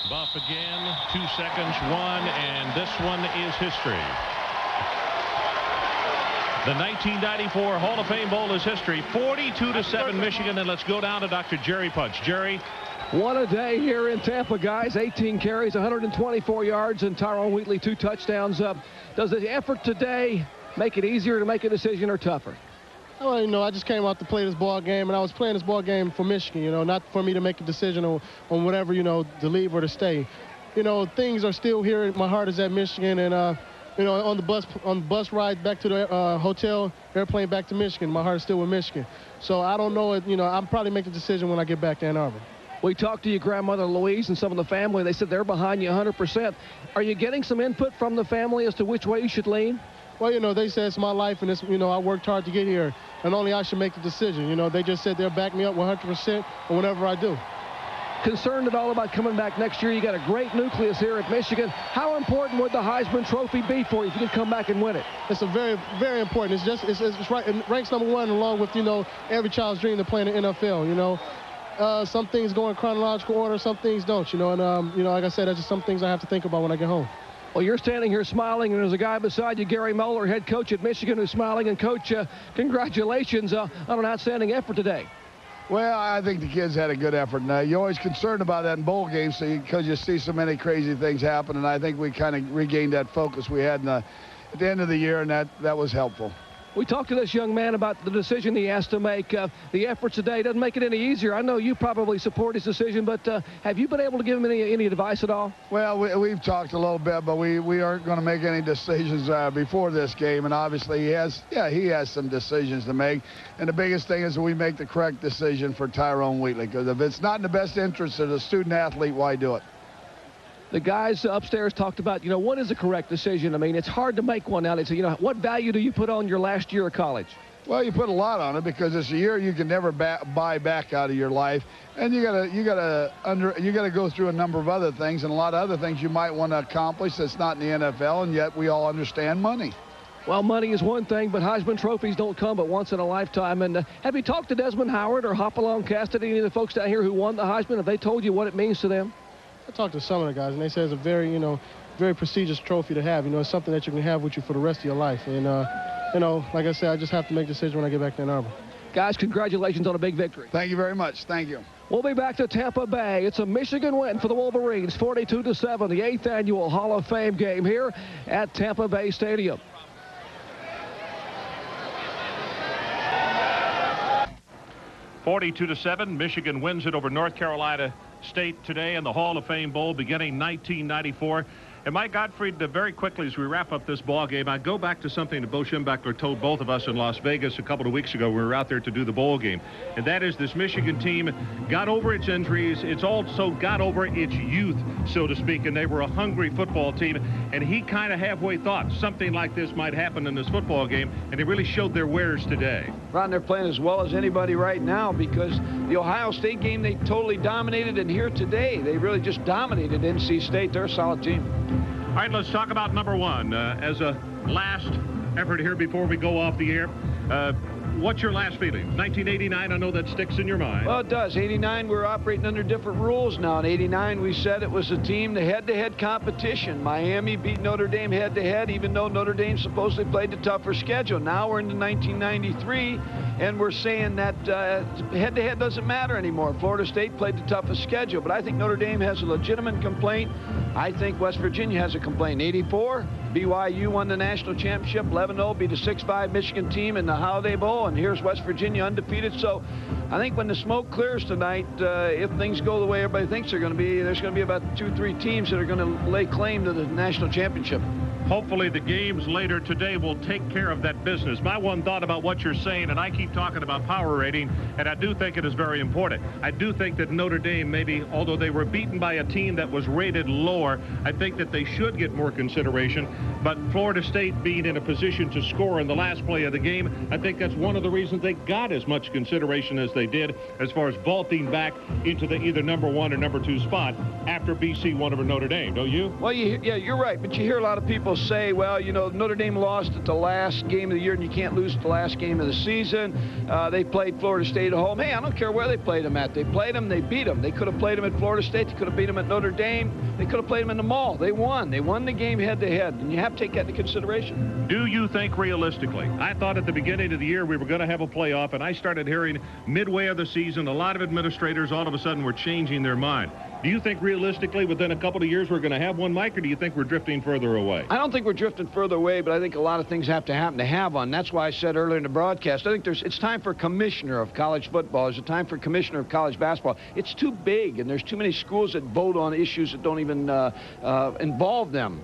Buff again, 2 seconds, 1, and this one is history. The 1994 Hall of Fame Bowl is history. 42-7 Michigan, and let's go down to Dr. Jerry Punch. Jerry. What a day here in Tampa, guys. 18 carries, 124 yards, and Tyrone Wheatley 2 touchdowns. Does the effort today make it easier to make a decision or tougher? Well, you know, I just came out to play this ball game, and I was playing this ball game for Michigan, you know, not for me to make a decision on whatever, you know, to leave or to stay. You know, things are still here. My heart is at Michigan, and you know, on the bus ride back to the hotel, airplane back to Michigan. My heart is still with Michigan. So I don't know. You know, I'll probably make the decision when I get back to Ann Arbor. We talked to your grandmother Louise and some of the family. They said they're behind you 100%. Are you getting some input from the family as to which way you should lean? Well, you know, they said it's my life, and it's, you know, I worked hard to get here, and only I should make the decision. You know, they just said they'll back me up 100% or whatever I do. Concerned at all about coming back next year? You got a great nucleus here at Michigan. How important would the Heisman Trophy be for you if you could come back and win it? It's a very, very important. It's right. It ranks #1 along with, you know, every child's dream to play in the NFL. You know, some things go in chronological order, some things don't. You know, and you know, like I said, that's just some things I have to think about when I get home. Well, you're standing here smiling, and there's a guy beside you, Gary Moeller, head coach at Michigan, who's smiling. And, Coach, congratulations on an outstanding effort today. Well, I think the kids had a good effort. And, you're always concerned about that in bowl games because you see so many crazy things happen. And I think we kind of regained that focus we had at the end of the year, and that was helpful. We talked to this young man about the decision he has to make. The efforts today doesn't make it any easier. I know you probably support his decision, but have you been able to give him any advice at all? Well, we've talked a little bit, but we aren't going to make any decisions before this game. And obviously he has some decisions to make. And the biggest thing is that we make the correct decision for Tyrone Wheatley, because if it's not in the best interest of the student athlete, why do it? The guys upstairs talked about, you know, what is the correct decision? I mean, it's hard to make one now. They say, you know, what value do you put on your last year of college? Well, you put a lot on it because it's a year you can never buy back out of your life, and you gotta go through a number of other things, and a lot of other things you might want to accomplish that's not in the NFL, and yet we all understand money. Well, money is one thing, but Heisman trophies don't come but once in a lifetime. And have you talked to Desmond Howard or Hopalong Cassidy, any of the folks down here who won the Heisman? Have they told you what it means to them? I talked to some of the guys, and they say it's a very, you know, very prestigious trophy to have. You know, it's something that you can have with you for the rest of your life. And, you know, like I said, I just have to make a decision when I get back to Ann Arbor. Guys, congratulations on a big victory. Thank you very much. Thank you. We'll be back to Tampa Bay. It's a Michigan win for the Wolverines, 42-7, the 8th annual Hall of Fame game here at Tampa Bay Stadium. (42-7), Michigan wins it over North Carolina State today in the Hall of Fame Bowl beginning 1994. And Mike Gottfried, very quickly as we wrap up this ball game, I go back to something that Bo Schembechler told both of us in Las Vegas a couple of weeks ago. We were out there to do the bowl game. And that is this Michigan team got over its injuries. It's also got over its youth, so to speak. And they were a hungry football team. And he kind of halfway thought something like this might happen in this football game. And they really showed their wares today. Ron, they're playing as well as anybody right now because the Ohio State game they totally dominated. And here today, they really just dominated NC State. They're a solid team. All right, let's talk about number one. As a last effort here before we go off the air, what's your last feeling? 1989, I know that sticks in your mind. Well, it does. 89, we're operating under different rules now. In 89, we said it was a team, the head-to-head competition. Miami beat Notre Dame head-to-head, even though Notre Dame supposedly played the tougher schedule. Now we're into 1993, and we're saying that head-to-head doesn't matter anymore. Florida State played the toughest schedule, but I think Notre Dame has a legitimate complaint. I think West Virginia has a complaint. 84, BYU won the national championship, 11-0, beat a 6-5 Michigan team in the Holiday Bowl, and here's West Virginia undefeated. So I think when the smoke clears tonight, if things go the way everybody thinks they're going to be, there's going to be about 2-3 teams that are going to lay claim to the national championship. Hopefully the games later today will take care of that business. My one thought about what you're saying, and I keep talking about power rating, and I do think it is very important. I do think that Notre Dame, maybe, although they were beaten by a team that was rated lower, I think that they should get more consideration. But Florida State being in a position to score in the last play of the game, I think that's one of the reasons they got as much consideration as they did as far as vaulting back into the either number 1 or number 2 spot after BC won over Notre Dame, don't you? Well, yeah, you're right, but you hear a lot of people say, well, you know, Notre Dame lost at the last game of the year, and you can't lose at the last game of the season. They played Florida State at home. Hey, I don't care where they played them at. They played them, they beat them. They could have played them at Florida State. They could have beat them at Notre Dame. They could have played them in the mall. They won. They won the game head-to-head, and you have to take that into consideration. Do you think realistically? I thought at the beginning of the year we were going to have a playoff, and I started hearing midway of the season a lot of administrators all of a sudden were changing their mind. Do you think realistically within a couple of years we're going to have one, Mike, or do you think we're drifting further away? I don't think we're drifting further away, but I think a lot of things have to happen to have one. That's why I said earlier in the broadcast, I think it's time for commissioner of college football. It's a time for commissioner of college basketball. It's too big, and there's too many schools that vote on issues that don't even involve them.